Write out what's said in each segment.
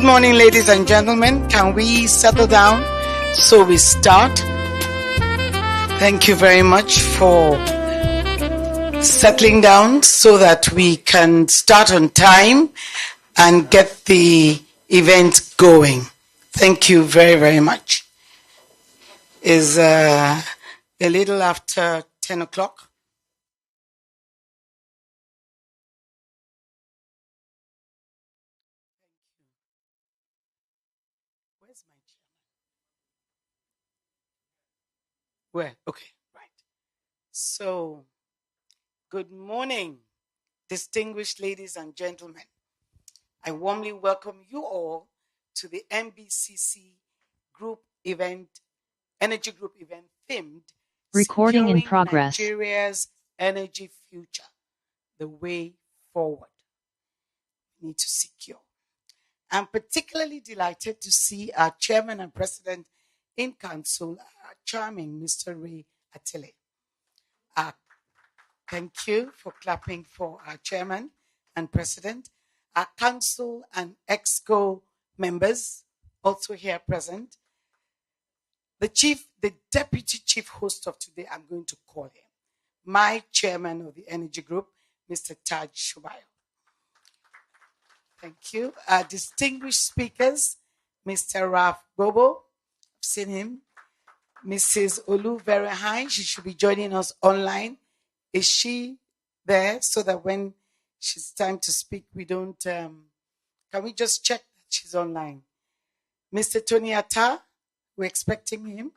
Good morning, ladies and gentlemen. Can we settle down so we start? Thank you very much for settling down so that we can start on time and get the event going. Thank you very, very much. It's a little after 10 o'clock. Where's my chairman? Where? Okay, right. So, good morning, distinguished ladies and gentlemen. I warmly welcome you all to the NBCC group event, Energy Group event themed Recording in progress. Nigeria's energy future, the way forward. We need to secure. I'm particularly delighted to see our chairman and president in council, our charming Mr. Ray Attile. Thank you for clapping for our chairman and president. Our council and exco members also here present. The deputy chief host of today, I'm going to call him, my chairman of the energy group, Mr. Taj Shubayo. Thank you. Our distinguished speakers, Mr. Raf Bobo, I've seen him. Mrs. Olu very high, she should be joining us online. Is she there so that when she's time to speak, we don't, can we just check that she's online? Mr. Tony Atta, we're expecting him.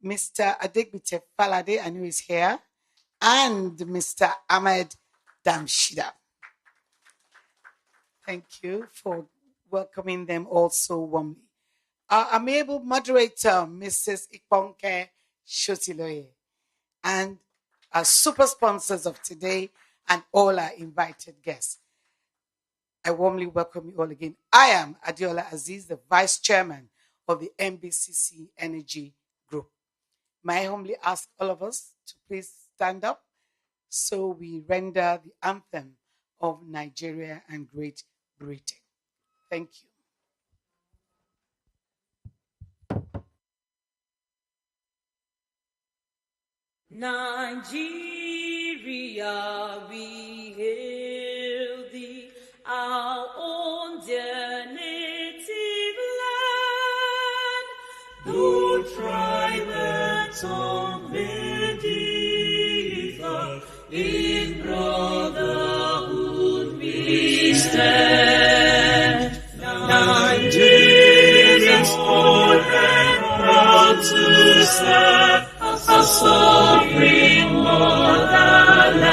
Mr. Adegbite Falade, I know he's here. And Mr. Ahmed Damshida. Thank you for welcoming them also warmly. Our amiable moderator, Mrs. Iponke Shotiloye, and our super sponsors of today and all our invited guests. I warmly welcome you all again. I am Adiola Aziz, the Vice Chairman of the NBCC Energy Group. May I humbly ask all of us to please stand up so we render the anthem of Nigeria and Great Britain. Thank you. Nigeria, we hail thee, our own dear native land. Though tribe and tongue may differ, in brotherhood we stand. Nigerians old and proud to serve a sovereign motherland.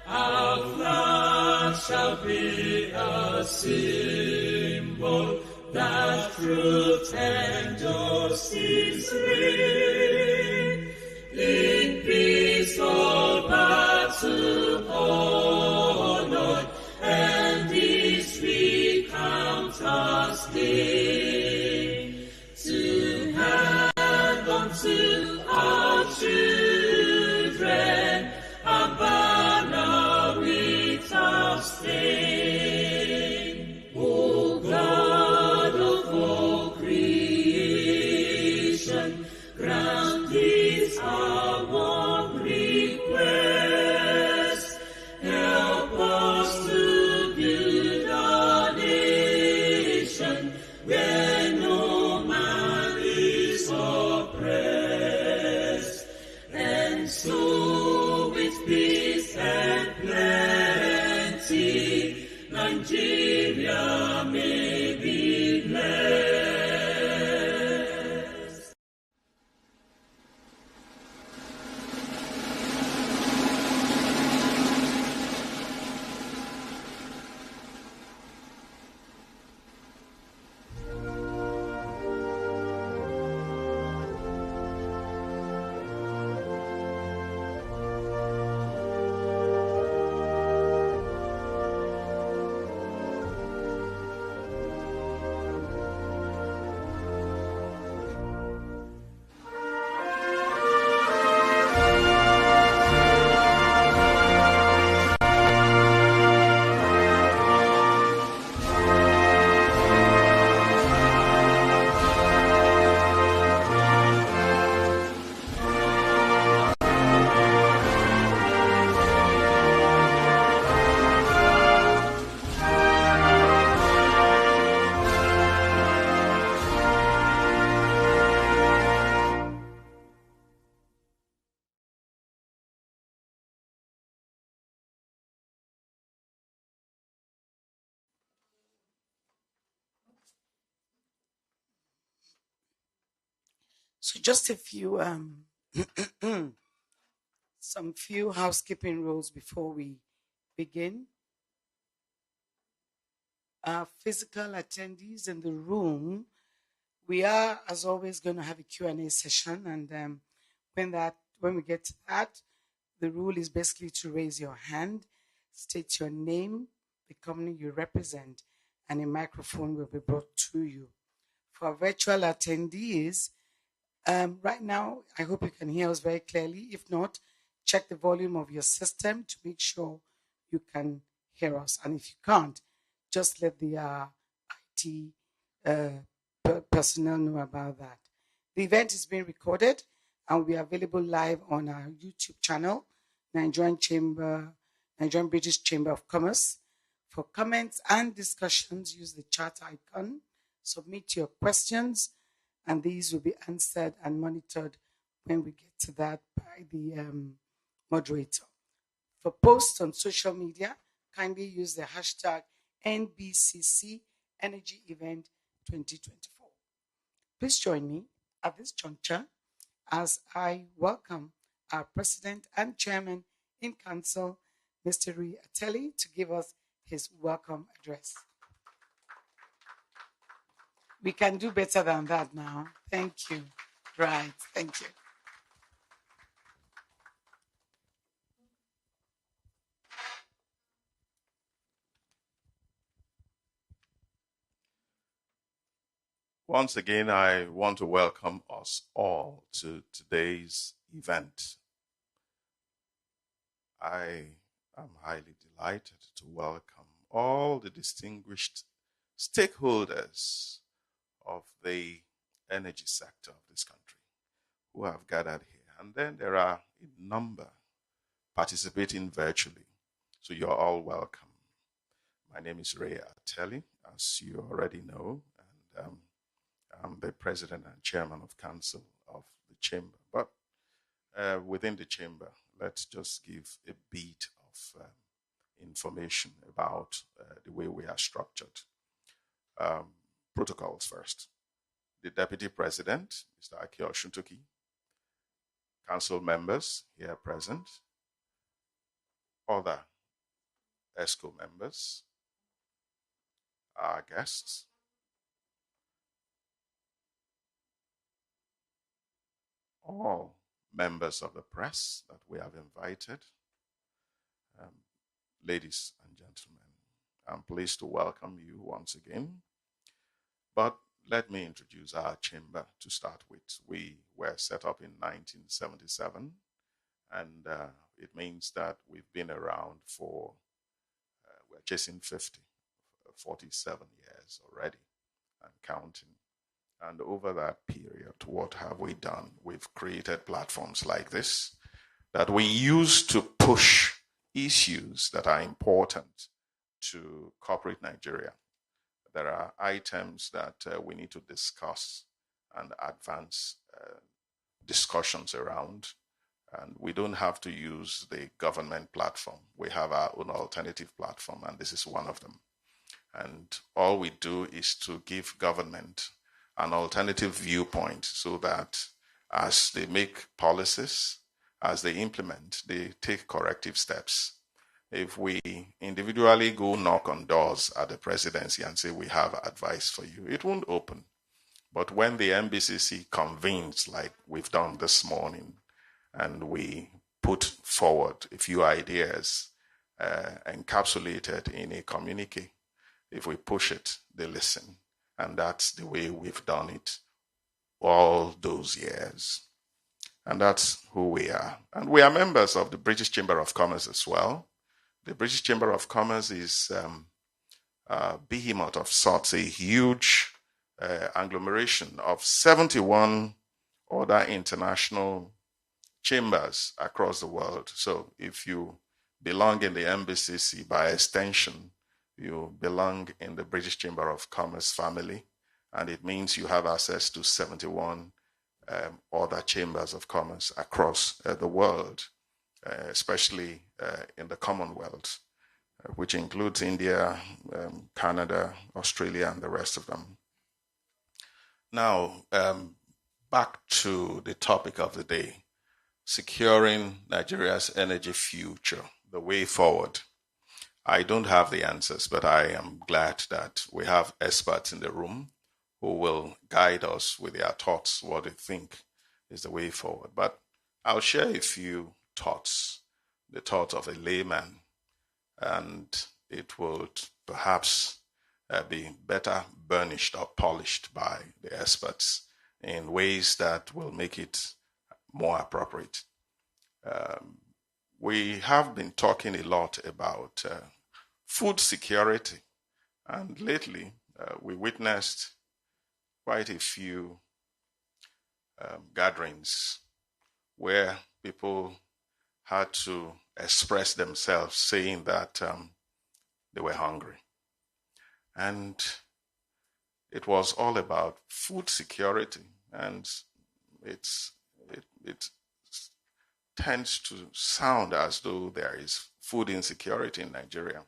Our flag shall be a symbol that truth and justice reign. In peace all battle honored, and this we count as gain. To have So just a few some few housekeeping rules before we begin. Our physical attendees in the room, we are, as always, going to have a Q&A session, and when we get to that, the rule is basically to raise your hand, state your name, the company you represent, and a microphone will be brought to you. For our virtual attendees, right now, I hope you can hear us very clearly. If not, check the volume of your system to make sure you can hear us. And if you can't, just let the IT personnel know about that. The event is being recorded and will be available live on our YouTube channel, Nigerian-British Chamber of Commerce. For comments and discussions, use the chat icon. Submit your questions, and these will be answered and monitored when we get to that by the moderator. For posts on social media, kindly use the hashtag NBCC Energy Event 2024. Please join me at this juncture as I welcome our President and Chairman in Council, Mr. Rui Ateli, to give us his welcome address. We can do better than that now. Thank you. Right, thank you. Once again, I want to welcome us all to today's event. I am highly delighted to welcome all the distinguished stakeholders of the energy sector of this country who have gathered here. And then there are a number participating virtually. So you're all welcome. My name is Rui Ateli, as you already know, and I'm the president and chairman of council of the chamber. But within the chamber, let's just give a bit of information about the way we are structured. Protocols first. The deputy president, Mr. Aki Oshuntoki, council members here present, other ESCO members, our guests, all members of the press that we have invited, ladies and gentlemen, I'm pleased to welcome you once again. But let me introduce our chamber to start with. We were set up in 1977, and it means that we've been around for, we're chasing 47 years already and counting. And over that period, what have we done? We've created platforms like this that we use to push issues that are important to corporate Nigeria. There are items that we need to discuss and advance discussions around. And we don't have to use the government platform. We have our own alternative platform, and this is one of them. And all we do is to give government an alternative viewpoint so that as they make policies, as they implement, they take corrective steps. If we individually go knock on doors at the presidency and say we have advice for you, it won't open. But when the NBCC convenes, like we've done this morning, and we put forward a few ideas encapsulated in a communique, if we push it, they listen. And that's the way we've done it all those years. And that's who we are. And we are members of the British Chamber of Commerce as well. The British Chamber of Commerce is a behemoth of sorts, a huge agglomeration of 71 other international chambers across the world. So if you belong in the NBCC, by extension, you belong in the British Chamber of Commerce family, and it means you have access to 71 other chambers of commerce across the world, especially in the Commonwealth, which includes India, Canada, Australia, and the rest of them. Now, back to the topic of the day, securing Nigeria's energy future, the way forward. I don't have the answers, but I am glad that we have experts in the room who will guide us with their thoughts, what they think is the way forward. But I'll share a few thoughts, the thoughts of a layman, and it would perhaps be better burnished or polished by the experts in ways that will make it more appropriate. We have been talking a lot about food security, and lately we witnessed quite a few gatherings where people had to express themselves saying that they were hungry. And it was all about food security, and it tends to sound as though there is food insecurity in Nigeria.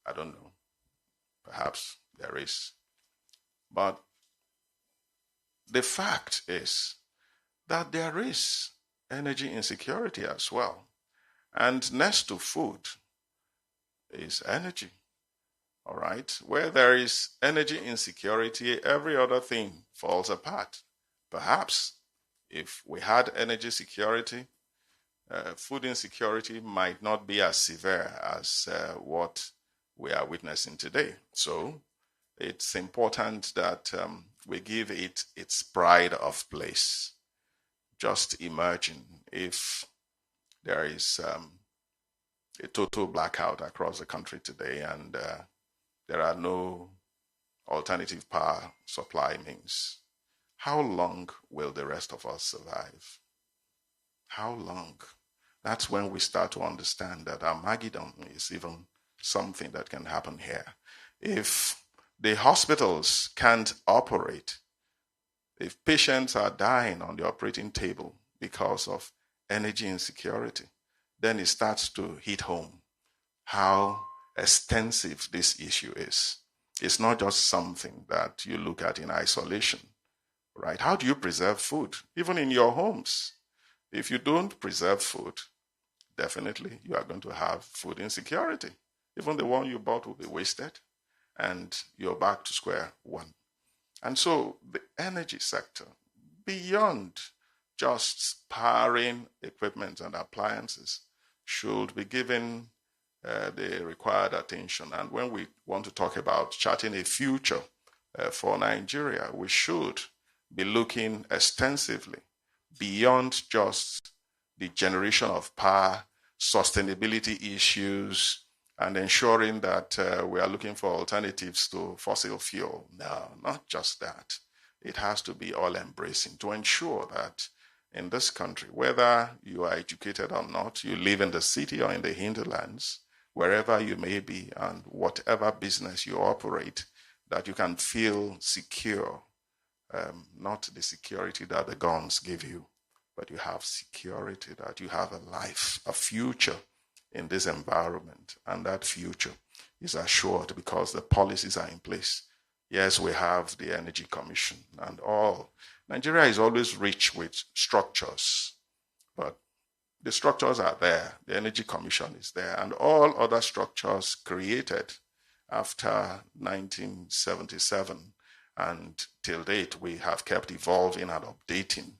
I don't know. Perhaps there is. But the fact is that there is energy insecurity as well. And next to food is energy. All right? Where there is energy insecurity, every other thing falls apart. Perhaps if we had energy security, food insecurity might not be as severe as what we are witnessing today. So it's important that we give it its pride of place. Just imagine if there is a total blackout across the country today and there are no alternative power supply means. How long will the rest of us survive? How long? That's when we start to understand that Armageddon is even something that can happen here. If the hospitals can't operate, if patients are dying on the operating table because of energy insecurity, then it starts to hit home how extensive this issue is. It's not just something that you look at in isolation, right? How do you preserve food? Even in your homes. If you don't preserve food, definitely you are going to have food insecurity. Even the one you bought will be wasted and you're back to square one. And so the energy sector, beyond just powering equipment and appliances, should be given the required attention. And when we want to talk about charting a future for Nigeria, we should be looking extensively beyond just the generation of power, sustainability issues, and ensuring that we are looking for alternatives to fossil fuel. No, not just that. It has to be all-embracing to ensure that in this country, whether you are educated or not, you live in the city or in the hinterlands, wherever you may be and whatever business you operate, that you can feel secure. Not the security that the guns give you, but you have security that you have a life, a future in this environment. And that future is assured because the policies are in place. Yes, we have the Energy Commission and all. Nigeria is always rich with structures, but the structures are there. The Energy Commission is there, and all other structures created after 1977 and till date, we have kept evolving and updating.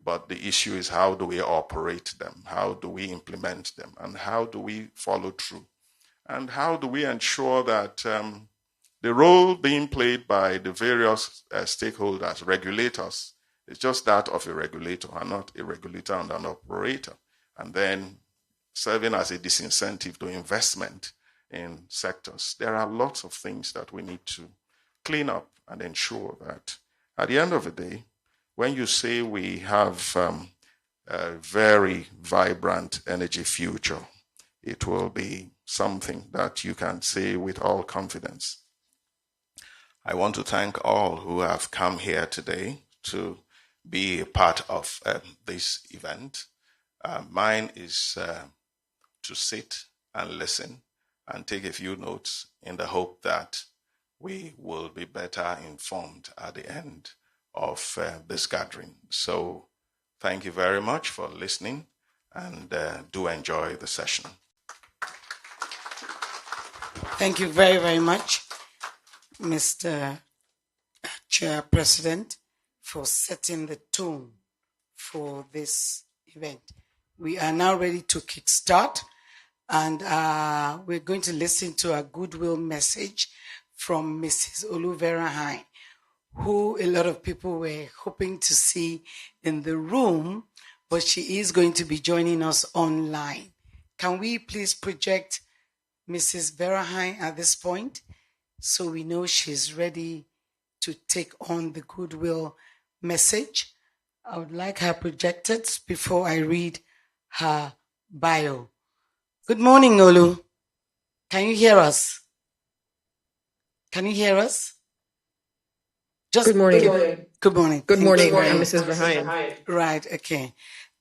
But the issue is, how do we operate them? How do we implement them? And how do we follow through? And how do we ensure that the role being played by the various stakeholders, regulators, is just that of a regulator and not a regulator and an operator, and then serving as a disincentive to investment in sectors. There are lots of things that we need to clean up and ensure that at the end of the day, when you say we have a very vibrant energy future, it will be something that you can say with all confidence. I want to thank all who have come here today to be a part of this event. Mine is to sit and listen and take a few notes in the hope that we will be better informed at the end of this gathering. So thank you very much for listening, and do enjoy the session. Thank you very, very much, Mr. Chair President, for setting the tone for this event. We are now ready to kickstart, and we're going to listen to a goodwill message from Mrs. Oluvera-Hine, who a lot of people were hoping to see in the room, but she is going to be joining us online. Can we please project Mrs. Vera-Hine at this point so we know she's ready to take on the goodwill message? I would like her projected before I read her bio. Good morning, Olu. Can you hear us? Can you hear us? Good morning. Good morning. Good morning, Mrs. Verheyen. Right, okay.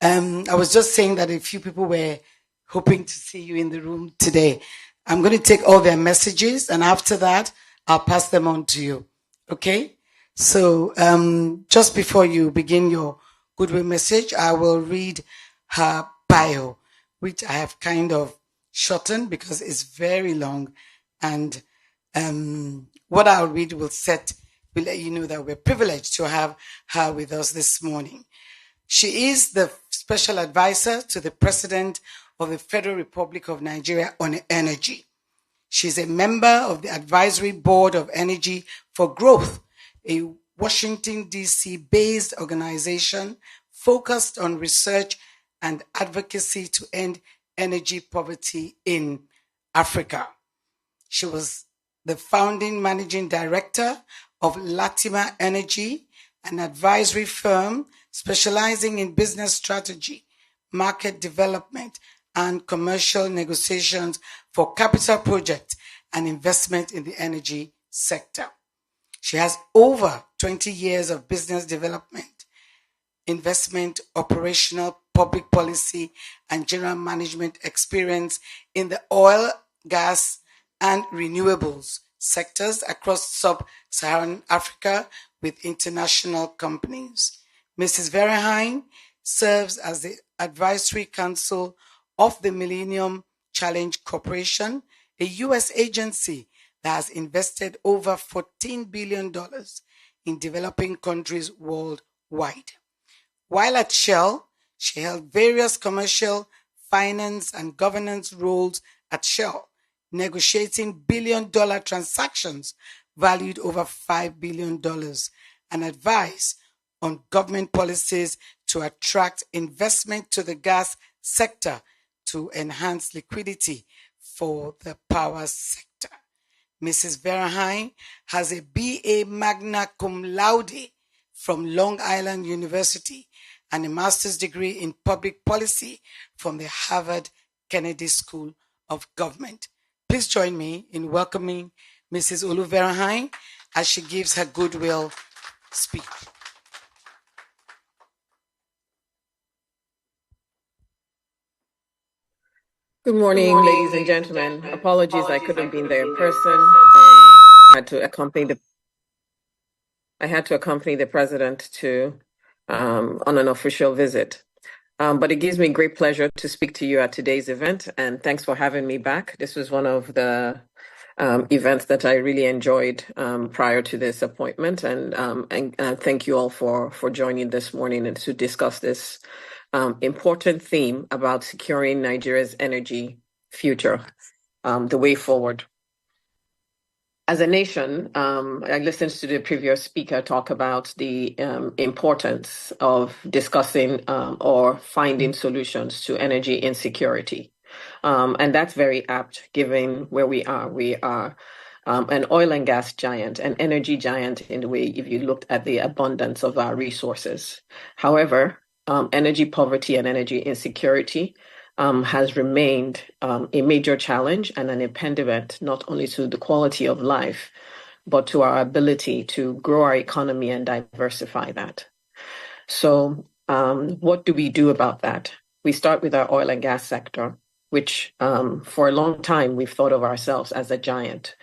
I was just saying that a few people were hoping to see you in the room today. I'm going to take all their messages, and after that, I'll pass them on to you. Okay? So just before you begin your goodwill message, I will read her bio, which I have kind of shortened because it's very long. And what I'll read will let you know that we're privileged to have her with us this morning. She is the special advisor to the President of the Federal Republic of Nigeria on energy. She's a member of the Advisory Board of Energy for Growth, a Washington, D.C. based organization focused on research and advocacy to end energy poverty in Africa. She was the founding managing director of Latima Energy, an advisory firm specializing in business strategy, market development, and commercial negotiations for capital projects and investment in the energy sector. She has over 20 years of business development, investment, operational, public policy, and general management experience in the oil, gas, and renewables sectors across sub-Saharan Africa with international companies. Mrs. Vera-Hine serves as the advisory council of the Millennium Challenge Corporation, a U.S. agency that has invested over $14 billion in developing countries worldwide. While at Shell, she held various commercial, finance, and governance roles at Shell, negotiating billion-dollar transactions valued over $5 billion, and advised on government policies to attract investment to the gas sector to enhance liquidity for the power sector. Mrs. Vera-Hine has a BA magna cum laude from Long Island University and a master's degree in public policy from the Harvard Kennedy School of Government. Please join me in welcoming Mrs. Oluvera-Hine as she gives her goodwill speech. Good morning, ladies and gentlemen. Apologies, I couldn't be there in person. I had to accompany the president to on an official visit. But it gives me great pleasure to speak to you at today's event, and thanks for having me back. This was one of the events that I really enjoyed prior to this appointment, and thank you all for joining this morning and to discuss this important theme about securing Nigeria's energy future, the way forward. As a nation, I listened to the previous speaker talk about the importance of discussing or finding solutions to energy insecurity. And that's very apt given where we are. We are an oil and gas giant, an energy giant in the way if you looked at the abundance of our resources. However, energy poverty and energy insecurity has remained a major challenge and an impediment not only to the quality of life, but to our ability to grow our economy and diversify that. So what do we do about that? We start with our oil and gas sector, which for a long time we've thought of ourselves as a giant,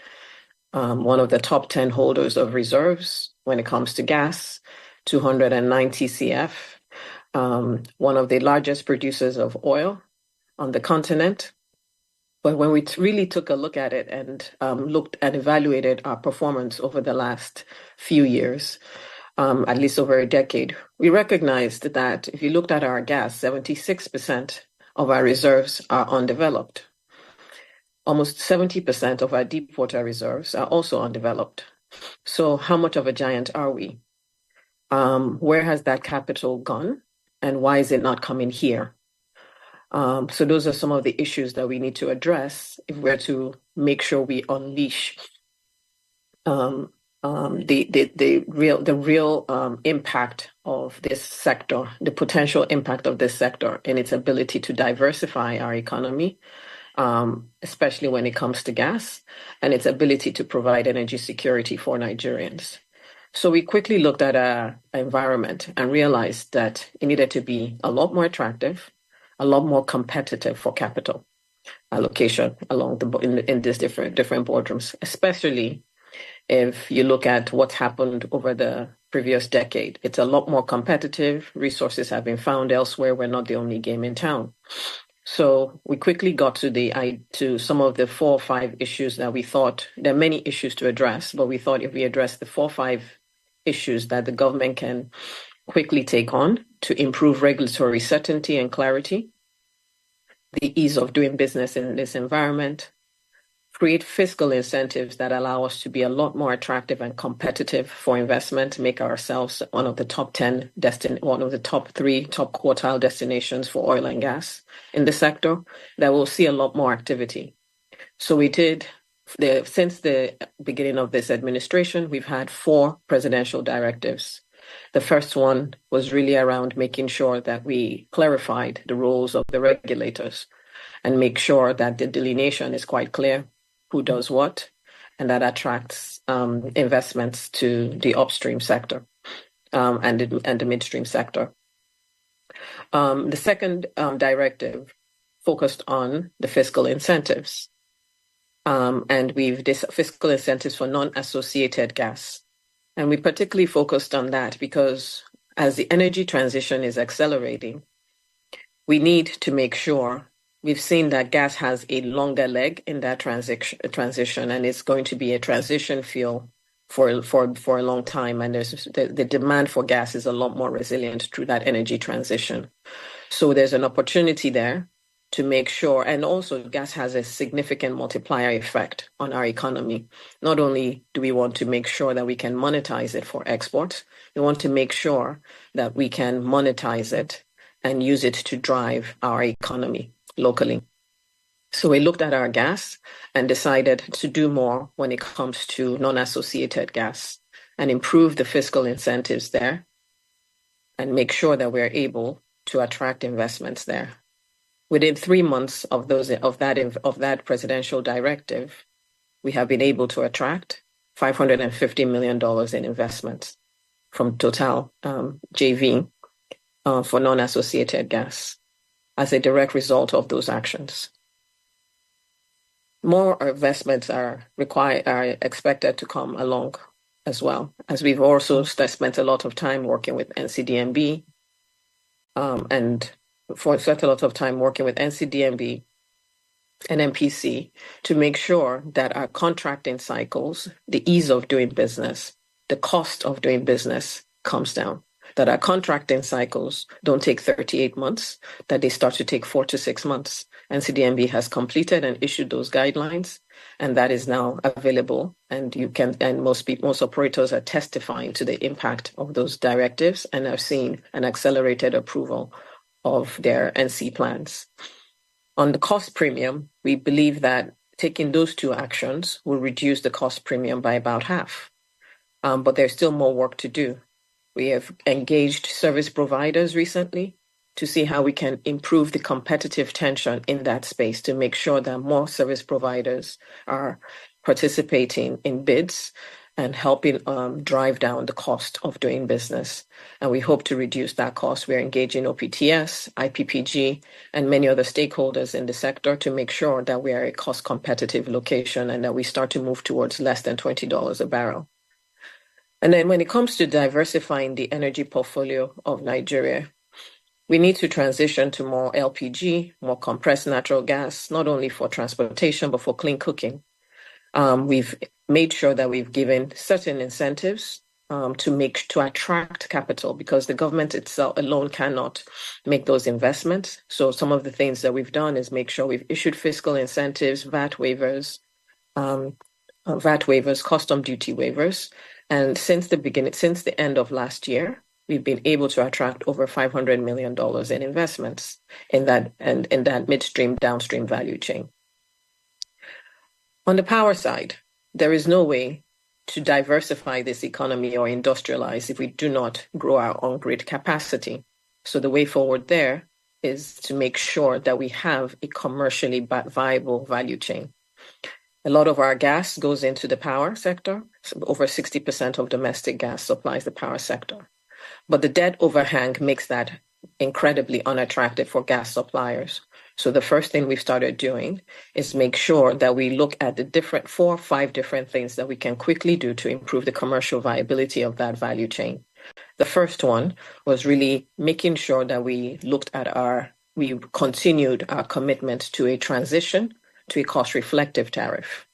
one of the top 10 holders of reserves when it comes to gas, 209 TCF, one of the largest producers of oil on the continent. But when we really took a look at it and looked and evaluated our performance over the last few years, at least over a decade, we recognized that if you looked at our gas, 76% of our reserves are undeveloped. Almost 70% of our deep water reserves are also undeveloped. So how much of a giant are we? Where has that capital gone? And why is it not coming here? So those are some of the issues that we need to address if we're to make sure we unleash the real impact of this sector, the potential impact of this sector in its ability to diversify our economy, especially when it comes to gas, and its ability to provide energy security for Nigerians. So we quickly looked at our environment and realized that it needed to be a lot more attractive, a lot more competitive for capital allocation in these different boardrooms, especially if you look at what's happened over the previous decade. It's a lot more competitive. Resources have been found elsewhere. We're not the only game in town. So we quickly got to some of the 4 or 5 issues that we thought there are many issues to address, but we thought if we address the 4 or 5 issues that the government can quickly take on to improve regulatory certainty and clarity, the ease of doing business in this environment, create fiscal incentives that allow us to be a lot more attractive and competitive for investment, make ourselves one of the top 10 one of the top 3 top quartile destinations for oil and gas in the sector, that will see a lot more activity. So we did, since the beginning of this administration, we've had 4 presidential directives. The first one was really around making sure that we clarified the roles of the regulators and make sure that the delineation is quite clear, who does what, and that attracts investments to the upstream sector and the midstream sector. The second directive focused on the fiscal incentives, and we've fiscal incentives for non-associated gas. And we particularly focused on that because as the energy transition is accelerating, we need to make sure we've seen that gas has a longer leg in that transition, and it's going to be a transition fuel for a long time. And there's the demand for gas is a lot more resilient through that energy transition. So there's an opportunity there to make sure, and also gas has a significant multiplier effect on our economy. Not only do we want to make sure that we can monetize it for export, we want to make sure that we can monetize it and use it to drive our economy locally. So we looked at our gas and decided to do more when it comes to non-associated gas and improve the fiscal incentives there and make sure that we're able to attract investments there. Within 3 months of that presidential directive, we have been able to attract $550 million in investments from Total JV for non-associated gas as a direct result of those actions. More investments are expected to come along as well, as we've also spent a lot of time working with NCDMB and spent a lot of time working with NCDMB and MPC to make sure that our contracting cycles, the ease of doing business, the cost of doing business comes down, that our contracting cycles don't take 38 months, that they start to take 4 to 6 months. NCDMB has completed and issued those guidelines, and that is now available. And most operators are testifying to the impact of those directives and have seen an accelerated approval of their NC plans. On the cost premium, we believe that taking those 2 actions will reduce the cost premium by about half. But there's still more work to do. We have engaged service providers recently to see how we can improve the competitive tension in that space to make sure that more service providers are participating in bids and helping drive down the cost of doing business. And we hope to reduce that cost. We're engaging OPTS, IPPG, and many other stakeholders in the sector to make sure that we are a cost-competitive location and that we start to move towards less than $20 a barrel. And then when it comes to diversifying the energy portfolio of Nigeria, we need to transition to more LPG, more compressed natural gas, not only for transportation, but for clean cooking. We've made sure that we've given certain incentives to attract capital, because the government itself alone cannot make those investments. So some of the things that we've done is make sure we've issued fiscal incentives, VAT waivers, custom duty waivers. And since the end of last year, we've been able to attract over $500 million in investments in that midstream, downstream value chain. On the power side, there is no way to diversify this economy or industrialize if we do not grow our on-grid capacity. So the way forward there is to make sure that we have a commercially viable value chain. A lot of our gas goes into the power sector. So over 60% of domestic gas supplies the power sector. But the debt overhang makes that incredibly unattractive for gas suppliers. So the first thing we've started doing is make sure that we look at the 4 or 5 different things that we can quickly do to improve the commercial viability of that value chain. The first one was really making sure that we continued our commitment to a transition to a cost-reflective tariff,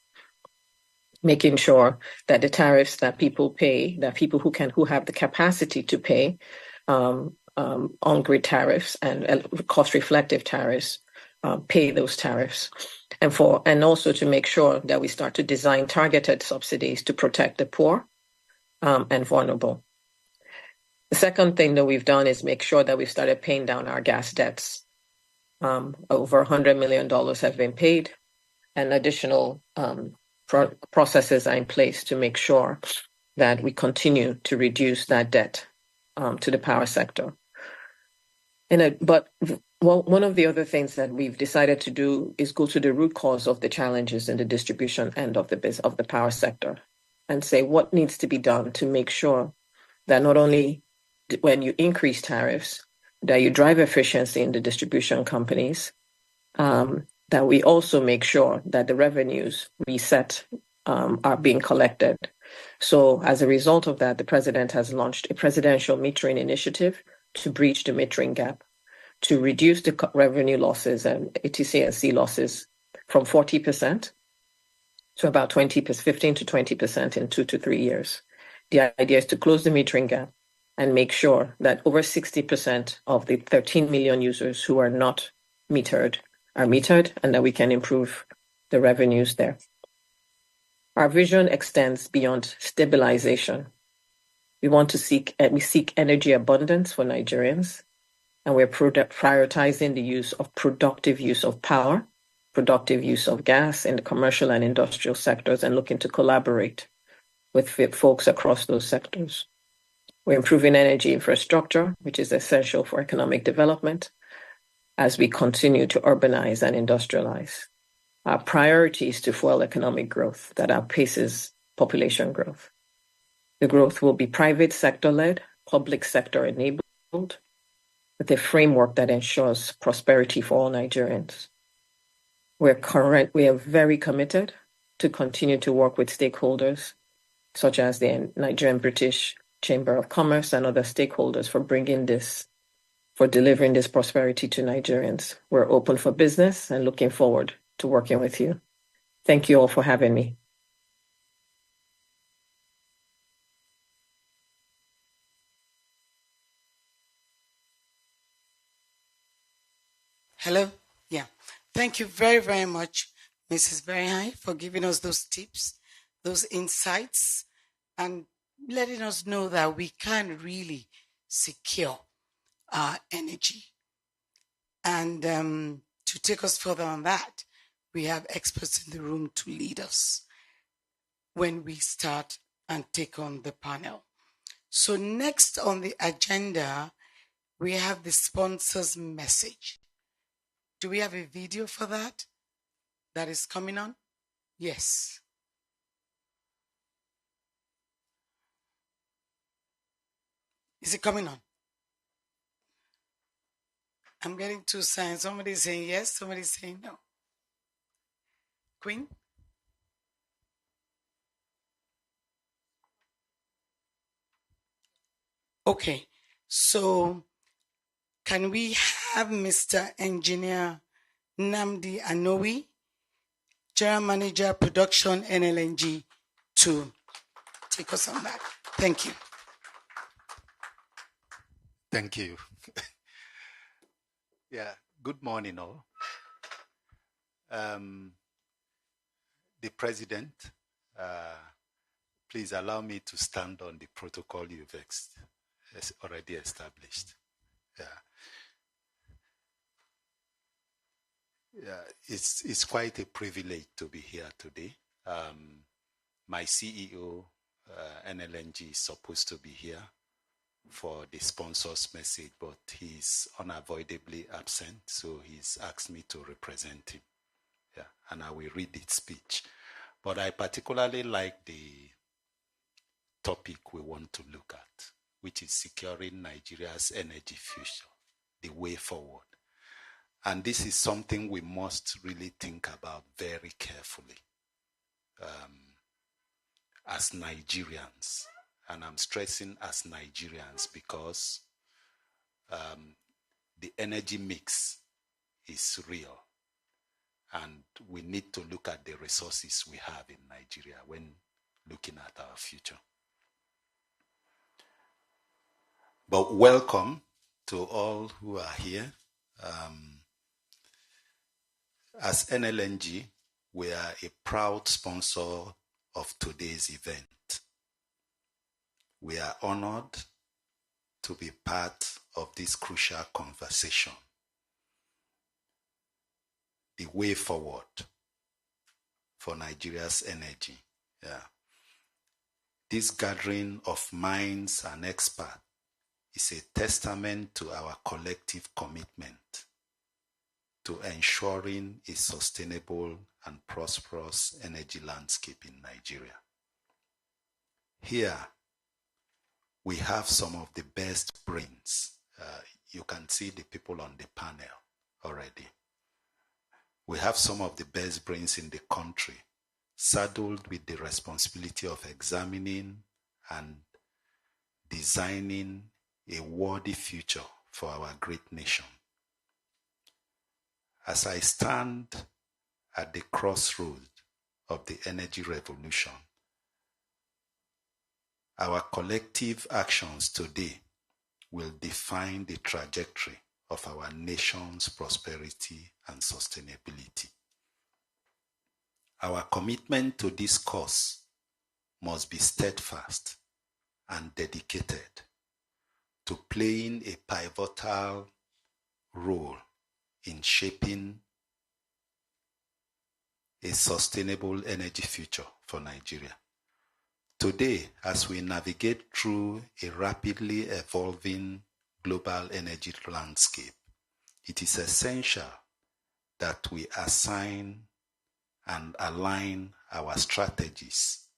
making sure that the tariffs that people pay, that people who have the capacity to pay on-grid tariffs and cost-reflective tariffs, pay those tariffs, and also to make sure that we start to design targeted subsidies to protect the poor and vulnerable. The second thing that we've done is make sure that we've started paying down our gas debts. Over $100 million have been paid, and additional processes are in place to make sure that we continue to reduce that debt to the power sector. But one of the other things that we've decided to do is go to the root cause of the challenges in the distribution end of the power sector, and say what needs to be done to make sure that not only when you increase tariffs, that you drive efficiency in the distribution companies, that we also make sure that the revenues we set are being collected. So as a result of that, the president has launched a presidential metering initiative to bridge the metering gap, to reduce the revenue losses and ATC&C losses from 40% to about 15 to 20% in 2 to 3 years. The idea is to close the metering gap and make sure that over 60% of the 13 million users who are not metered are metered, and that we can improve the revenues there. Our vision extends beyond stabilization. We seek energy abundance for Nigerians, and we're prioritizing the use of productive use of power, productive use of gas in the commercial and industrial sectors, and looking to collaborate with folks across those sectors. We're improving energy infrastructure, which is essential for economic development as we continue to urbanize and industrialize. Our priority is to fuel economic growth that outpaces population growth. The growth will be private sector-led, public sector enabled, with a framework that ensures prosperity for all Nigerians. We are very committed to continue to work with stakeholders, such as the Nigerian-British Chamber of Commerce and other stakeholders for delivering this prosperity to Nigerians. We're open for business and looking forward to working with you. Thank you all for having me. Hello? Yeah. Thank you very, very much, Mrs. Berihai, for giving us those tips, those insights, and letting us know that we can really secure our energy. And to take us further on that, we have experts in the room to lead us when we start and take on the panel. So next on the agenda, we have the sponsor's message. Do we have a video for that? That is coming on? Yes. Is it coming on? I'm getting 2 signs. Somebody's saying yes, somebody's saying no. Queen? Okay, so can we have Mr. Engineer Namdi Anowi, General Manager, Production, NLNG, to take us on that? Thank you. Thank you. Yeah, good morning all. The President, please allow me to stand on the protocol you've already established. Yeah, it's quite a privilege to be here today. My CEO, NLNG, is supposed to be here for the sponsor's message, but he's unavoidably absent, so he's asked me to represent him. Yeah, and I will read his speech. But I particularly like the topic we want to look at, which is securing Nigeria's energy future, the way forward. And this is something we must really think about very carefully as Nigerians. And I'm stressing as Nigerians because the energy mix is real. And we need to look at the resources we have in Nigeria when looking at our future. But welcome to all who are here. As NLNG, we are a proud sponsor of today's event. We are honored to be part of this crucial conversation, the way forward for Nigeria's energy. Yeah. This gathering of minds and experts is a testament to our collective commitment to ensuring a sustainable and prosperous energy landscape in Nigeria. Here, we have some of the best brains. You can see the people on the panel already. We have some of the best brains in the country, saddled with the responsibility of examining and designing a worthy future for our great nation. As I stand at the crossroads of the energy revolution, our collective actions today will define the trajectory of our nation's prosperity and sustainability. Our commitment to this cause must be steadfast and dedicated to playing a pivotal role in shaping a sustainable energy future for Nigeria. Today, as we navigate through a rapidly evolving global energy landscape, it is essential that we assign and align our strategies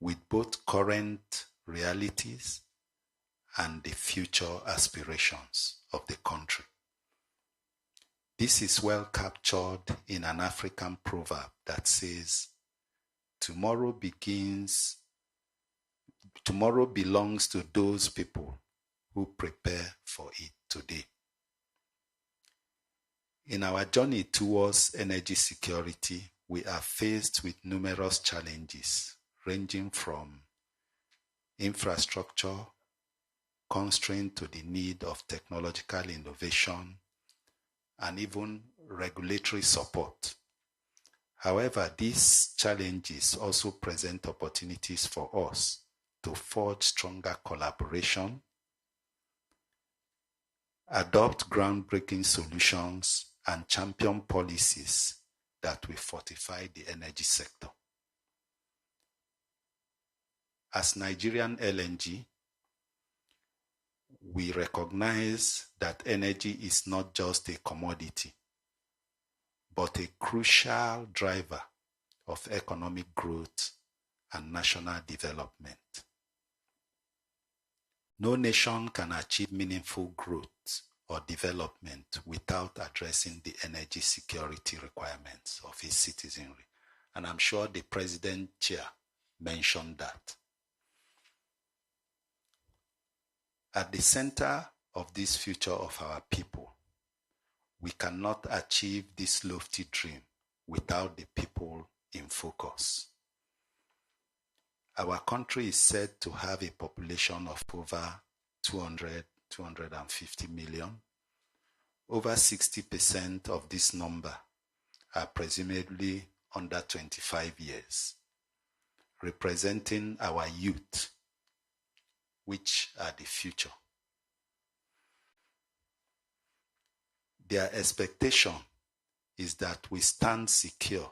with both current realities and the future aspirations of the country. This is well captured in an African proverb that says, tomorrow belongs to those people who prepare for it today. In our journey towards energy security, we are faced with numerous challenges, ranging from infrastructure, constraint to the need of technological innovation, and even regulatory support. However, these challenges also present opportunities for us to forge stronger collaboration, adopt groundbreaking solutions, and champion policies that will fortify the energy sector. As Nigerian LNG, we recognize that energy is not just a commodity, but a crucial driver of economic growth and national development. No nation can achieve meaningful growth or development without addressing the energy security requirements of its citizenry. And I'm sure the President Chair mentioned that. At the center of this future of our people, we cannot achieve this lofty dream without the people in focus. Our country is said to have a population of over 250 million. Over 60% of this number are presumably under 25 years, representing our youth, which are the future. Their expectation is that we stand secure.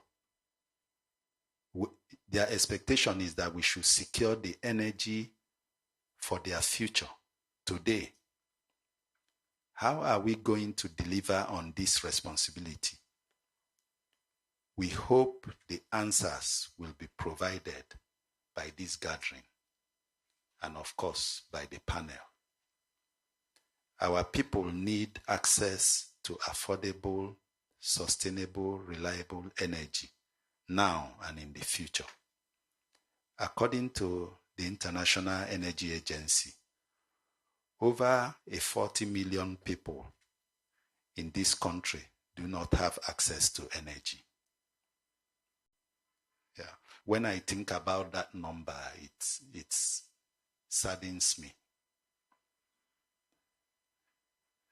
Their expectation is that we should secure the energy for their future today. How are we going to deliver on this responsibility? We hope the answers will be provided by this gathering and, of course, by the panel. Our people need access to affordable, sustainable, reliable energy now and in the future. According to the International Energy Agency, over 40 million people in this country do not have access to energy. Yeah. When I think about that number, it saddens me.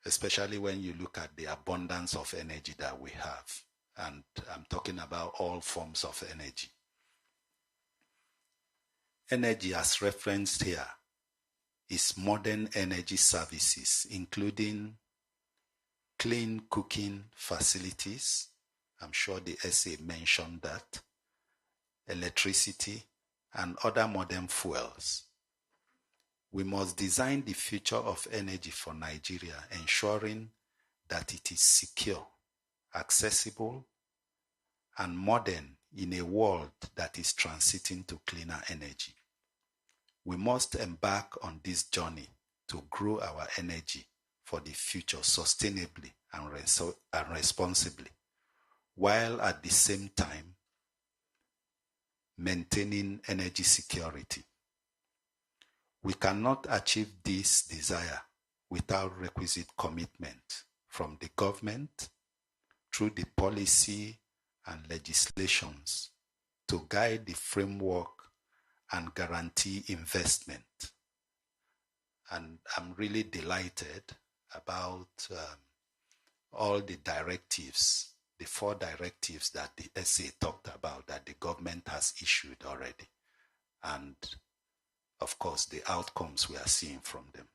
Especially when you look at the abundance of energy that we have. And I'm talking about all forms of energy. Energy, as referenced here, is modern energy services, including clean cooking facilities. I'm sure the essay mentioned that. Electricity and other modern fuels. We must design the future of energy for Nigeria, ensuring that it is secure, accessible, and modern in a world that is transiting to cleaner energy. We must embark on this journey to grow our energy for the future sustainably and responsibly, while at the same time maintaining energy security. We cannot achieve this desire without requisite commitment from the government through the policy and legislations to guide the framework and guarantee investment. And I'm really delighted about all the directives, the 4 directives that the essay talked about that the government has issued already. And of course, the outcomes we are seeing from them.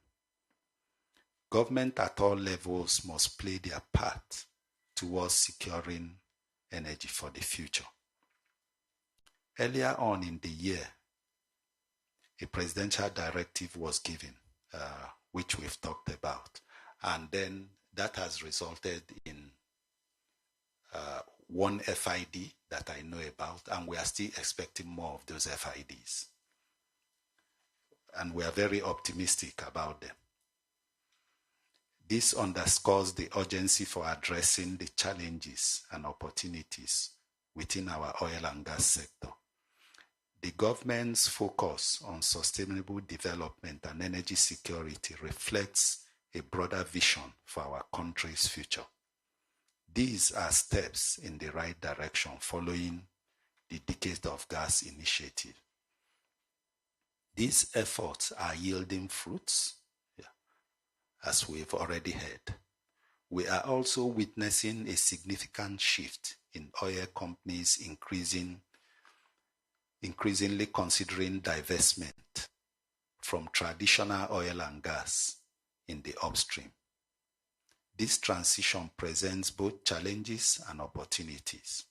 Government at all levels must play their part towards securing energy for the future. Earlier on in the year, a presidential directive was given, which we've talked about. And then that has resulted in one FID that I know about, and we are still expecting more of those FIDs. And we are very optimistic about them. This underscores the urgency for addressing the challenges and opportunities within our oil and gas sector. The government's focus on sustainable development and energy security reflects a broader vision for our country's future. These are steps in the right direction following the Decade of Gas initiative. These efforts are yielding fruits, as we've already heard. We are also witnessing a significant shift in oil companies increasingly considering divestment from traditional oil and gas in the upstream. This transition presents both challenges and opportunities.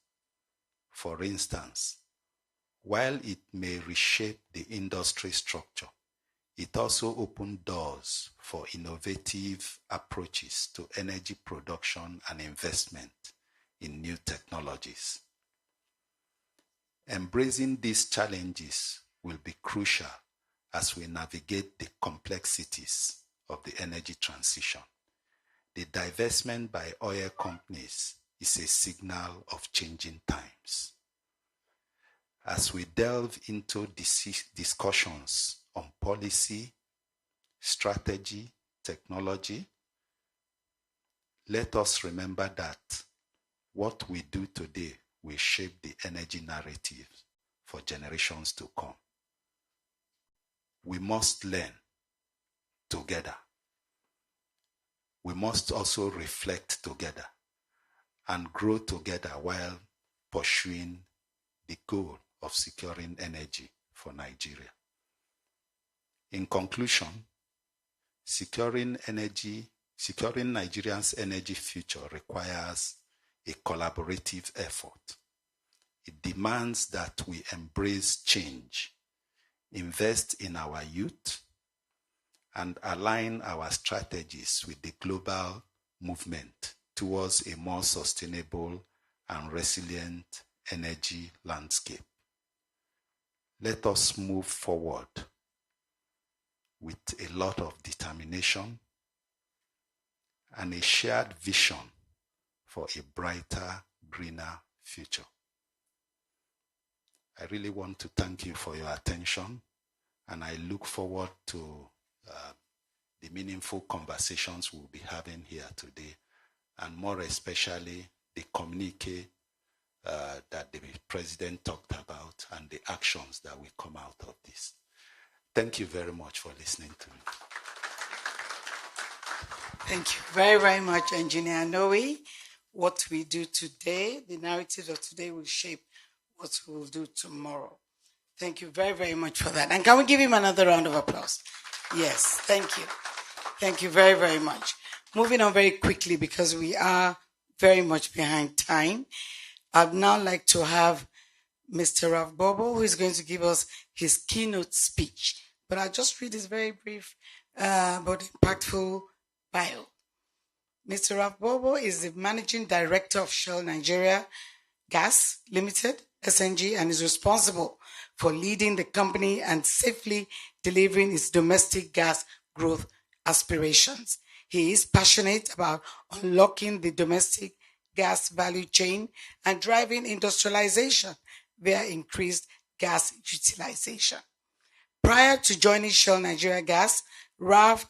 For instance, while it may reshape the industry structure, it also opens doors for innovative approaches to energy production and investment in new technologies. Embracing these challenges will be crucial as we navigate the complexities of the energy transition. The divestment by oil companies is a signal of changing times. As we delve into discussions on policy, strategy, technology, let us remember that what we do today will shape the energy narrative for generations to come. We must learn together. We must also reflect together and grow together while pursuing the goal of securing energy for Nigeria. In conclusion, securing Nigeria's energy future requires a collaborative effort. It demands that we embrace change, invest in our youth, and align our strategies with the global movement towards a more sustainable and resilient energy landscape. Let us move forward with a lot of determination and a shared vision for a brighter, greener future. I really want to thank you for your attention, and I look forward to the meaningful conversations we'll be having here today, and more especially the communique that the President talked about and the actions that will come out of this. Thank you very much for listening to me. Thank you very, very much, Engineer Noe. What we do today, the narrative of today will shape what we will do tomorrow. Thank you very, very much for that. And can we give him another round of applause? Yes, thank you. Thank you very, very much. Moving on very quickly because we are very much behind time. I'd now like to have Mr. Ralph Bobo, who is going to give us his keynote speech. But I'll just read his very brief but impactful bio. Mr. Ralph Bobo is the Managing Director of Shell Nigeria Gas Limited, SNG, and is responsible for leading the company and safely delivering its domestic gas growth aspirations. He is passionate about unlocking the domestic gas value chain and driving industrialization via increased gas utilization. Prior to joining Shell Nigeria Gas, Ralph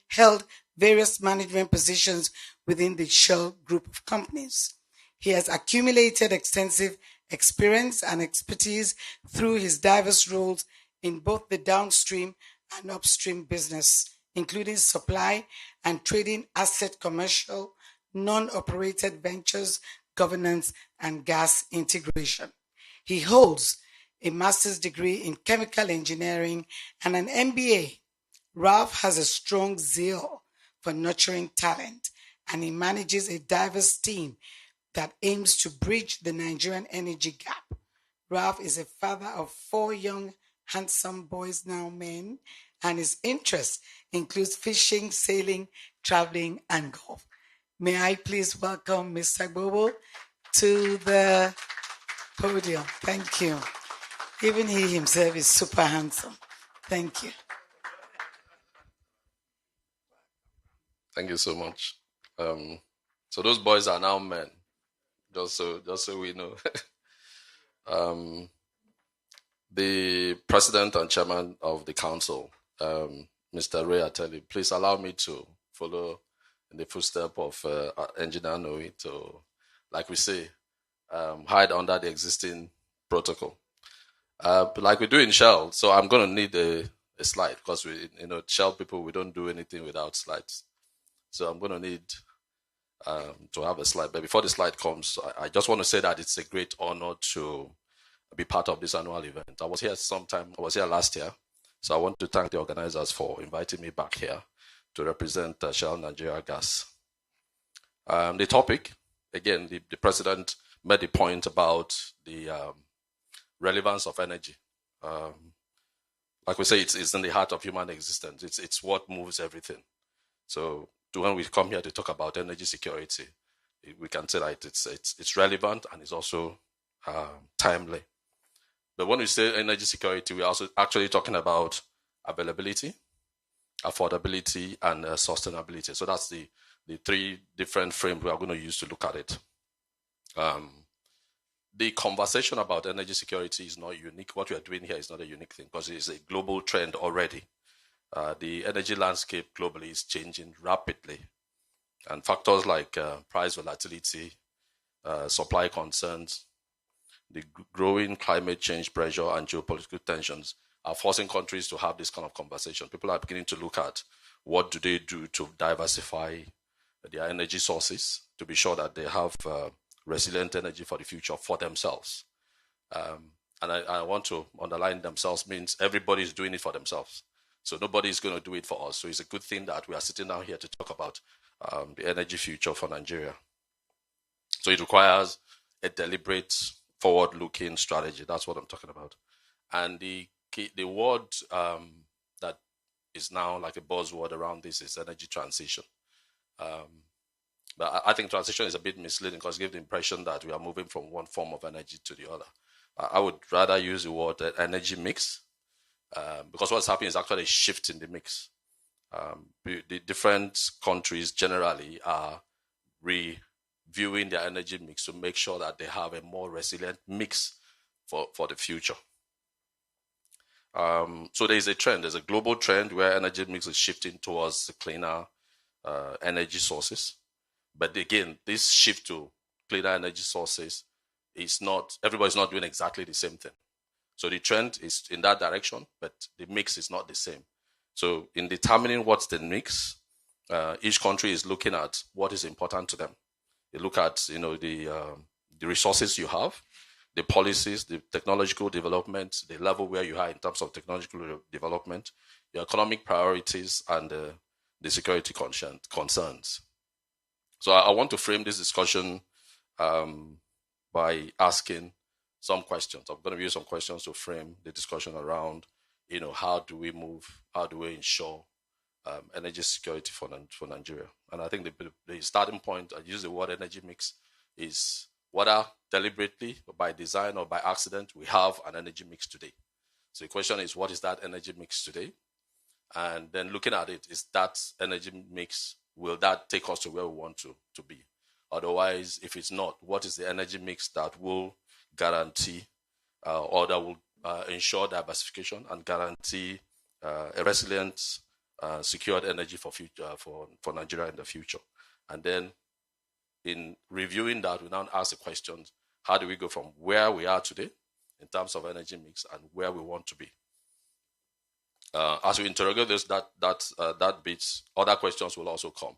held various management positions within the Shell group of companies. He has accumulated extensive experience and expertise through his diverse roles in both the downstream and upstream business, including supply and trading, asset commercial, non-operated ventures, governance, and gas integration. He holds a master's degree in chemical engineering and an MBA. Ralph has a strong zeal for nurturing talent, and he manages a diverse team that aims to bridge the Nigerian energy gap. Ralph is a father of 4 young, handsome boys, now men, and his interests include fishing, sailing, traveling, and golf. May I please welcome Mr. Bobo to the podium. Thank you. Even he himself is super handsome. Thank you. Thank you so much. So those boys are now men, just so we know. The president and chairman of the council, Mr. Ray Ateli, please allow me to follow in the footsteps of Engineer Noe to, like we say, hide under the existing protocol. Like we do in Shell, so I'm going to need a slide because Shell people, we don't do anything without slides. So I'm going to need to have a slide. But before the slide comes, I just want to say that it's a great honor to be part of this annual event. I was here last year, so I want to thank the organizers for inviting me back here to represent Shell Nigeria Gas. The topic, again, the president made the point about the relevance of energy. Like we say, it's in the heart of human existence. It's what moves everything. So when we come here to talk about energy security, we can say that it's relevant and it's also timely. But when we say energy security, we're also actually talking about availability, affordability, and sustainability. So that's the 3 different frames we are going to use to look at it. The conversation about energy security is not unique. What we are doing here is not a unique thing because it's a global trend already. the energy landscape globally is changing rapidly, and factors like price volatility, supply concerns, the growing climate change pressure, and geopolitical tensions are forcing countries to have this kind of conversation. People are beginning to look at what do they do to diversify their energy sources to be sure that they have resilient energy for the future for themselves. And I want to underline themselves means everybody is doing it for themselves. So nobody is going to do it for us. So it's a good thing that we are sitting down here to talk about the energy future for Nigeria. So it requires a deliberate, forward-looking strategy. That's what I'm talking about. And the word that is now like a buzzword around this is energy transition. But I think transition is a bit misleading because it gives the impression that we are moving from one form of energy to the other. I would rather use the word energy mix because what's happening is actually a shift in the mix. The different countries generally are reviewing their energy mix to make sure that they have a more resilient mix for the future. So there's a trend, there's a global trend where energy mix is shifting towards the cleaner energy sources. But again, this shift to cleaner energy sources is not, everybody's not doing exactly the same thing. So the trend is in that direction, but the mix is not the same. So in determining what's the mix, each country is looking at what is important to them. They look at, the resources you have, the policies, the technological development, the level where you are in terms of technological development, your economic priorities, and the security concerns. So I want to frame this discussion by asking some questions. I'm going to use some questions to frame the discussion around, how do we ensure energy security for Nigeria? And I think the starting point, I use the word energy mix, is whether deliberately or by design or by accident, we have an energy mix today. So the question is, what is that energy mix today? And then looking at it, is that energy mix, will that take us to where we want to be? Otherwise, if it's not, what is the energy mix that will guarantee or that will ensure diversification and guarantee a resilient, secured energy for Nigeria in the future? And then in reviewing that, we now ask the questions, how do we go from where we are today in terms of energy mix and where we want to be? As we interrogate that bit, other questions will also come.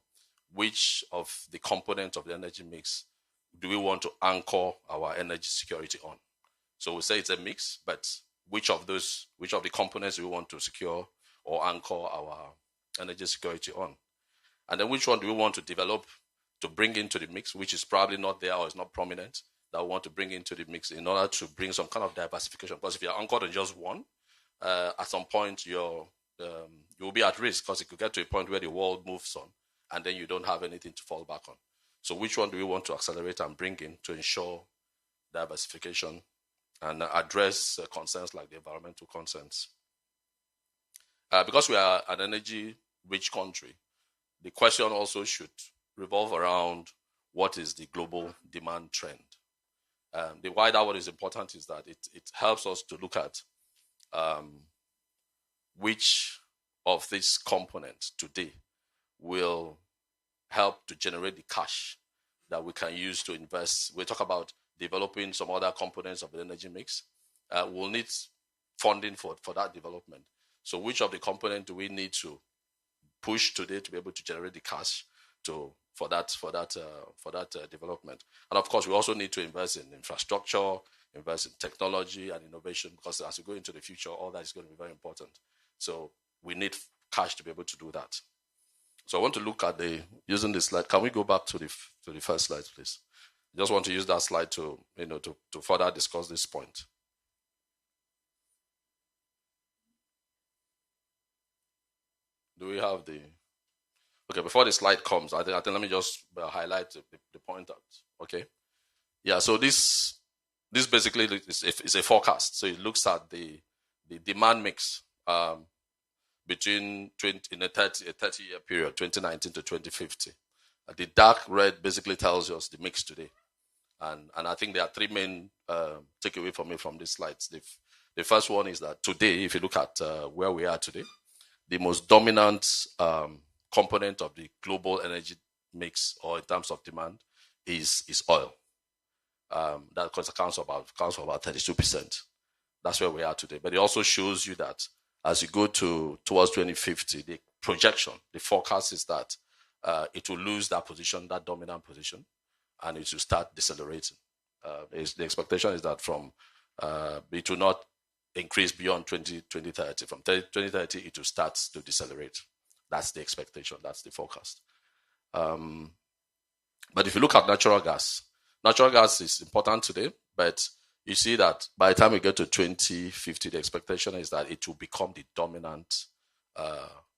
Which of the components of the energy mix do we want to anchor our energy security on? So we say it's a mix, but which of the components do we want to secure or anchor our energy security on? And then which one do we want to develop to bring into the mix, which is probably not there or is not prominent, that we want to bring into the mix in order to bring some kind of diversification? Because if you're anchored on just one, at some point you'll be at risk, because it could get to a point where the world moves on and then you don't have anything to fall back on. So which one do we want to accelerate and bring in to ensure diversification and address concerns like the environmental concerns? Because we are an energy-rich country, the question also should revolve around what is the global demand trend. The why that one is important is that it helps us to look at which of these components today will help to generate the cash that we can use to invest. We talk about developing some other components of the energy mix. We'll need funding for that development. So which of the components do we need to push today to be able to generate the cash for that development? And of course, we also need to invest in infrastructure, invest in technology and innovation, because as we go into the future, all that is going to be very important. So we need cash to be able to do that. So I want to look at using this slide. Can we go back to the first slide, please? I just want to use that slide to further discuss this point. Do we have okay, before the slide comes, I think let me just highlight the point out. Okay. Yeah, so this basically is a forecast. So it looks at the demand mix between in a 30-year period, 2019 to 2050. The dark red basically tells us the mix today. And I think there are three main takeaway for me from these slides. The first one is that today, if you look at where we are today, the most dominant component of the global energy mix, or in terms of demand, is oil. That accounts for about 32%. That's where we are today. But it also shows you that as you go towards 2050, the projection, the forecast is that it will lose that position, that dominant position, and it will start decelerating. The expectation is that it will not increase beyond 2030. From 2030, it will start to decelerate. That's the expectation. That's the forecast. But if you look at natural gas is important today, but you see that by the time we get to 2050, the expectation is that it will become the dominant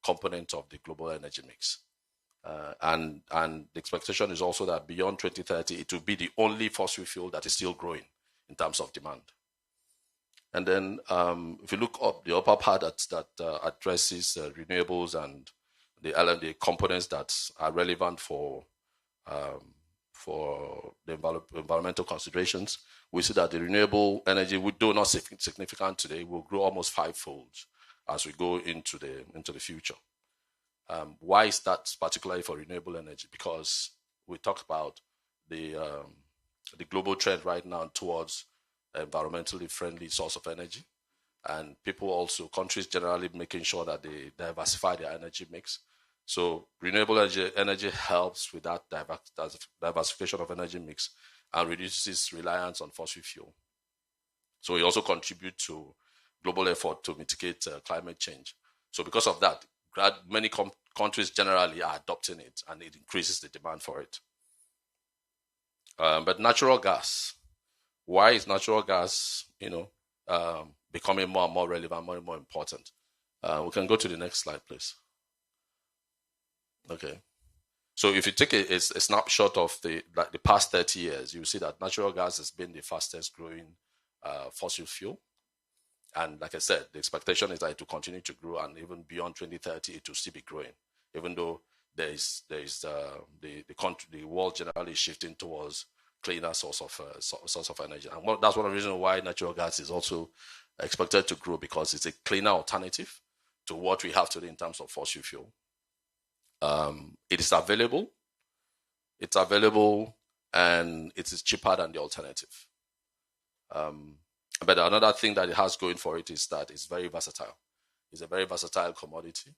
component of the global energy mix. And the expectation is also that beyond 2030, it will be the only fossil fuel that is still growing in terms of demand. And then if you look up the upper part that addresses renewables and the components that are relevant for the environmental considerations, we see that the renewable energy, though not significant today, will grow almost fivefold as we go into the future. Why is that particularly for renewable energy? Because we talk about the global trend right now towards environmentally friendly source of energy, and countries generally making sure that they diversify their energy mix. So renewable energy helps with that diversification of energy mix and reduces reliance on fossil fuel. So it also contributes to global effort to mitigate climate change. So because of that, many countries generally are adopting it, and it increases the demand for it. But natural gas, why is natural gas, becoming more and more relevant, more and more important? We can go to the next slide, please. Okay. So if you take a snapshot of the past 30 years, you will see that natural gas has been the fastest growing fossil fuel. And like I said, the expectation is that it will continue to grow, and even beyond 2030, it will still be growing, even though the world generally is shifting towards cleaner source of energy. And that's one of the reasons why natural gas is also expected to grow, because it's a cleaner alternative to what we have today in terms of fossil fuel. It is available. It's available, and it is cheaper than the alternative. But another thing that it has going for it is that it's very versatile. It's a very versatile commodity.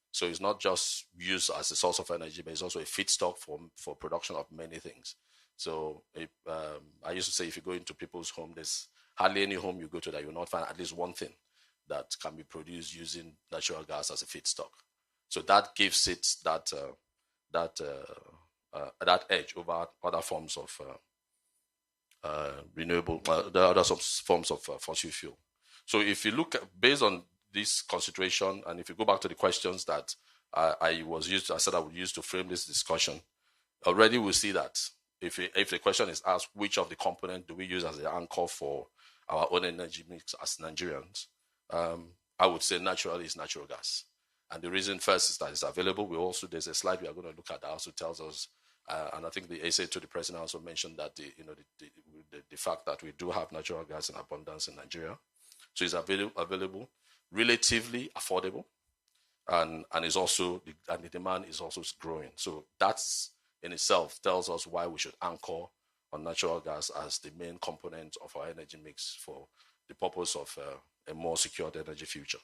So it's not just used as a source of energy, but it's also a feedstock for production of many things. So I used to say, if you go into people's home, there's hardly any home you go to that you'll not find at least one thing that can be produced using natural gas as a feedstock. So that gives it that edge over other forms of renewable, the other forms of fossil fuel. So if you look based on this consideration, and if you go back to the questions that I said I would use to frame this discussion, already we see that if the question is asked, which of the components do we use as the anchor for our own energy mix as Nigerians, I would say naturally it's natural gas. And the reason first is that it's available. There's a slide we are going to look at that also tells us, and I think the essay to the president also mentioned that the fact that we do have natural gas in abundance in Nigeria. So it's available, relatively affordable, and the demand is also growing. So that's in itself tells us why we should anchor on natural gas as the main component of our energy mix for the purpose of a more secured energy future.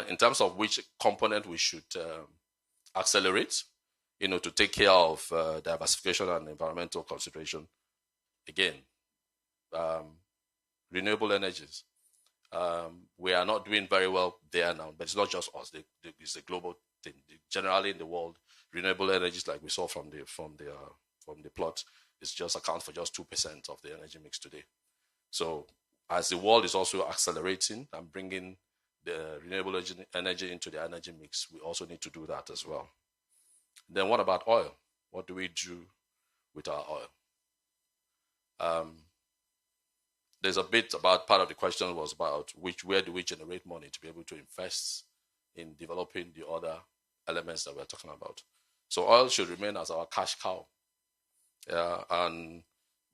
In terms of which component we should accelerate, to take care of diversification and environmental consideration, again, renewable energies. We are not doing very well there now, but it's not just us. It's a global thing. Generally in the world, renewable energies, like we saw from the plot, is just account for just 2% of the energy mix today. So as the world is also accelerating and bringing the renewable energy into the energy mix, we also need to do that as well. Then what about oil? What do we do with our oil? There's a bit about, part of the question was about where do we generate money to be able to invest in developing the other elements that we're talking about. So oil should remain as our cash cow. And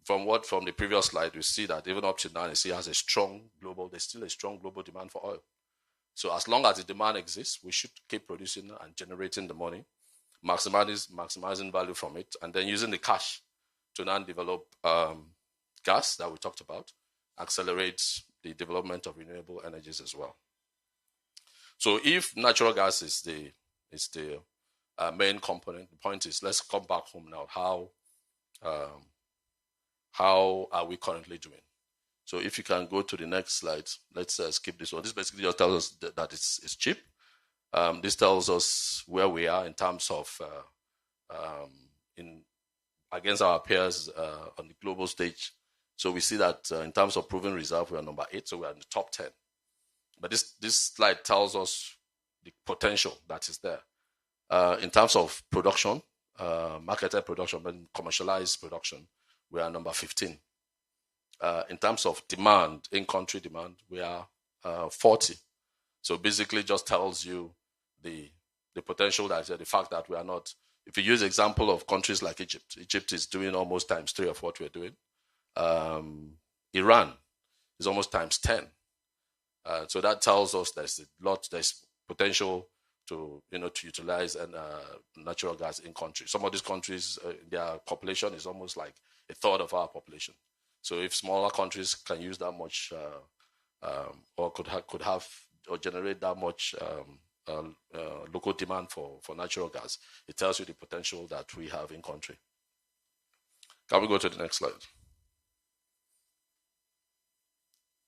from the previous slide, we see that even up to now, there's still a strong global demand for oil. So as long as the demand exists, we should keep producing and generating the money, maximizing value from it, and then using the cash to now develop gas that we talked about, accelerates the development of renewable energies as well. So if natural gas is the main component, the point is, let's come back home now. How are we currently doing? So if you can go to the next slide, let's skip this one. This basically just tells us that it's cheap. This tells us where we are in terms of against our peers on the global stage. So we see that in terms of proven reserve, we are number 8, so we are in the top 10. But this slide tells us the potential that is there. In terms of production, marketed production, but commercialized production, we are number 15. In terms of demand, in-country demand, we are 40. So basically just tells you the potential that the fact that we are not. If you use example of countries like Egypt is doing almost times 3 of what we're doing. Iran is almost times 10. So that tells us there's potential to utilize natural gas in countries. Some of these countries, their population is almost like a third of our population. So if smaller countries can use that much, or could have or generate that much local demand for natural gas, it tells you the potential that we have in country. Can we go to the next slide?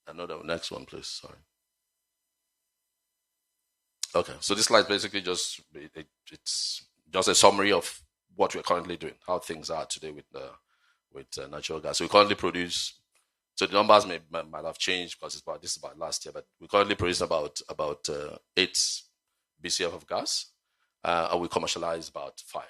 Another next one, please. Sorry. Okay, so this slide basically it's just a summary of what we're currently doing, how things are today with natural gas. So we currently produce. So the numbers might have changed because this is about last year, but we currently produce about 8 BCF of gas, and we commercialize about 5.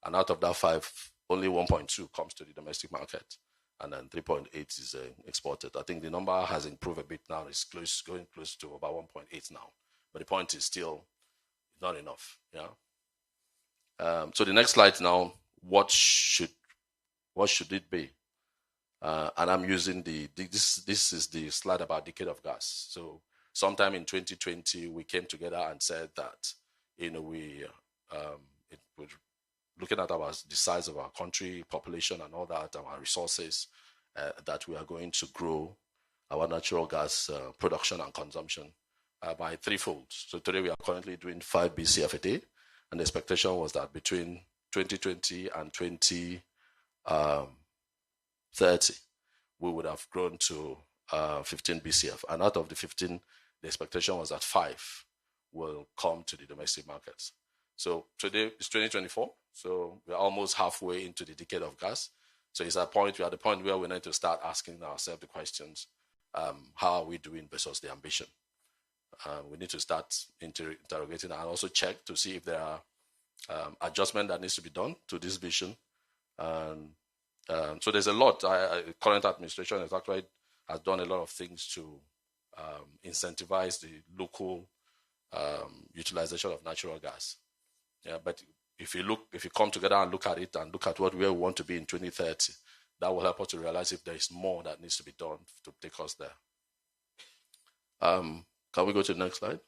And out of that 5, only 1.2 comes to the domestic market, and then 3.8 is exported. I think the number has improved a bit now. It's going close to about 1.8 now. But the point is still not enough. Yeah. So the next slide now. What should it be? And I'm using this is the slide about decade of gas. So sometime in 2020, we came together and said that we're looking at the size of our country, population, and all that, our resources, that we are going to grow our natural gas production and consumption by threefold. So today we are currently doing 5 BCF a day, and the expectation was that between 2020 and 2030, we would have grown to 15 BCF. And out of the 15, the expectation was that 5 will come to the domestic markets. So today it's 2024, so we're almost halfway into the decade of gas. So we're at the point where we need to start asking ourselves the questions, how are we doing versus the ambition? We need to start interrogating and also check to see if there are adjustment that needs to be done to this vision. So there's a lot. Current administration has done a lot of things to incentivize the local utilization of natural gas. Yeah, but if you come together and look at it and look at where we want to be in 2030, that will help us to realize if there is more that needs to be done to take us there. Can we go to the next slide?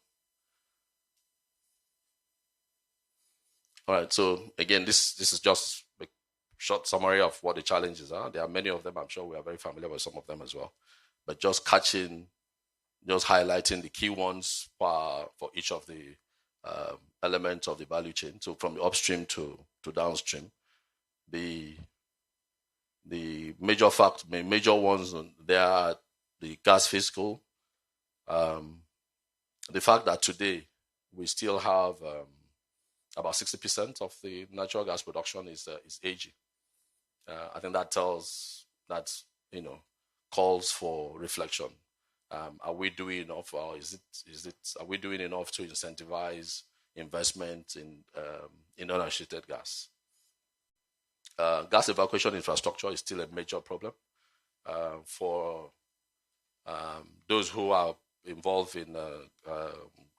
All right. So again, this is just a short summary of what the challenges are. There are many of them. I'm sure we are very familiar with some of them as well. But just highlighting the key ones for each of the elements of the value chain. So from the upstream to downstream, the major ones there are the gas fiscal. The fact that today we still have about 60% of the natural gas production is aging. I think that calls for reflection. Are we doing enough, or are we doing enough to incentivize investment in unassociated gas? Gas evacuation infrastructure is still a major problem. For those who are involved in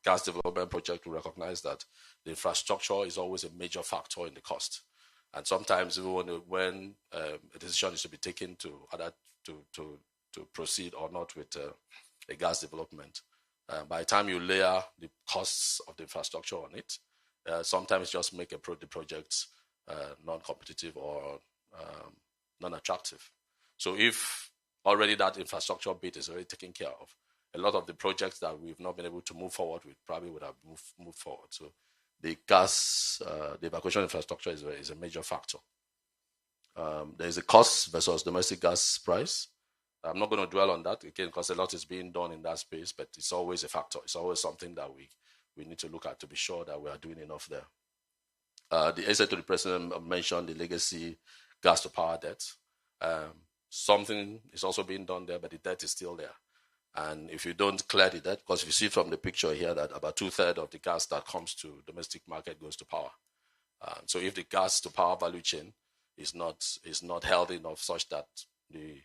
gas development project will recognize that the infrastructure is always a major factor in the cost. And sometimes even when a decision is to be taken to proceed or not with a gas development, By the time you layer the costs of the infrastructure on it, sometimes just make the project non-competitive or non-attractive. So if already that infrastructure bit is already taken care of, a lot of the projects that we've not been able to move forward with probably would have moved forward. So the gas, the evacuation infrastructure is a major factor. There is a cost versus domestic gas price. I'm not going to dwell on that again because a lot is being done in that space, but it's always a factor. It's always something that we need to look at to be sure that we are doing enough there. The essay to the president mentioned the legacy gas to power debt. Something is also being done there, but the debt is still there. And if you don't clear the debt, because if you see from the picture here that about 2/3 of the gas that comes to domestic market goes to power. So if the gas to power value chain is not healthy enough such that the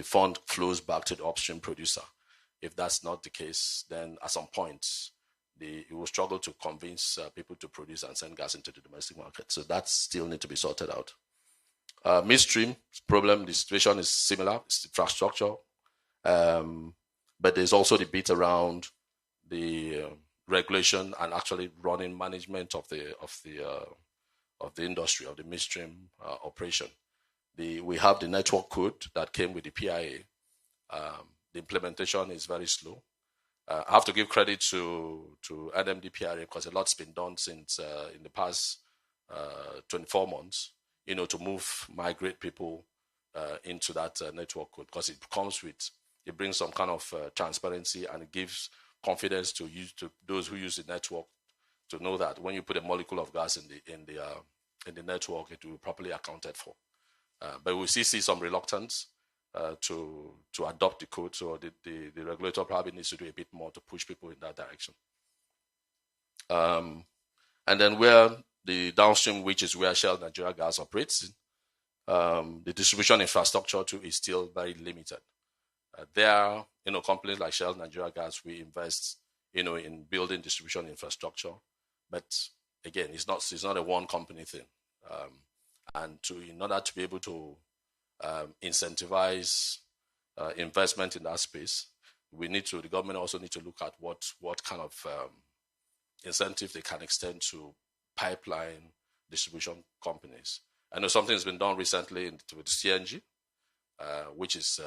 fund flows back to the upstream producer, if that's not the case, then at some point it will struggle to convince people to produce and send gas into the domestic market. So that still needs to be sorted out. Midstream problem, the situation is similar. It's infrastructure. But there's also the bit around the regulation and actually running management of the industry, of the midstream operation. We have the network code that came with the PIA. The implementation is very slow. I have to give credit to NMDPRA because a lot's been done since in the past 24 months, to migrate people into that network code, because it brings some kind of transparency, and it gives confidence to those who use the network to know that when you put a molecule of gas in the network, it will be properly accounted for. But we see some reluctance to adopt the code, so the regulator probably needs to do a bit more to push people in that direction. And then where the downstream, which is where Shell Nigeria Gas operates, the distribution infrastructure too is still very limited. There, companies like Shell Nigeria Gas, we invest, in building distribution infrastructure, but again, it's not a one company thing. And in order to be able to incentivize investment in that space, the government also need to look at what kind of incentive they can extend to pipeline distribution companies. I know something has been done recently with CNG, which is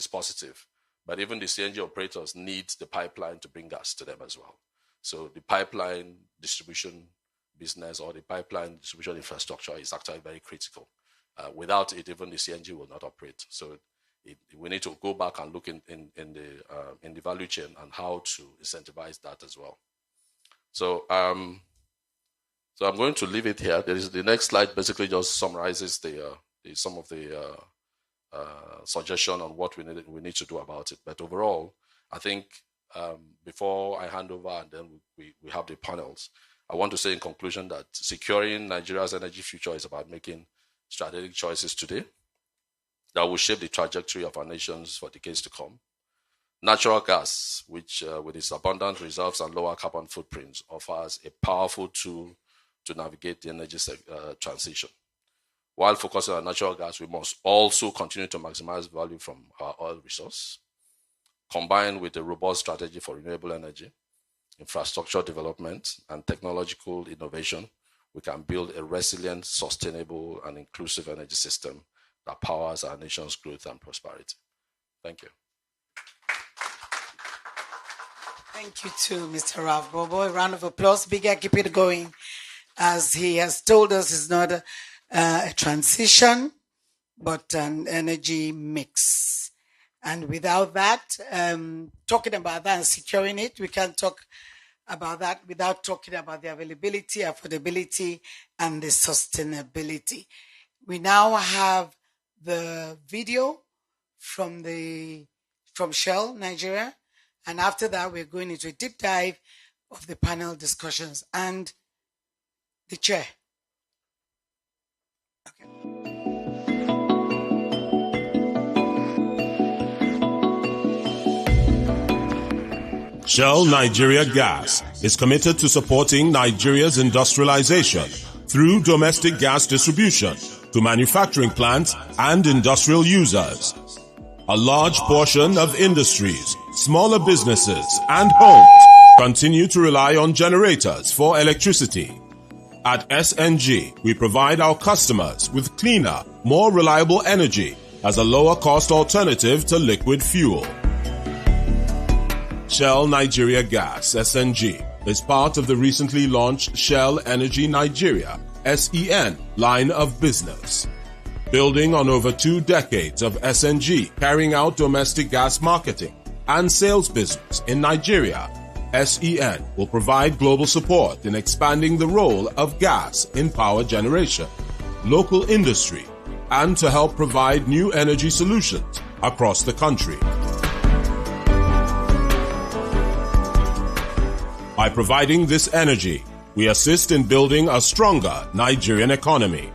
positive. But even the CNG operators need the pipeline to bring gas to them as well. So the pipeline distribution business or the pipeline distribution infrastructure is actually very critical. Without it, even the CNG will not operate. So we need to go back and look in the value chain and how to incentivize that as well. So I'm going to leave it here. The next slide basically just summarizes some of the suggestion on what we need to do about it. But overall, I think before I hand over and then we have the panels, I want to say in conclusion that securing Nigeria's energy future is about making strategic choices today that will shape the trajectory of our nations for decades to come. Natural gas, which with its abundant reserves and lower carbon footprints, offers a powerful tool to navigate the energy transition. While focusing on natural gas, we must also continue to maximize value from our oil resource, combined with a robust strategy for renewable energy, infrastructure development, and technological innovation. We can build a resilient, sustainable, and inclusive energy system that powers our nation's growth and prosperity. Thank you. Thank you to Mr. Ralph Bobo. A round of applause. Bigger, keep it going. As he has told us, it's not a transition, but an energy mix. And without that, talking about that and securing it, we can't talk about that without talking about the availability, affordability, and the sustainability. We now have the video from Shell Nigeria, and after that, we're going into a deep dive of the panel discussions and the chair. Okay. Shell Nigeria Gas is committed to supporting Nigeria's industrialization through domestic gas distribution to manufacturing plants and industrial users. A large portion of industries Smaller businesses and homes continue to rely on generators for electricity. At SNG, we provide our customers with cleaner, more reliable energy as a lower cost alternative to liquid fuel. Shell Nigeria Gas, SNG, is part of the recently launched Shell Energy Nigeria, SEN, line of business. Building on over 2 decades of SNG carrying out domestic gas marketing and sales business in Nigeria, SEN will provide global support in expanding the role of gas in power generation, local industry, and to help provide new energy solutions across the country. By providing this energy, we assist in building a stronger Nigerian economy.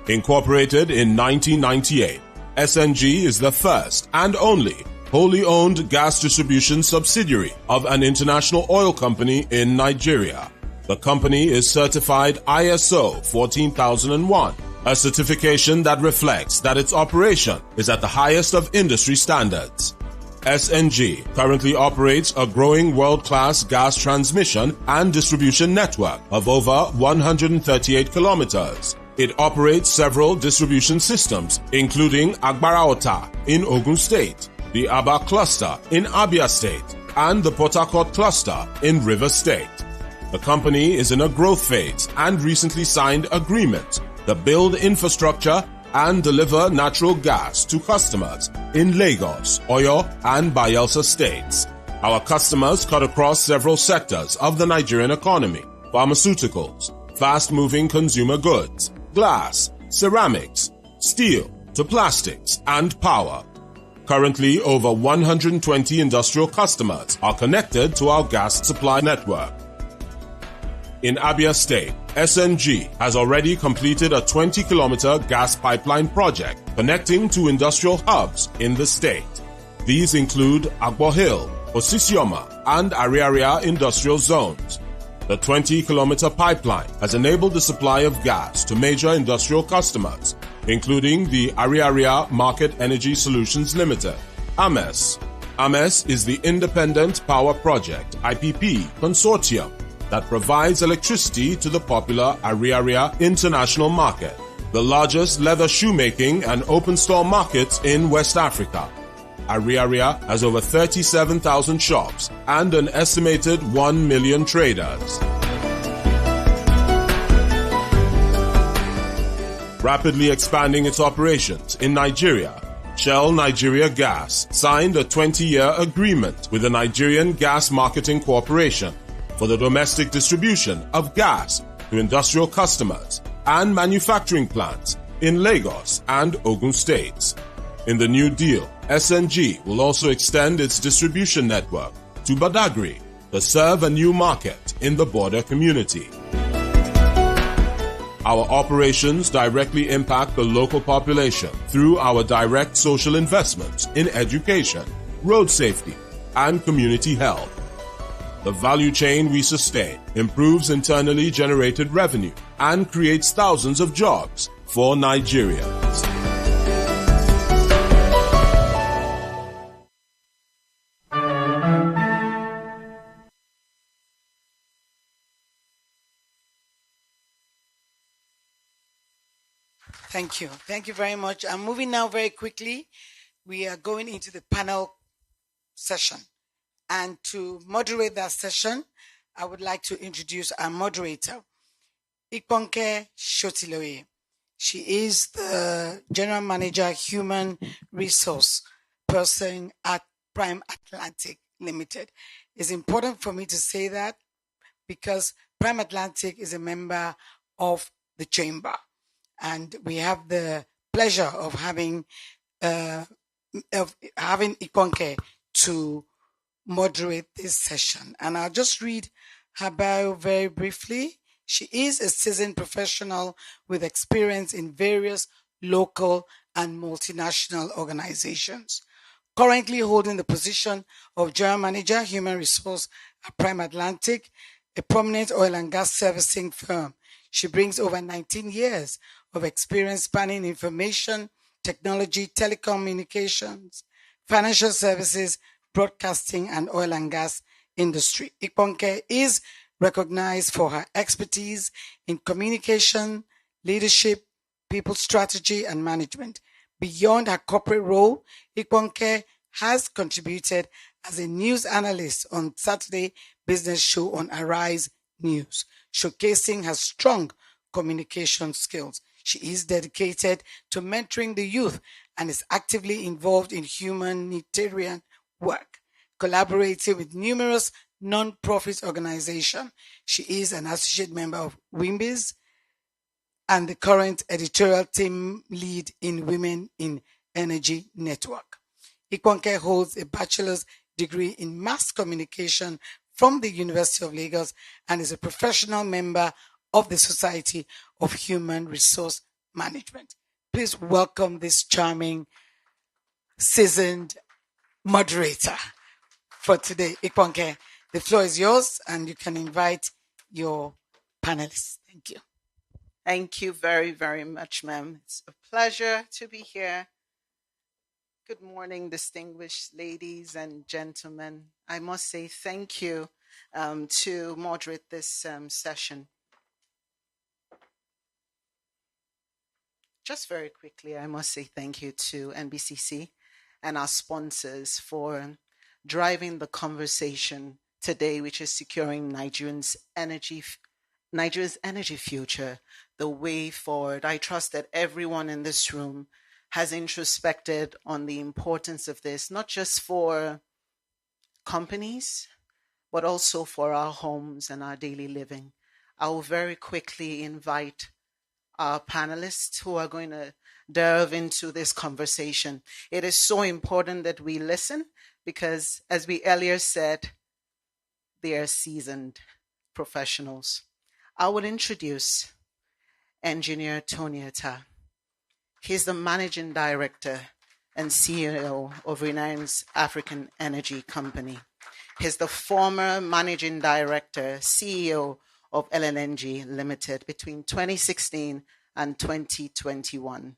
Incorporated in 1998, SNG is the first and only wholly owned gas distribution subsidiary of an international oil company in Nigeria. The company is certified ISO 14001, a certification that reflects that its operation is at the highest of industry standards. SNG currently operates a growing world-class gas transmission and distribution network of over 138 kilometers. It operates several distribution systems, including Agbaraota in Ogun State, the Aba cluster in Abia State, and the Port Harcourt cluster in Rivers State. The company is in a growth phase and recently signed agreements to build infrastructure and deliver natural gas to customers in Lagos, Oyo, and Bayelsa states. Our customers cut across several sectors of the Nigerian economy: pharmaceuticals, fast-moving consumer goods, glass, ceramics, steel, to plastics, and power. Currently, over 120 industrial customers are connected to our gas supply network. In Abia State, SNG has already completed a 20-kilometer gas pipeline project connecting to industrial hubs in the state. These include Agbo Hill, Osisioma, and Ariaria industrial zones. The 20-kilometer pipeline has enabled the supply of gas to major industrial customers, including the Ariaria Market Energy Solutions Limited, AMES. AMES is the Independent Power Project, IPP, consortium that provides electricity to the popular Ariaria International Market, the largest leather shoemaking and open store market in West Africa. Ariaria has over 37,000 shops and an estimated 1 million traders. Rapidly expanding its operations in Nigeria, Shell Nigeria Gas signed a 20-year agreement with the Nigerian Gas Marketing Corporation for the domestic distribution of gas to industrial customers and manufacturing plants in Lagos and Ogun states. In the new deal, SNG will also extend its distribution network to Badagry to serve a new market in the border community. Our operations directly impact the local population through our direct social investments in education, road safety, and community health. The value chain we sustain improves internally generated revenue and creates thousands of jobs for Nigerians. Thank you. Thank you very much. I'm moving now very quickly. We are going into the panel session. And to moderate that session, I would like to introduce our moderator, Iponke Shotiloye. She is the General Manager, Human Resource Person at Prime Atlantic Limited. It's important for me to say that because Prime Atlantic is a member of the Chamber. And we have the pleasure of having Iponke to moderate this session. And I'll just read her bio very briefly. She is a seasoned professional with experience in various local and multinational organizations. Currently holding the position of General Manager, Human Resource at Prime Atlantic, a prominent oil and gas servicing firm. She brings over 19 years of experience spanning information, technology, telecommunications, financial services, broadcasting, and oil and gas industry. Ikponke is recognized for her expertise in communication, leadership, people strategy, and management. Beyond her corporate role, Ikponke has contributed as a news analyst on Saturday Business Show on Arise News, showcasing her strong communication skills. She is dedicated to mentoring the youth and is actively involved in humanitarian work, collaborating with numerous non-profit organizations. She is an associate member of WIMBIZ and the current editorial team lead in Women in Energy Network. Ikponke holds a bachelor's degree in mass communication from the University of Lagos and is a professional member of the Society of Human Resource Management. Please welcome this charming, seasoned moderator for today. Ikponke, the floor is yours and you can invite your panelists. Thank you. Thank you very, very much, ma'am. It's a pleasure to be here. Good morning, distinguished ladies and gentlemen. I must say thank you to moderate this session. Just very quickly, I must say thank you to NBCC and our sponsors for driving the conversation today, which is securing Nigeria's energy future, the way forward. I trust that everyone in this room has introspected on the importance of this, not just for companies, but also for our homes and our daily living. I will very quickly invite our panelists who are going to delve into this conversation. It is so important that we listen because, as we earlier said, they are seasoned professionals. I would introduce Engineer Tony Etta. He's the Managing Director and CEO of Reliance African Energy Company. He's the former Managing Director, CEO of LNG Limited between 2016 and 2021.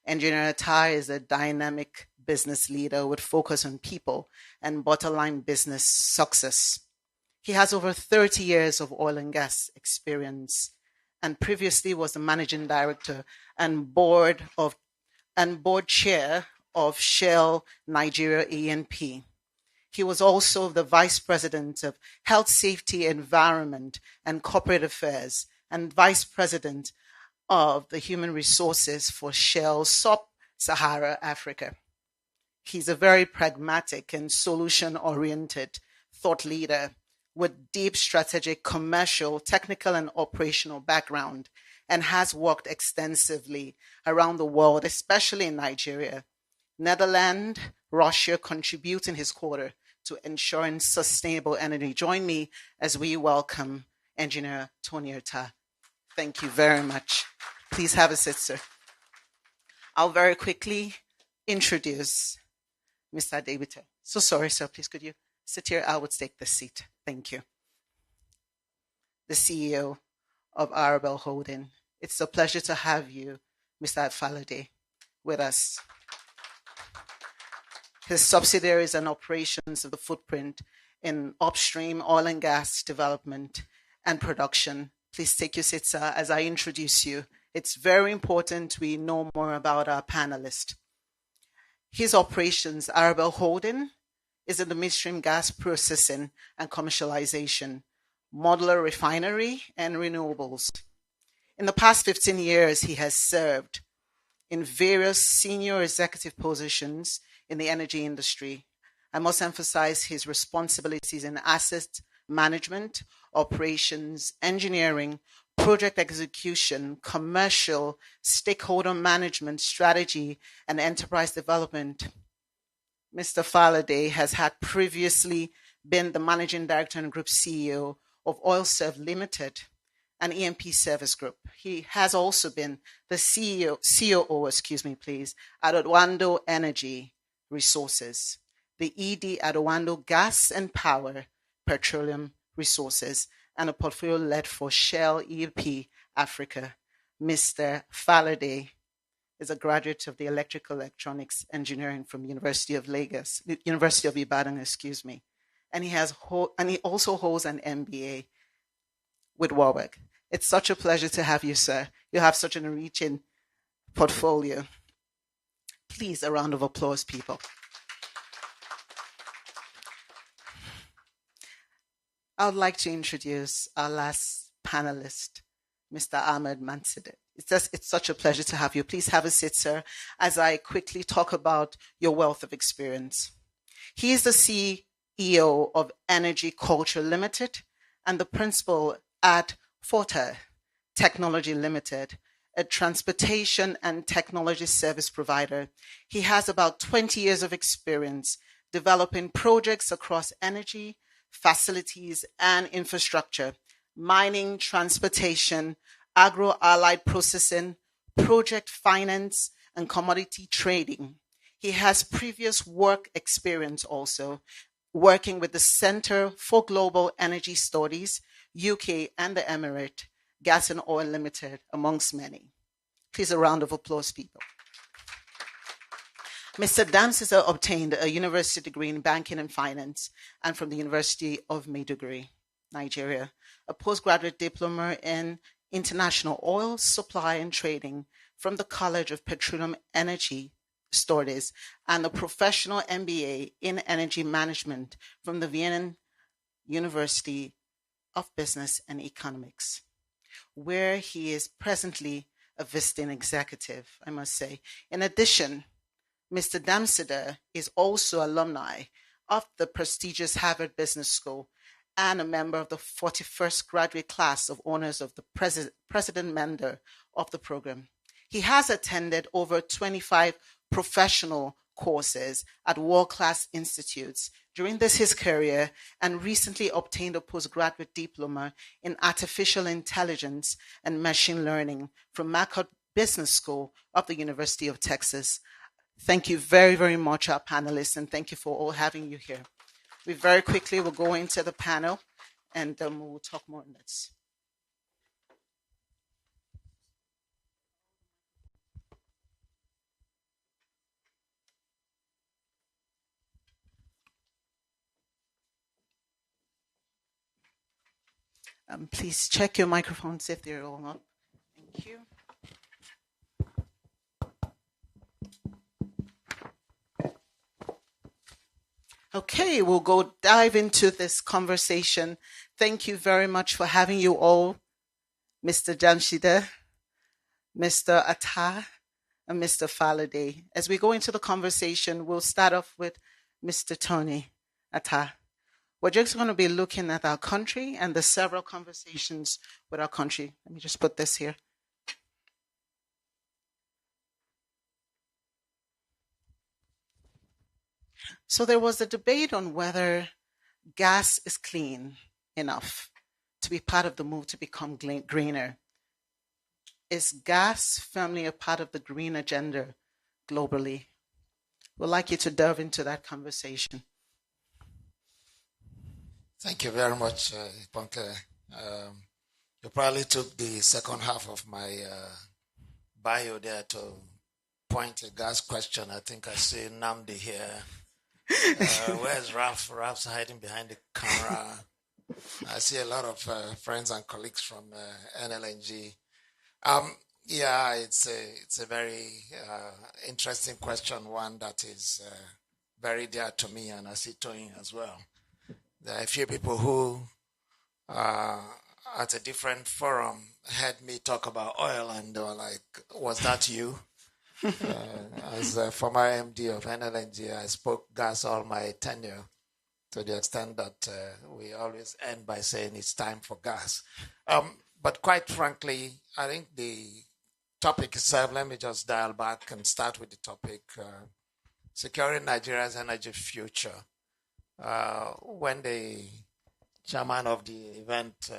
Engineer Etta is a dynamic business leader with focus on people and bottom-line business success. He has over 30 years of oil and gas experience and previously was the managing director and board chair of Shell Nigeria E&P. He was also the vice president of Health, Safety, Environment, and Corporate Affairs and vice president of the Human Resources for Shell Sub-Sahara Africa. He's a very pragmatic and solution-oriented thought leader with deep strategic, commercial, technical, and operational background, and has worked extensively around the world, especially in Nigeria, Netherlands, Russia, contributing his quota to ensuring sustainable energy. Join me as we welcome Engineer Tony Etta. Thank you very much. Please have a seat, sir. I'll very quickly introduce Mr. Adebite. So sorry, sir. Please could you sit here? I would take the seat. Thank you. The CEO of Arabelle Holding. It's a pleasure to have you, Mr. Falade, with us. His subsidiaries and operations of the footprint in upstream oil and gas development and production. Please take your seat, sir, as I introduce you. It's very important we know more about our panelist. His operations, Arabelle Holding, is in the midstream gas processing and commercialization, modular refinery, and renewables. In the past 15 years, he has served in various senior executive positions in the energy industry. I must emphasize his responsibilities in asset management, operations, engineering, project execution, commercial, stakeholder management, strategy, and enterprise development. Mr. Falade has had previously been the Managing Director and Group CEO of OilServe Limited, an E&P service group. He has also been the COO, at Adwando Energy Resources, the ED at Adwando Gas and Power Petroleum Resources, and a portfolio led for Shell E&P Africa. Mr. Falade, is a graduate of the Electrical Electronics Engineering from University of Lagos, University of Ibadan, excuse me. And he also holds an MBA with Warwick. It's such a pleasure to have you, sir. You have such an enriching portfolio. Please, a round of applause, people. I would like to introduce our last panelist, Mr. Ahmed Manside. It's such a pleasure to have you. Please have a seat, sir, as I quickly talk about your wealth of experience. He is the CEO of Energy Culture Limited and the principal at Forta Technology Limited, a transportation and technology service provider. He has about 20 years of experience developing projects across energy, facilities, and infrastructure, mining, transportation, agro-allied processing, project finance, and commodity trading. He has previous work experience also, working with the Center for Global Energy Studies, UK and the Emirate, Gas and Oil Limited, amongst many. Please, a round of applause, people. Mr. Damsiza obtained a university degree in banking and finance and from the University of Maiduguri, Nigeria, a postgraduate diploma in international oil supply and trading from the College of Petroleum Energy Studies and a professional MBA in energy management from the Vienna University of Business and Economics, where he is presently a visiting executive, I must say. In addition, Mr. Damsiza is also alumni of the prestigious Harvard Business School and a member of the 41st graduate class of honors of the President Mentor of the program. He has attended over 25 professional courses at world-class institutes during his career and recently obtained a postgraduate diploma in artificial intelligence and machine learning from Marquardt Business School of the University of Texas. Thank you very, very much, our panelists, and thank you for all having you here. We very quickly will go into the panel, and we'll talk more on this. Please check your microphones if they're all up. Thank you. Okay, we'll go dive into this conversation. Thank you very much for having you all, Mr. Jamshida, Mr. Atta, and Mr. Faladay. As we go into the conversation, we'll start off with Mr. Tony Atta. We're just going to be looking at our country and the several conversations with our country. Let me just put this here. So there was a debate on whether gas is clean enough to be part of the move to become greener. Is gas firmly a part of the green agenda globally? We'd like you to delve into that conversation. Thank you very much, Iponke. You probably took the second half of my bio there to point a gas question. I think I see Namdi here. Where's Ralph? Ralph's hiding behind the camera. I see a lot of friends and colleagues from NLNG. Yeah, it's a very interesting question, one that is very dear to me, and I see Tony as well. There are a few people who, at a different forum, heard me talk about oil, and they were like, "Was that you?" As a former MD of NLNG, I spoke gas all my tenure, to the extent that we always end by saying it's time for gas. But quite frankly, I think the topic itself, let me just dial back and start with the topic, securing Nigeria's energy future. When the chairman of the event,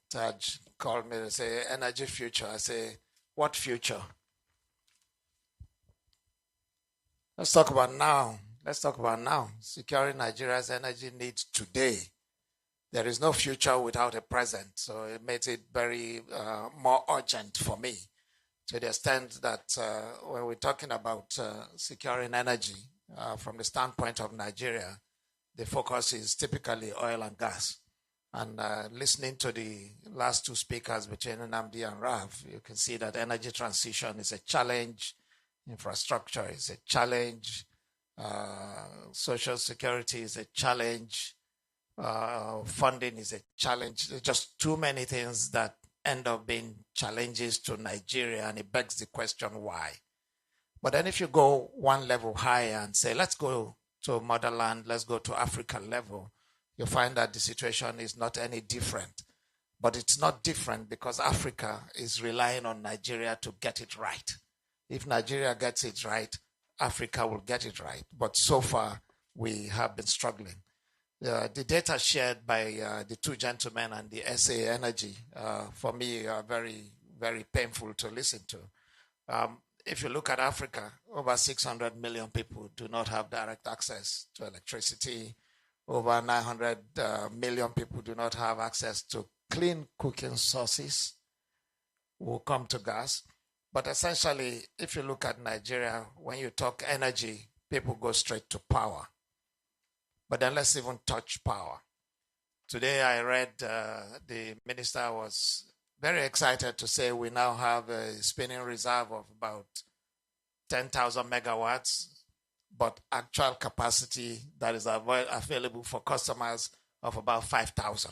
Taj, called me to say, energy future, I say, what future? Let's talk about now. Securing Nigeria's energy needs today. There is no future without a present. So it makes it very more urgent for me to the extent that when we're talking about securing energy from the standpoint of Nigeria, the focus is typically oil and gas. And listening to the last two speakers between Nnamdi and Rav, you can see that energy transition is a challenge, infrastructure is a challenge, social security is a challenge, funding is a challenge. There's just too many things that end up being challenges to Nigeria, and it begs the question why. But then if you go one level higher and say, let's go to motherland, let's go to African level, you find that the situation is not any different. But it's not different because Africa is relying on Nigeria to get it right. If Nigeria gets it right, Africa will get it right. But so far, we have been struggling. The data shared by the two gentlemen and the SA Energy, for me, are very, very painful to listen to. If you look at Africa, over 600 million people do not have direct access to electricity. Over 900 million people do not have access to clean cooking sources. We'll come to gas. But essentially, if you look at Nigeria, when you talk energy, people go straight to power. But then let's even touch power. Today I read the minister was very excited to say we now have a spinning reserve of about 10,000 megawatts, but actual capacity that is available for customers of about 5,000.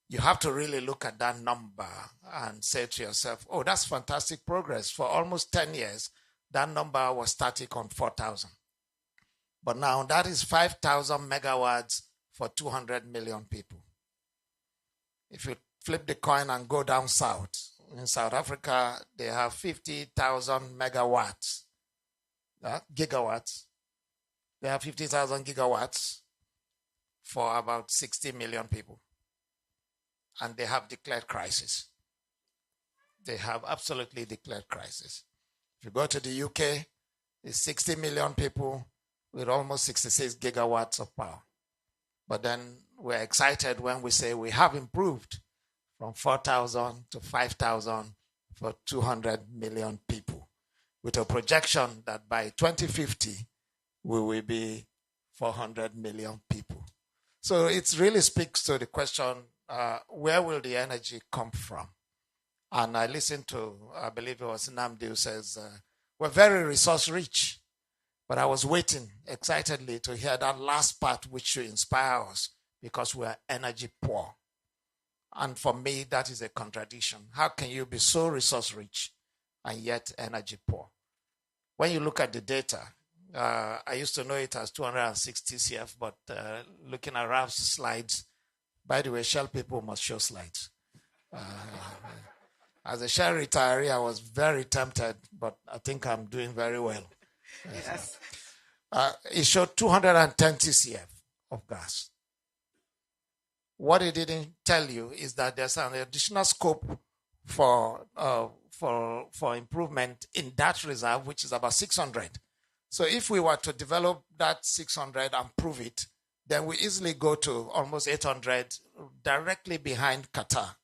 You have to really look at that number and say to yourself, oh, that's fantastic progress. For almost 10 years, that number was static on 4,000. But now that is 5,000 megawatts for 200 million people. If you flip the coin and go down south, in South Africa, they have 50,000 megawatts, gigawatts. They have 50,000 gigawatts for about 60 million people. And they have declared crisis. They have absolutely declared crisis. If you go to the UK, it's 60 million people with almost 66 gigawatts of power. But then we're excited when we say we have improved from 4,000 to 5,000 for 200 million people, with a projection that by 2050, we will be 400 million people. So it really speaks to the question, where will the energy come from? And I listened to, I believe it was Nnamdi who says, we're very resource rich. But I was waiting excitedly to hear that last part which should inspire us, because we are energy poor. And for me, that is a contradiction. How can you be so resource rich and yet energy poor? When you look at the data, I used to know it as 260 CF, but looking at Ralph's slides, by the way, Shell people must show slides. As a Shell retiree, I was very tempted, but I think I'm doing very well. Yes. It showed 210 TCF of gas. What it didn't tell you is that there's an additional scope for improvement in that reserve, which is about 600. So if we were to develop that 600 and prove it, then we easily go to almost 800 directly behind Qatar.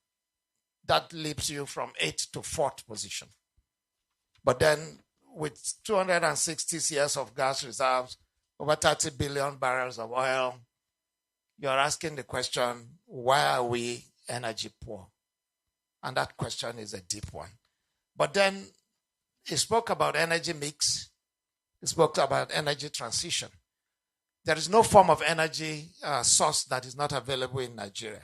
That leaves you from 8th to 4th position. But then with 260 years of gas reserves, over 30 billion barrels of oil, you're asking the question, why are we energy poor? And that question is a deep one. But then he spoke about energy mix. He spoke about energy transition. There is no form of energy source that is not available in Nigeria.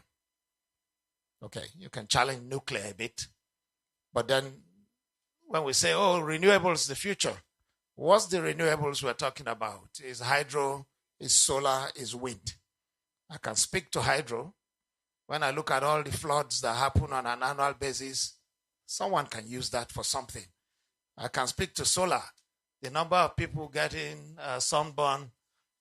Okay, you can challenge nuclear a bit. But then when we say, oh, renewables is the future, what's the renewables we're talking about? Is hydro, is solar, is wind. I can speak to hydro. When I look at all the floods that happen on an annual basis, someone can use that for something. I can speak to solar. The number of people getting sunburn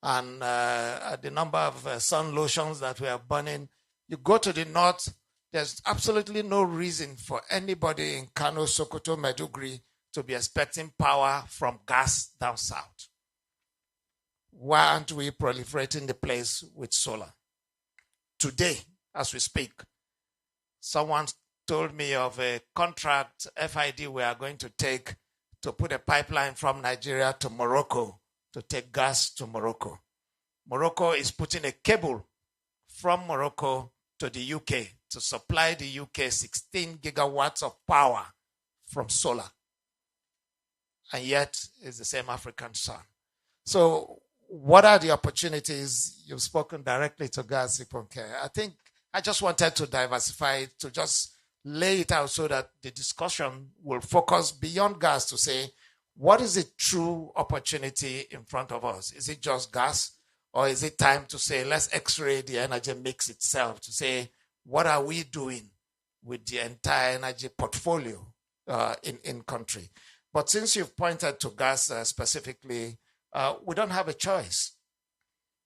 and the number of sun lotions that we are burning. You go to the north, there's absolutely no reason for anybody in Kano, Sokoto, Maiduguri to be expecting power from gas down south. Why aren't we proliferating the place with solar? Today, as we speak, someone told me of a contract FID we are going to take to put a pipeline from Nigeria to Morocco to take gas to Morocco. Morocco is putting a cable from Morocco to the UK to supply the UK 16 gigawatts of power from solar. And yet, it's the same African sun. So what are the opportunities? You've spoken directly to gas, Iponke. I think I just wanted to diversify it, to just lay it out so that the discussion will focus beyond gas to say, what is the true opportunity in front of us? Is it just gas? Or is it time to say, let's x-ray the energy mix itself, to say, what are we doing with the entire energy portfolio in country? But since you've pointed to gas specifically, we don't have a choice.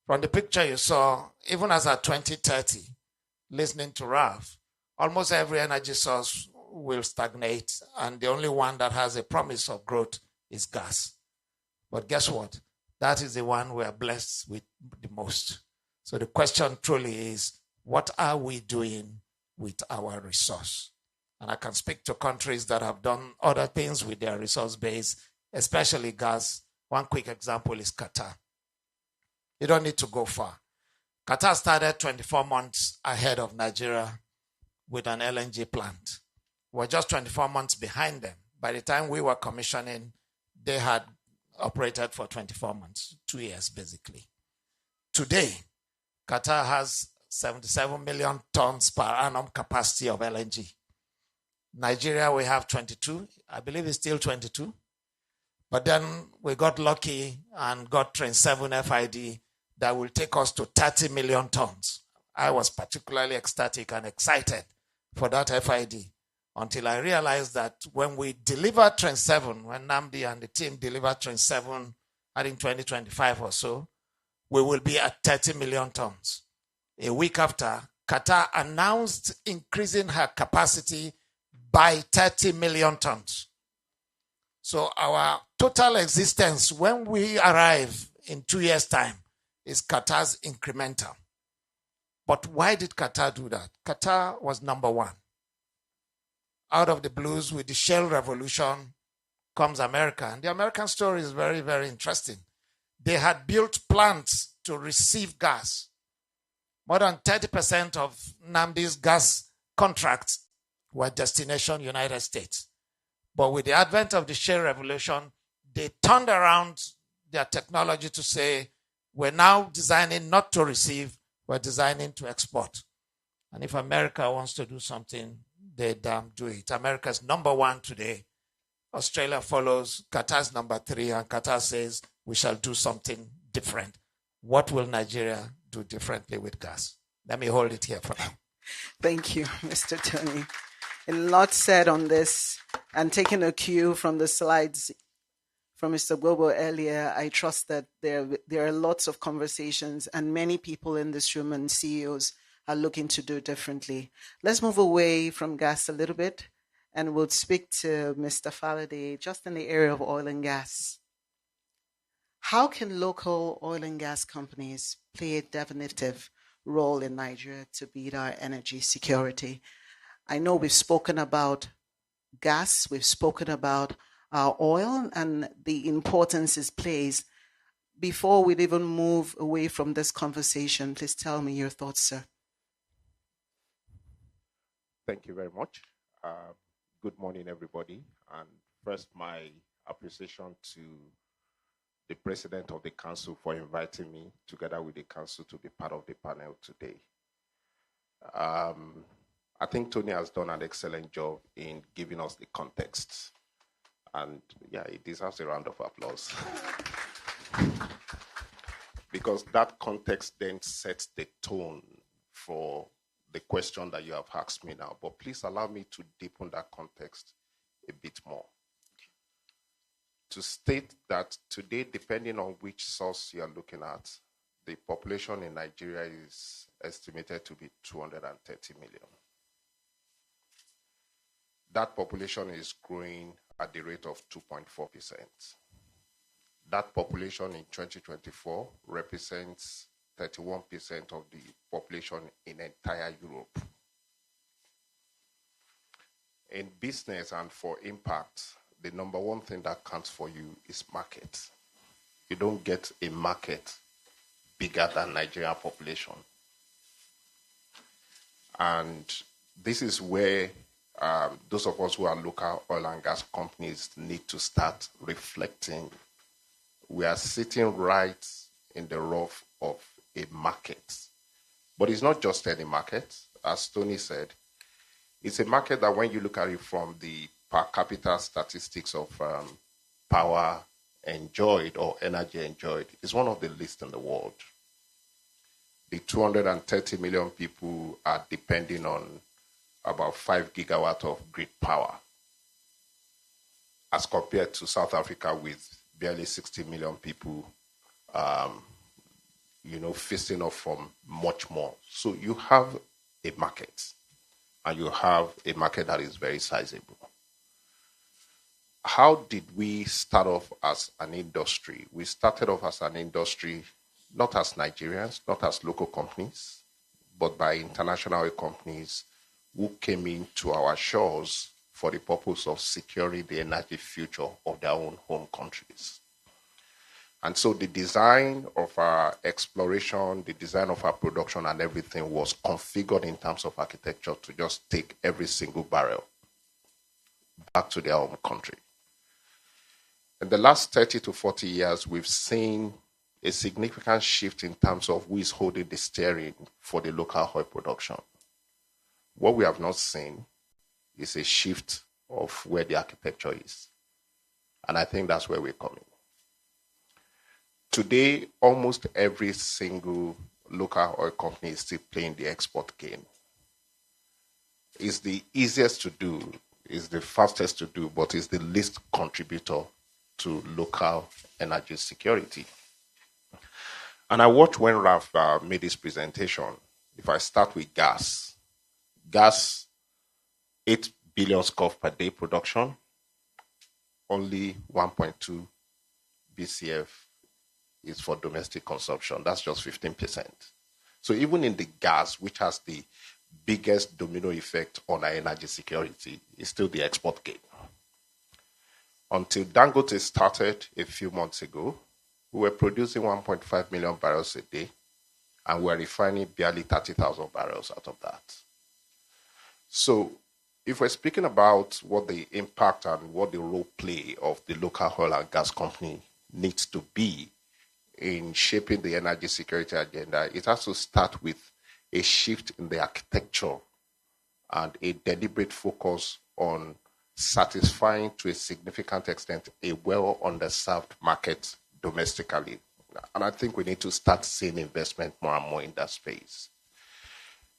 From the picture you saw, even as at 2030, listening to Ralph, almost every energy source will stagnate, and the only one that has a promise of growth is gas. But guess what? That is the one we are blessed with the most. So the question truly is, what are we doing with our resource? And I can speak to countries that have done other things with their resource base, especially gas. One quick example is Qatar. You don't need to go far. Qatar started 24 months ahead of Nigeria with an LNG plant. We're just 24 months behind them. By the time we were commissioning, they had operated for 24 months, 2 years basically. Today, Qatar has 77 million tons per annum capacity of LNG. Nigeria, we have 22. I believe it's still 22. But then we got lucky and got Train 7 FID that will take us to 30 million tons. I was particularly ecstatic and excited for that FID until I realized that when we deliver Train 7, when Namdi and the team deliver Train 7, I think 2025 or so, we will be at 30 million tons. A week after, Qatar announced increasing her capacity by 30 million tons. So our total existence when we arrive in 2 years' time is Qatar's incremental. But why did Qatar do that? Qatar was number one. Out of the blues with the shale revolution comes America. And the American story is very, very interesting. They had built plants to receive gas. More than 30% of Namdi's gas contracts were destination United States. But with the advent of the shale revolution, they turned around their technology to say, we're now designing not to receive, we're designing to export. And if America wants to do something, they damn do it. America's number one today. Australia follows, Qatar's number 3, and Qatar says we shall do something different. What will Nigeria do differently with gas? Let me hold it here for now. Thank you, Mr. Tony. A lot said on this, and taking a cue from the slides from Mr. Bobo earlier, I trust that there are lots of conversations and many people in this room and CEOs are looking to do differently. Let's move away from gas a little bit and we'll speak to Mr. Faladay just in the area of oil and gas. How can local oil and gas companies play a definitive role in Nigeria to beat our energy security? I know we've spoken about gas, we've spoken about our oil and the importance it plays. Before we even move away from this conversation, please tell me your thoughts, sir. Thank you very much. Good morning, everybody. And first, my appreciation to the President of the Council for inviting me, together with the Council, to be part of the panel today. I think Tony has done an excellent job in giving us the context. And yeah, it deserves a round of applause. Because that context then sets the tone for the question that you have asked me now. But please allow me to deepen that context a bit more. To state that today, depending on which source you are looking at, the population in Nigeria is estimated to be 230 million. That population is growing at the rate of 2.4%. That population in 2024 represents 31% of the population in entire Europe. In business and for impact, the number one thing that counts for you is market. You don't get a market bigger than Nigerian population. And this is where those of us who are local oil and gas companies need to start reflecting. We are sitting right in the rough of a market. But it's not just any market. As Tony said, it's a market that when you look at it from the per capita statistics of power enjoyed or energy enjoyed, it's one of the least in the world. The 230 million people are depending on about 5 gigawatts of grid power, as compared to South Africa with barely 60 million people, feasting off from much more. So you have a market, and you have a market that is very sizable. How did we start off as an industry? We started off as an industry not as Nigerians, not as local companies, but by international companies who came into our shores for the purpose of securing the energy future of their own home countries. And so the design of our exploration, the design of our production and everything was configured in terms of architecture to just take every single barrel back to their home country. In the last 30 to 40 years, we've seen a significant shift in terms of who is holding the steering for the local oil production. What we have not seen is a shift of where the architecture is. And I think that's where we're coming. Today, almost every single local oil company is still playing the export game. It's the easiest to do, it's the fastest to do, but it's the least contributor to local energy security. And I watched when Ralph made his presentation. If I start with gas, 8 billion scf per day production, only 1.2 BCF is for domestic consumption. That's just 15%. So even in the gas, which has the biggest domino effect on our energy security, is still the export game. Until Dangote started a few months ago, we were producing 1.5 million barrels a day, and we're refining barely 30,000 barrels out of that. So if we're speaking about what the impact and what the role play of the local oil and gas company needs to be in shaping the energy security agenda, it has to start with a shift in the architecture and a deliberate focus on satisfying to a significant extent a well-underserved market domestically. And I think we need to start seeing investment more and more in that space.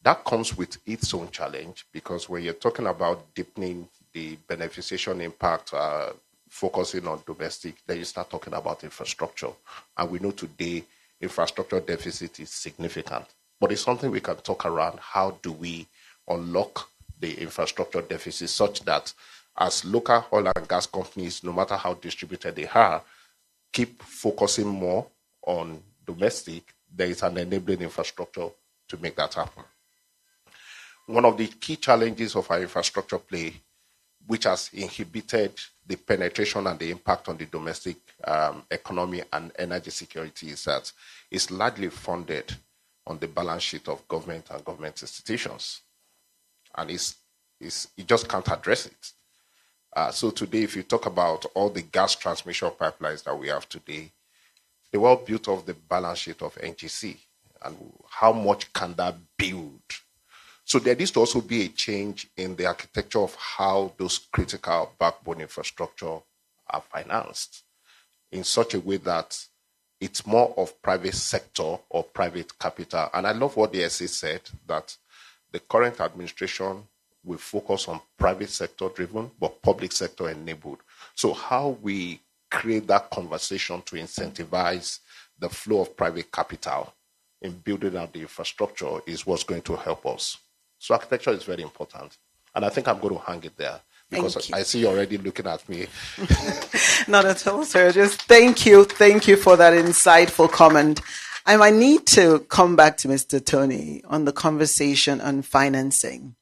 That comes with its own challenge, because when you're talking about deepening the beneficiation impact, focusing on domestic, then you start talking about infrastructure. And we know today infrastructure deficit is significant. But it's something we can talk around. How do we unlock the infrastructure deficit such that as local oil and gas companies, no matter how distributed they are, keep focusing more on domestic, there is an enabling infrastructure to make that happen. One of the key challenges of our infrastructure play, which has inhibited the penetration and the impact on the domestic economy and energy security, is that it's largely funded on the balance sheet of government and government institutions. And it just can't address it. So today, if you talk about all the gas transmission pipelines that we have today, they were built off the balance sheet of NGC. And how much can that build? So there needs to also be a change in the architecture of how those critical backbone infrastructure are financed in such a way that it's more of private sector or private capital. And I love what the SA said, that the current administration will focus on private sector driven, but public sector enabled. So how we create that conversation to incentivize the flow of private capital in building out the infrastructure is what's going to help us. So architecture is very important. And I think I'm going to hang it there because I see you already looking at me. Not at all, sir. Just thank you for that insightful comment. I might need to come back to Mr. Tony on the conversation on financing,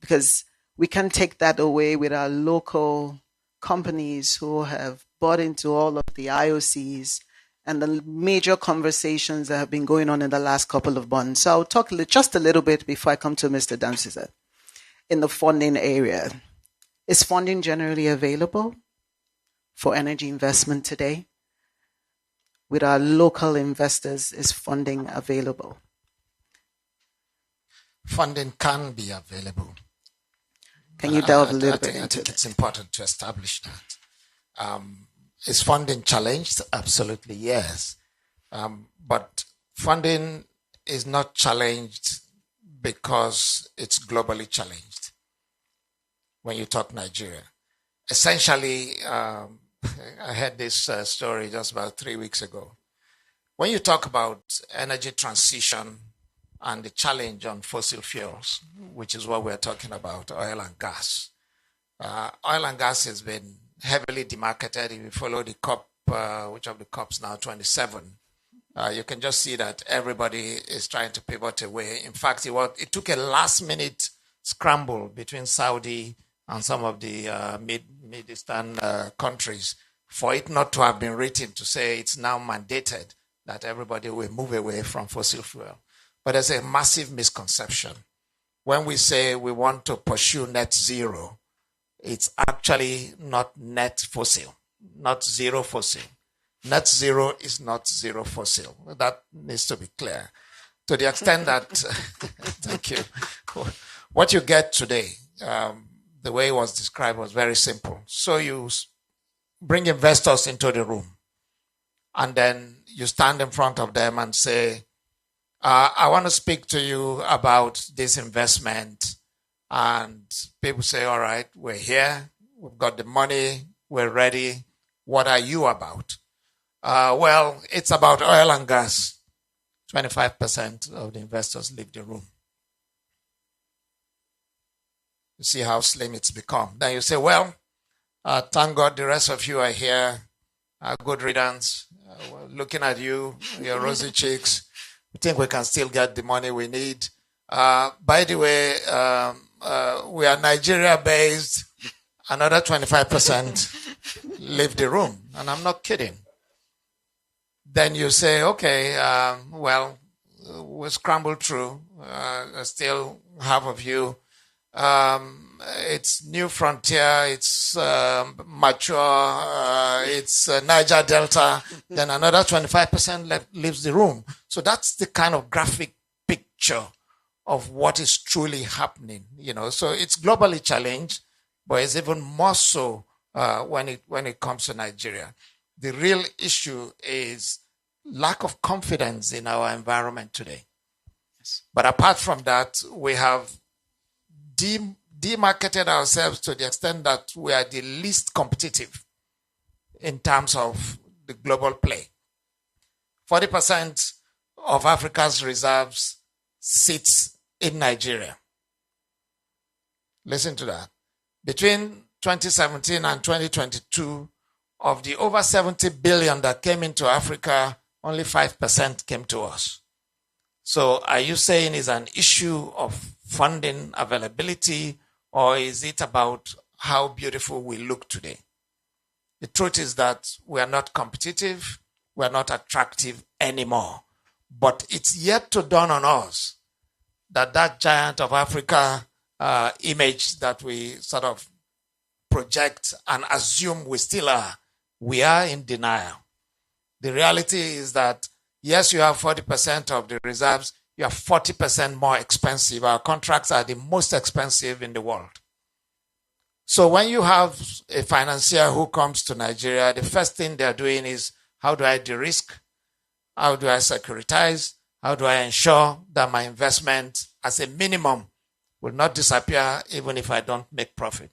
because we can take that away with our local companies who have bought into all of the IOCs and the major conversations that have been going on in the last couple of months. So I'll talk just a little bit before I come to Mr. Damsisa. In the funding area, is funding generally available for energy investment today? With our local investors, is funding available? Funding can be available. Can you delve a little bit I into think it? it's important to establish that. Is funding challenged? Absolutely, yes. But funding is not challenged because it's globally challenged. When you talk Nigeria, essentially, I had this story just about 3 weeks ago. When you talk about energy transition and the challenge on fossil fuels, which is what we're talking about, oil and gas. Oil and gas has been heavily demarketed. If you follow the COP, which of the COPs now, 27, you can just see that everybody is trying to pivot away. In fact, it took a last-minute scramble between Saudi and some of the Mid-Eastern countries for it not to have been written to say it's now mandated that everybody will move away from fossil fuel. But there's a massive misconception. When we say we want to pursue net zero, it's actually not net fossil, not zero fossil. Net zero is not zero fossil. That needs to be clear. To the extent that, thank you. What you get today, the way it was described was very simple. So you bring investors into the room, and then you stand in front of them and say, I want to speak to you about this investment. And people say, all right, we're here. We've got the money. We're ready. What are you about? Well, it's about oil and gas. 25% of the investors leave the room. You see how slim it's become. Then you say, well, thank God the rest of you are here. Good riddance. We're looking at you, your rosy cheeks. We think we can still get the money we need. By the way, we are Nigeria-based. Another 25% leave the room. And I'm not kidding. Then you say, okay, well, we'll scramble through. Still half of you. It's New Frontier, it's Mature, it's Niger Delta. Then another 25% leaves the room. So that's the kind of graphic picture of what is truly happening. So it's globally challenged, but it's even more so when it comes to Nigeria. The real issue is lack of confidence in our environment today. Yes. But apart from that, we have demarketed ourselves to the extent that we are the least competitive in terms of the global play. 40% of Africa's reserves sits in Nigeria. Listen to that. Between 2017 and 2022, of the over 70 billion that came into Africa, only 5% came to us. So are you saying it's an issue of funding availability, or is it about how beautiful we look today? The truth is that we are not competitive, we are not attractive anymore. But it's yet to dawn on us that giant of Africa image that we sort of project and assume we still are, we are in denial. The reality is that, yes, you have 40% of the reserves, you are 40% more expensive. Our contracts are the most expensive in the world. So when you have a financier who comes to Nigeria, the first thing they're doing is, how do I de-risk? How do I securitize? How do I ensure that my investment, as a minimum, will not disappear even if I don't make profit?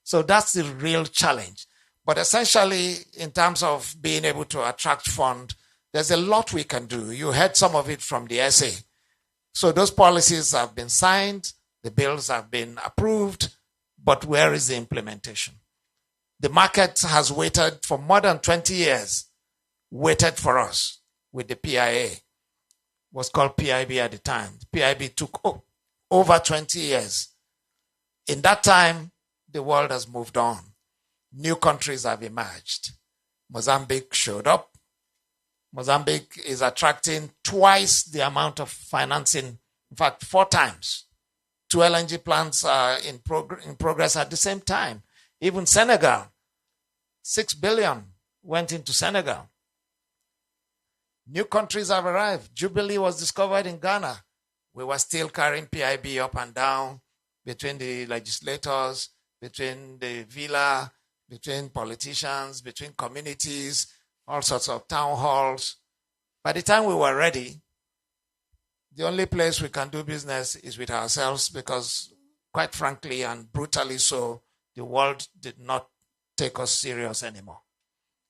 So that's the real challenge. But essentially, in terms of being able to attract funds, there's a lot we can do. You heard some of it from the essay. So those policies have been signed, the bills have been approved, but where is the implementation? The market has waited for more than 20 years, waited for us with the PIA. It was called PIB at the time. PIB took over 20 years. In that time, the world has moved on. New countries have emerged. Mozambique showed up. Mozambique is attracting twice the amount of financing, in fact, 4 times. 2 LNG plants are in progress at the same time. Even Senegal, 6 billion went into Senegal. New countries have arrived. Jubilee was discovered in Ghana. We were still carrying PIB up and down between the legislators, between the villa, between politicians, between communities, all sorts of town halls. By the time we were ready, the only place we can do business is with ourselves because, quite frankly and brutally so, the world did not take us serious anymore.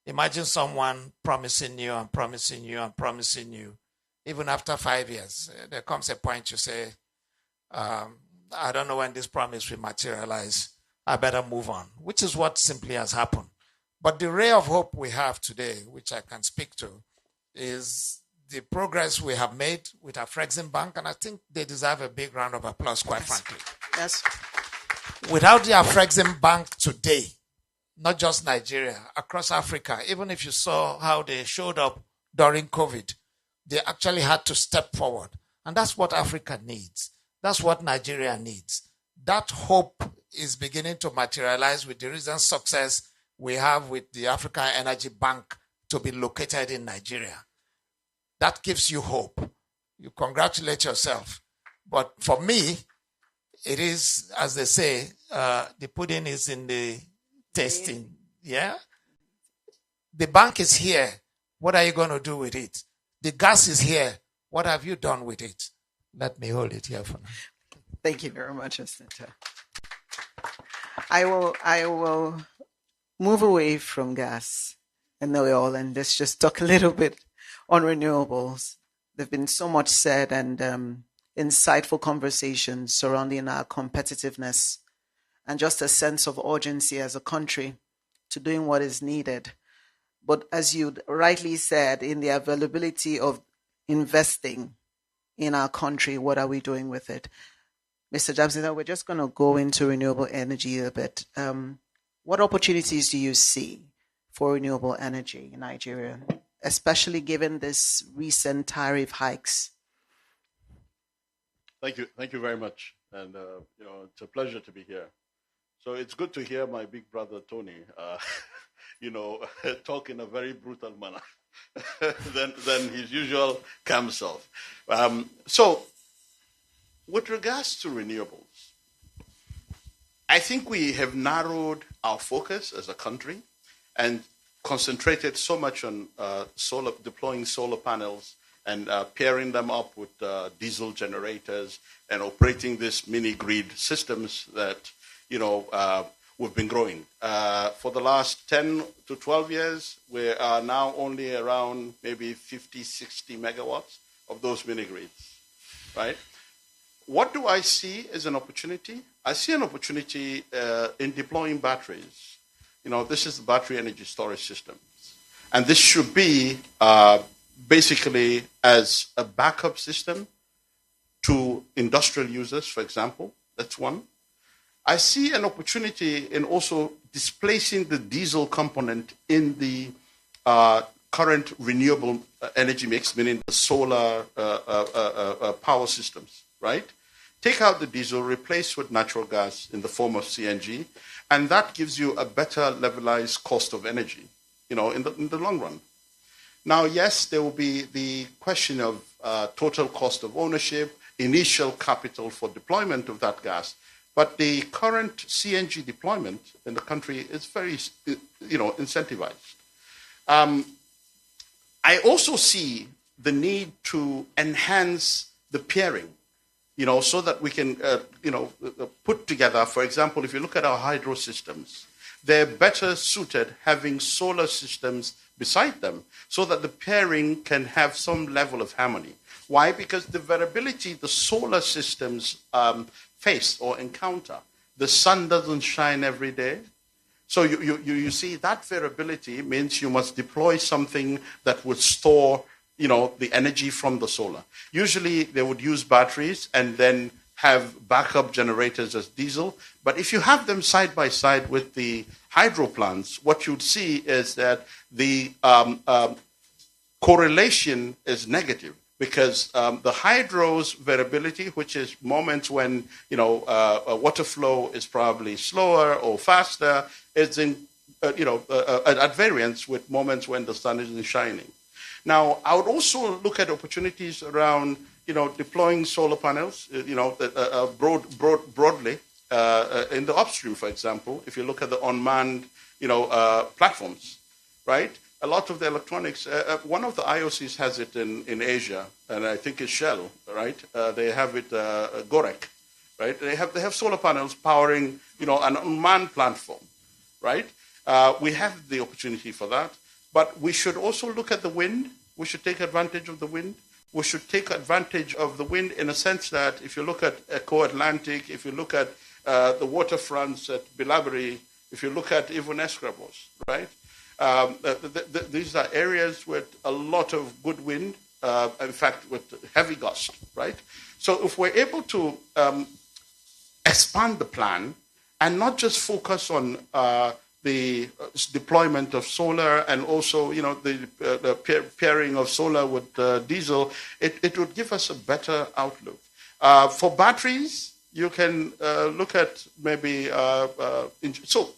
Imagine someone promising you and promising you and promising you. Even after 5 years, there comes a point you say, I don't know when this promise will materialize. I better move on, which is what simply has happened. But the ray of hope we have today, which I can speak to, is the progress we have made with our Afrexim Bank, and I think they deserve a big round of applause, quite frankly. Yes. Without the Afrexim Bank today, not just Nigeria, across Africa, even if you saw how they showed up during COVID, they actually had to step forward. And that's what Africa needs. That's what Nigeria needs. That hope is beginning to materialize with the recent success we have with the African Energy Bank to be located in Nigeria. That gives you hope. You congratulate yourself. But for me, it is, as they say, the pudding is in the tasting. Yeah? The bank is here. What are you going to do with it? The gas is here. What have you done with it? Let me hold it here for now. Thank you very much, Mr. I will move away from gas and oil and let's just talk a little bit on renewables. There's been so much said and insightful conversations surrounding our competitiveness and just a sense of urgency as a country to doing what is needed. But as you rightly said, in the availability of investing in our country, what are we doing with it? Mr. Jabzina, we're just going to go into renewable energy a bit. What opportunities do you see for renewable energy in Nigeria, especially given this recent tariff hikes? Thank you very much. And, it's a pleasure to be here. So it's good to hear my big brother, Tony, talk in a very brutal manner than his usual calm self. So with regards to renewables, I think we have narrowed our focus as a country and concentrated so much on deploying solar panels and pairing them up with diesel generators and operating these mini grid systems that we've been growing. For the last 10 to 12 years, we are now only around maybe 50, 60 megawatts of those mini grids, right? What do I see as an opportunity? I see an opportunity in deploying batteries. This is the battery energy storage systems. And this should be basically as a backup system to industrial users, for example. That's one. I see an opportunity in also displacing the diesel component in the current renewable energy mix, meaning the solar power systems, right? Take out the diesel, replace with natural gas in the form of CNG, and that gives you a better levelized cost of energy, in the long run. Now, yes, there will be the question of total cost of ownership, initial capital for deployment of that gas. But the current CNG deployment in the country is very, incentivized. I also see the need to enhance the pairing, so that we can, put together, for example, if you look at our hydro systems, they're better suited having solar systems beside them so that the pairing can have some level of harmony. Why? Because the variability the solar systems face or encounter, the sun doesn't shine every day. So you see that variability means you must deploy something that would store the energy from the solar. Usually they would use batteries and then have backup generators as diesel. But if you have them side by side with the hydro plants, what you'd see is that the correlation is negative, because the hydro's variability, which is moments when water flow is probably slower or faster, is in at variance with moments when the sun isn't shining. Now, I would also look at opportunities around deploying solar panels, broadly in the upstream, for example. If you look at the unmanned platforms, right? A lot of the electronics, one of the IOCs has it in Asia, and I think it's Shell, right? They have it, Gorek, right? They have solar panels powering, an unmanned platform, right? We have the opportunity for that, but we should also look at the wind. We should take advantage of the wind. We should take advantage of the wind in a sense that if you look at Eco Atlantic, if you look at the waterfronts at Bilaberi, if you look at even Escravos, right? These are areas with a lot of good wind, in fact, with heavy gust, right? So if we're able to expand the plan and not just focus on the deployment of solar and also, the pairing of solar with diesel, it would give us a better outlook. For batteries, you can look at maybe, so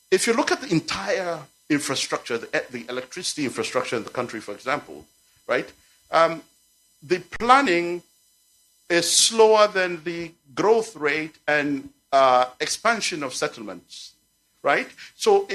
if you look at the entire infrastructure, the electricity infrastructure in the country, for example, right? The planning is slower than the growth rate and expansion of settlements, right? So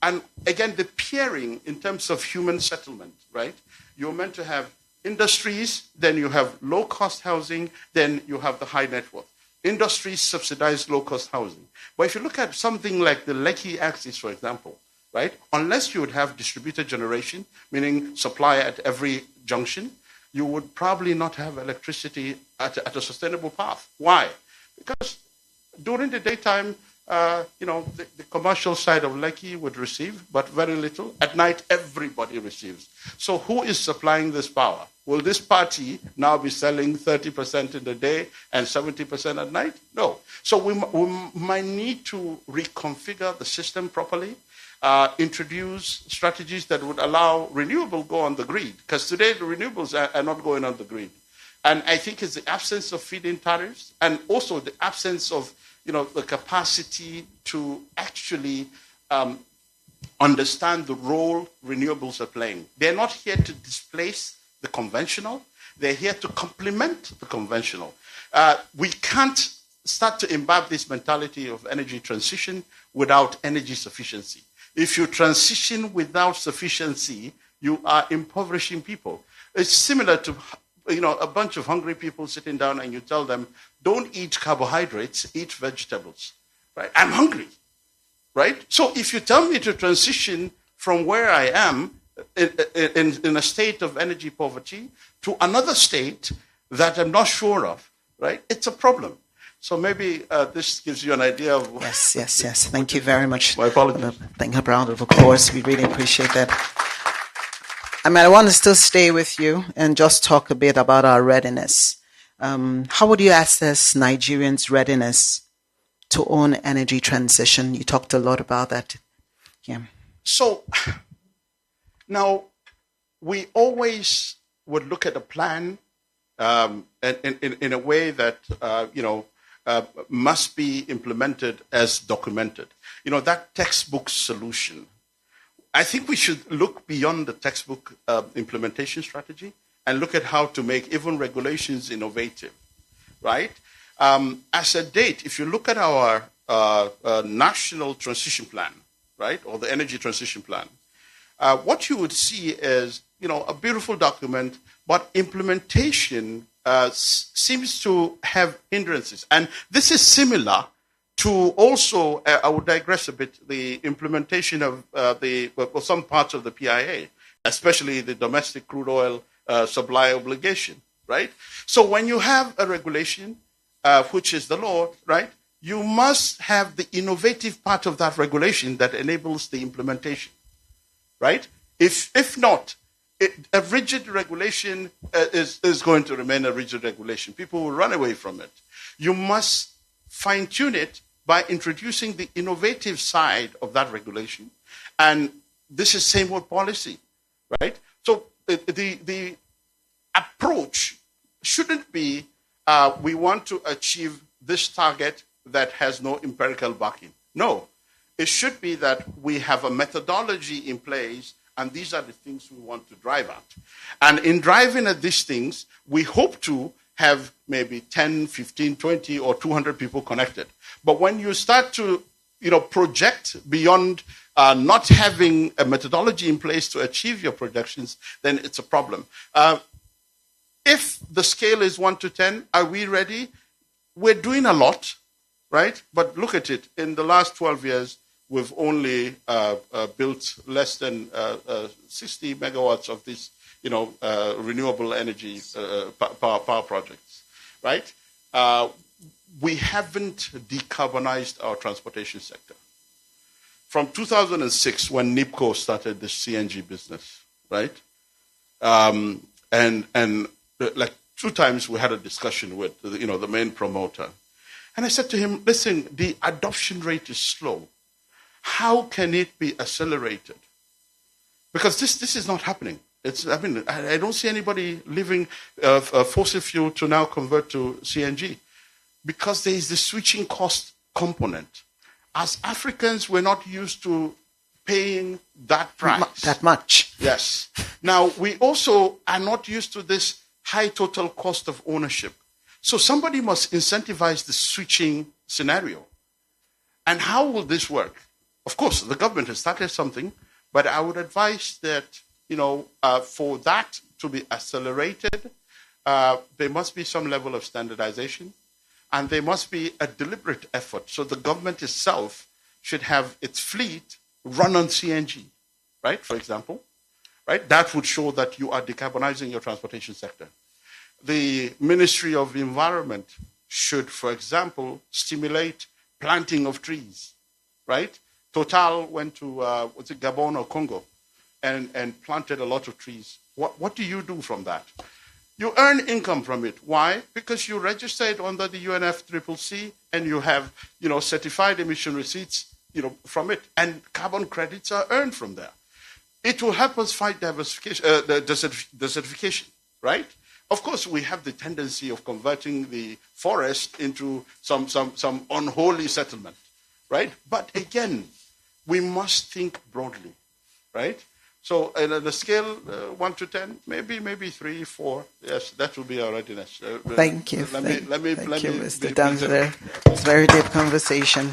and again, the pairing in terms of human settlement, right? You're meant to have industries, then you have low-cost housing, then you have the high net worth. Industries subsidize low-cost housing. But if you look at something like the Lekki axis, for example, right? Unless you would have distributed generation, meaning supply at every junction, you would probably not have electricity at a sustainable path. Why? Because during the daytime, the commercial side of Lekki would receive, but very little. At night, everybody receives. So who is supplying this power? Will this party now be selling 30% in the day and 70% at night? No. So we might need to reconfigure the system properly, introduce strategies that would allow renewable go on the grid, because today the renewables are not going on the grid. And I think it's the absence of feed-in tariffs and also the absence of the capacity to actually understand the role renewables are playing. They're not here to displace the conventional. They're here to complement the conventional. We can't start to imbibe this mentality of energy transition without energy sufficiency. If you transition without sufficiency, you are impoverishing people. It's similar to a bunch of hungry people sitting down and you tell them, don't eat carbohydrates, eat vegetables, right? I'm hungry, right? So if you tell me to transition from where I am in a state of energy poverty to another state that I'm not sure of, right? It's a problem. So maybe this gives you an idea of... Yes. Thank you very much. My apologies. Thank you, round of applause. We really appreciate that. I want to still stay with you and just talk a bit about our readiness. How would you assess Nigerians' readiness to own energy transition? You talked a lot about that. Yeah. So now we always would look at a plan in a way that must be implemented as documented. That textbook solution. I think we should look beyond the textbook implementation strategy and look at how to make even regulations innovative, right? As a date, if you look at our national transition plan, right, or the energy transition plan, what you would see is, a beautiful document, but implementation seems to have hindrances. And this is similar to also, I would digress a bit, the implementation of some parts of the PIA, especially the domestic crude oil supply obligation, right? So when you have a regulation, which is the law, right, you must have the innovative part of that regulation that enables the implementation, right? If not, a rigid regulation is going to remain a rigid regulation. People will run away from it. You must fine-tune it by introducing the innovative side of that regulation. And this is same with policy, right? So the approach shouldn't be we want to achieve this target that has no empirical backing. No, it should be that we have a methodology in place, and these are the things we want to drive at. And in driving at these things, we hope to have maybe 10, 15, 20, or 200 people connected. But when you start to project beyond not having a methodology in place to achieve your projections, then it's a problem. If the scale is 1 to 10, are we ready? We're doing a lot, right? But look at it. In the last 12 years, we've only built less than 60 megawatts of this, renewable energy power projects, right? We haven't decarbonized our transportation sector. From 2006, when NIPCO started the CNG business, right? And like 2 times we had a discussion with, the main promoter. And I said to him, listen, the adoption rate is slow. How can it be accelerated? Because this is not happening. I don't see anybody leaving fossil fuel to now convert to CNG, because there is the switching cost component. As Africans, we're not used to paying that price. That much. Yes. Now, we also are not used to this high total cost of ownership. So somebody must incentivize the switching scenario. And how will this work? Of course, the government has started something, but I would advise that, for that to be accelerated, there must be some level of standardization, and there must be a deliberate effort. So the government itself should have its fleet run on CNG, right, for example, right? That would show that you are decarbonizing your transportation sector. The Ministry of the Environment should, for example, stimulate planting of trees, right? Total went to, Gabon or Congo and planted a lot of trees. What do you do from that? You earn income from it. Why? Because you registered under the UNFCCC and you have, certified emission receipts, from it. And carbon credits are earned from there. It will help us fight desertification, right? Of course, we have the tendency of converting the forest into some unholy settlement, right? But again, we must think broadly, right? So at the scale 1 to 10, maybe 3, 4. Yes, that will be our readiness. Thank you. Let me, Mr. Danzler. It's a very deep conversation.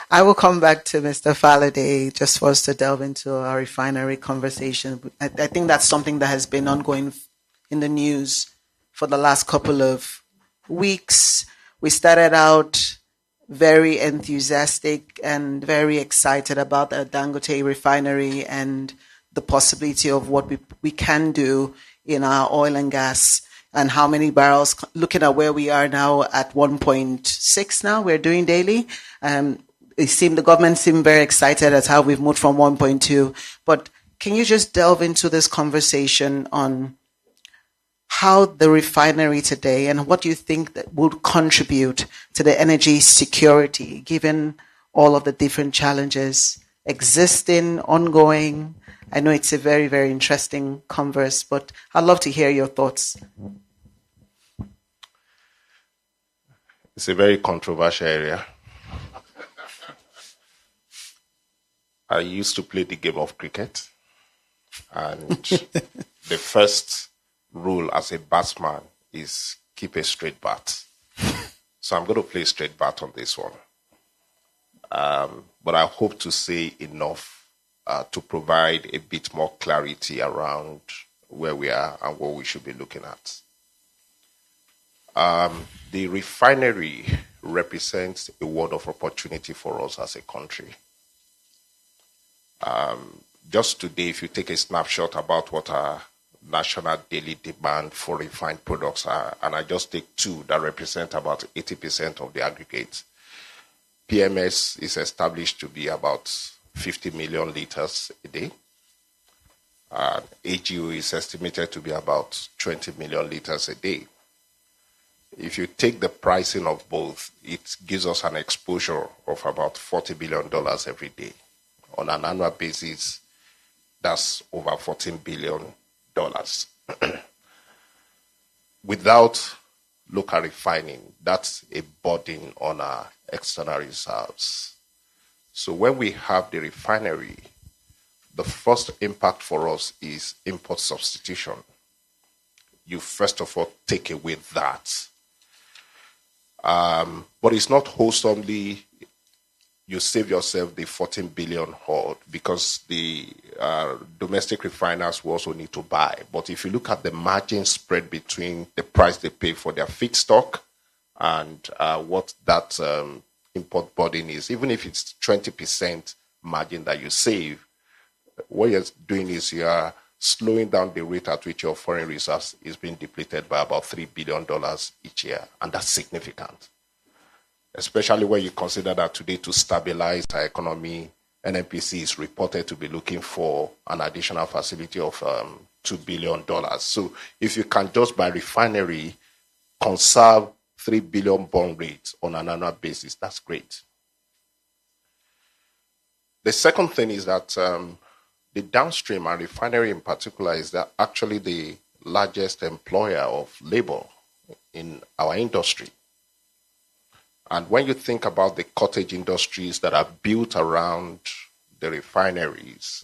I will come back to Mr. Faladay just for us to delve into our refinery conversation. I think that's something that has been ongoing in the news for the last couple of weeks. We started out very enthusiastic and very excited about the Dangote refinery and the possibility of what we can do in our oil and gas and how many barrels, looking at where we are now at 1.6 now, we're doing daily. The government seemed very excited at how we've moved from 1.2. But can you just delve into this conversation on how the refinery today and what you think that would contribute to the energy security, given all of the different challenges existing, ongoing? I know it's a very, very interesting converse, but I'd love to hear your thoughts. It's a very controversial area. I used to play the game of cricket, and the first rule as a batsman is keep a straight bat. So I'm going to play straight bat on this one. But I hope to say enough to provide a bit more clarity around where we are and what we should be looking at. The refinery represents a world of opportunity for us as a country. Just today, if you take a snapshot about what our national daily demand for refined products are, and I just take 2 that represent about 80% of the aggregate. PMS is established to be about 50 million liters a day. AGO is estimated to be about 20 million liters a day. If you take the pricing of both, it gives us an exposure of about $40 billion every day. On an annual basis, that's over $14 billion. Without local refining, that's a burden on our external reserves. So when we have the refinery, the first impact for us is import substitution. You first of all take away that. But it's not wholesomely you save yourself the 14 billion hoard, because the domestic refiners will also need to buy. But if you look at the margin spread between the price they pay for their feedstock and what that import burden is, even if it's 20% margin that you save, what you're doing is you are slowing down the rate at which your foreign reserves is being depleted by about $3 billion each year. And that's significant, especially when you consider that today, to stabilize our economy, NNPC is reported to be looking for an additional facility of $2 billion. So if you can just by refinery conserve $3 billion bond rates on an annual basis, that's great. The second thing is that the downstream and refinery in particular is that actually the largest employer of labor in our industry. And when you think about the cottage industries that are built around the refineries,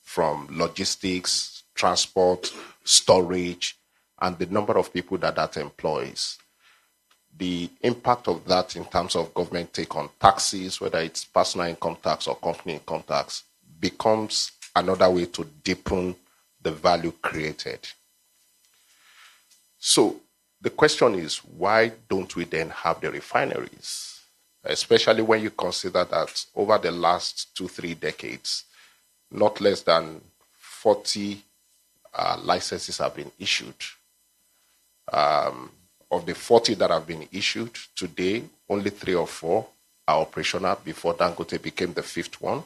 from logistics, transport, storage, and the number of people that employs, the impact of that in terms of government take on taxes, whether it's personal income tax or company income tax, becomes another way to deepen the value created. So the question is, why don't we then have the refineries? Especially when you consider that over the last 2-3 decades, not less than 40 licenses have been issued. Of the 40 that have been issued today, only 3 or 4 are operational before Dangote became the 5th one.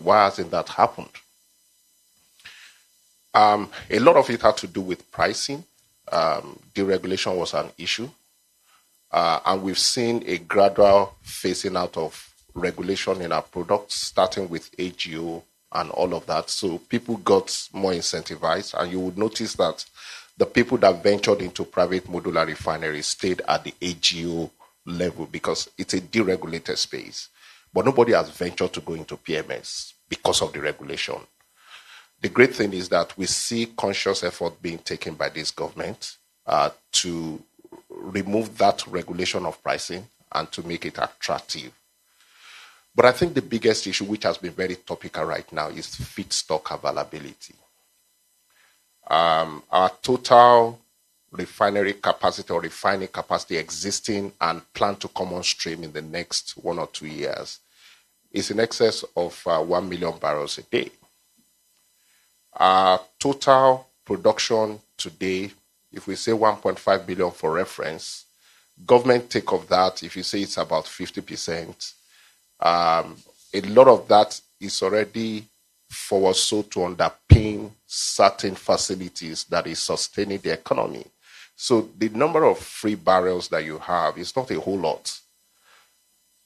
Why hasn't that happened? A lot of it had to do with pricing. Deregulation was an issue. And we've seen a gradual phasing out of regulation in our products, starting with AGO and all of that. So people got more incentivized, and you would notice that the people that ventured into private modular refineries stayed at the AGO level because it's a deregulated space. But nobody has ventured to go into PMS because of the regulation. The great thing is that we see conscious effort being taken by this government to remove that regulation of pricing and to make it attractive. But I think the biggest issue, which has been very topical right now, is feedstock availability. Our total refinery capacity or refining capacity existing and planned to come on stream in the next 1 or 2 years is in excess of 1 million barrels a day. Our total production today, if we say 1.5 billion for reference, government take of that, if you say it's about 50%, a lot of that is already forward sold to underpin certain facilities that is sustaining the economy. So the number of free barrels that you have is not a whole lot.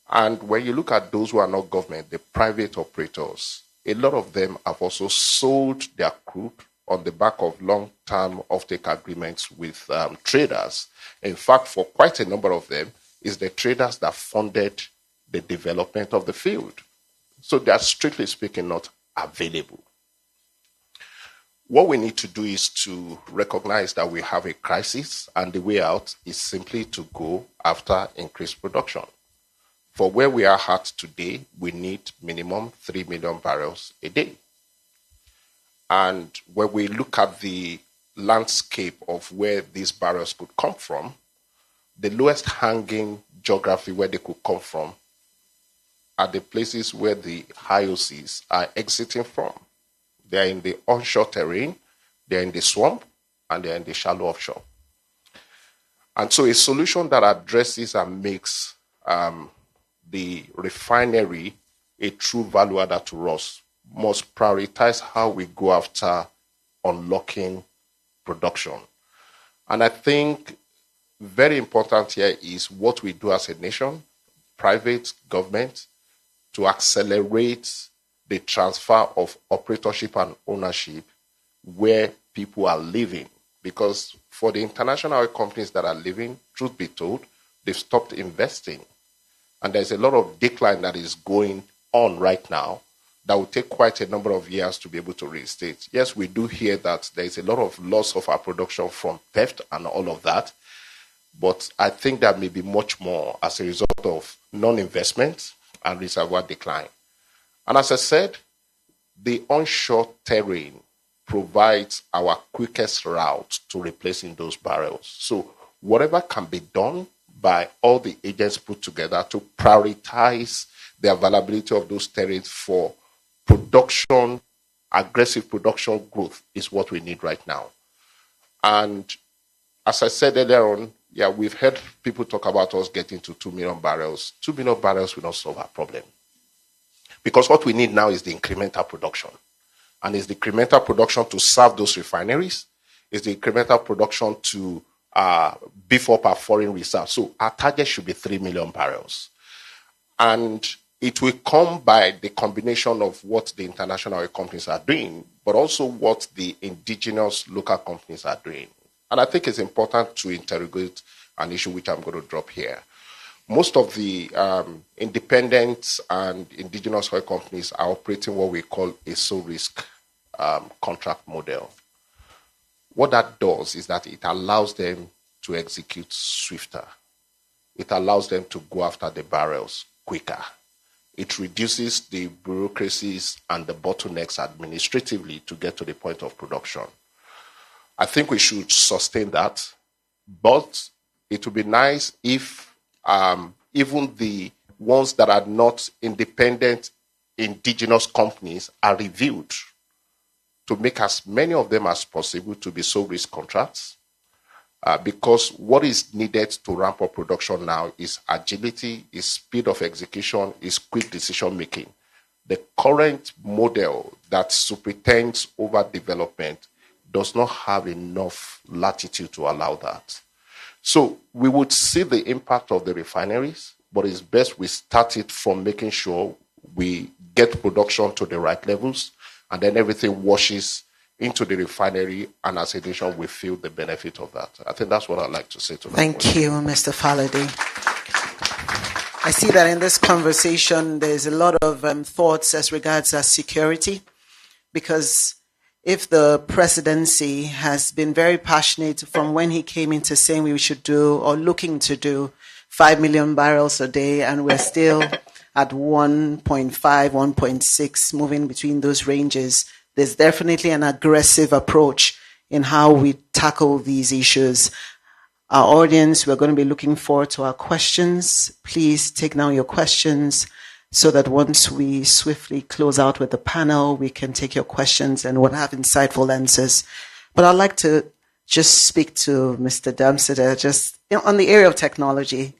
And when you look at those who are not government, the private operators, a lot of them have also sold their crude on the back of long-term offtake agreements with traders. In fact, for quite a number of them, it's the traders that funded the development of the field. So they are, strictly speaking, not available. What we need to do is to recognize that we have a crisis, and the way out is simply to go after increased production. For where we are at today, we need minimum 3 million barrels a day. And when we look at the landscape of where these barrels could come from, the lowest hanging geography where they could come from are the places where the IOCs are exiting from. They are in the onshore terrain, they are in the swamp, and they are in the shallow offshore. And so a solution that addresses and makes the refinery a true value adder to us must prioritize how we go after unlocking production. And I think very important here is what we do as a nation, private government, to accelerate the transfer of operatorship and ownership where people are living. Because for the international oil companies that are living, truth be told, they've stopped investing. And there's a lot of decline that is going on right now that will take quite a number of years to be able to reinstate. Yes, we do hear that there's a lot of loss of our production from theft and all of that. But I think there may be much more as a result of non-investment and reservoir decline. And as I said, the onshore terrain provides our quickest route to replacing those barrels. So whatever can be done by all the agents put together to prioritize the availability of those terrains for production, aggressive production growth is what we need right now. And as I said earlier on, yeah, we've heard people talk about us getting to 2 million barrels. 2 million barrels will not solve our problem. Because what we need now is the incremental production. And it's the incremental production to serve those refineries. It's the incremental production to beef up our foreign reserves. So our target should be 3 million barrels. And it will come by the combination of what the international oil companies are doing, but also what the indigenous local companies are doing. And I think it's important to interrogate an issue which I'm going to drop here. Most of the independent and indigenous oil companies are operating what we call a sole risk contract model. What that does is that it allows them to execute swifter. It allows them to go after the barrels quicker. It reduces the bureaucracies and the bottlenecks administratively to get to the point of production. I think we should sustain that, but it would be nice if even the ones that are not independent indigenous companies are reviewed to make as many of them as possible to be sole risk contracts. Because what is needed to ramp up production now is agility, is speed of execution, is quick decision making. The current model that superintends over development does not have enough latitude to allow that. So we would see the impact of the refineries, but it's best we start it from making sure we get production to the right levels, and then everything washes into the refinery, and as a nation, we feel the benefit of that. I think that's what I'd like to say to that. Thank you, Mr. Faladay. I see that in this conversation, there's a lot of thoughts as regards our security, because if the presidency has been very passionate from when he came into saying we should do or looking to do 5 million barrels a day, and we're still at 1.5, 1.6, moving between those ranges, there's definitely an aggressive approach in how we tackle these issues. Our audience, we're going to be looking forward to our questions. Please take now your questions so that once we swiftly close out with the panel, we can take your questions and we'll have insightful answers. But I'd like to just speak to Mr. Damseder just on the area of technology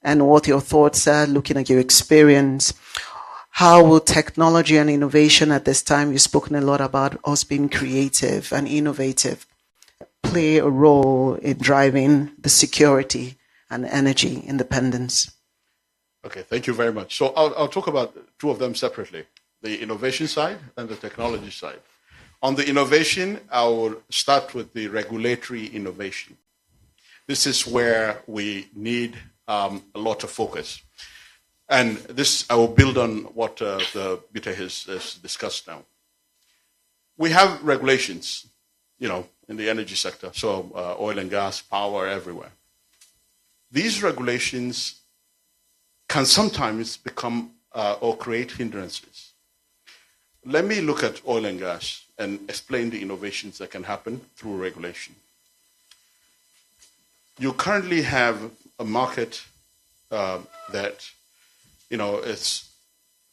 and what your thoughts are, looking at your experience. How will technology and innovation at this time, you've spoken a lot about us being creative and innovative, play a role in driving the security and energy independence? Okay, thank you very much. So I'll talk about two of them separately, the innovation side and the technology side. On the innovation, I will start with the regulatory innovation. This is where we need a lot of focus. And this, I will build on what the Bita has discussed now. We have regulations, in the energy sector, so oil and gas, power, everywhere. These regulations can sometimes become or create hindrances. Let me look at oil and gas and explain the innovations that can happen through regulation. You currently have a market that it's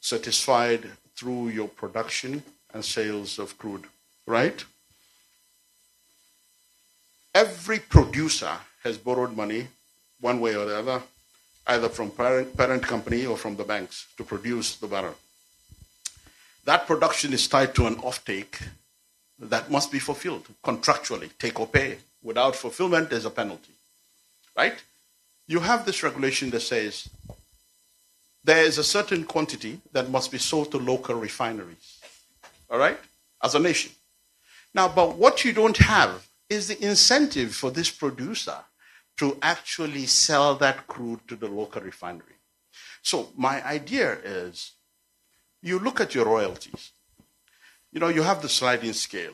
satisfied through your production and sales of crude, right? Every producer has borrowed money one way or the other, either from parent company or from the banks to produce the barrel. That production is tied to an offtake that must be fulfilled contractually, take or pay. Without fulfillment, there's a penalty. right? You have this regulation that says there is a certain quantity that must be sold to local refineries, all right, as a nation. Now, but what you don't have is the incentive for this producer to actually sell that crude to the local refinery. So my idea is you look at your royalties. You know, you have the sliding scale.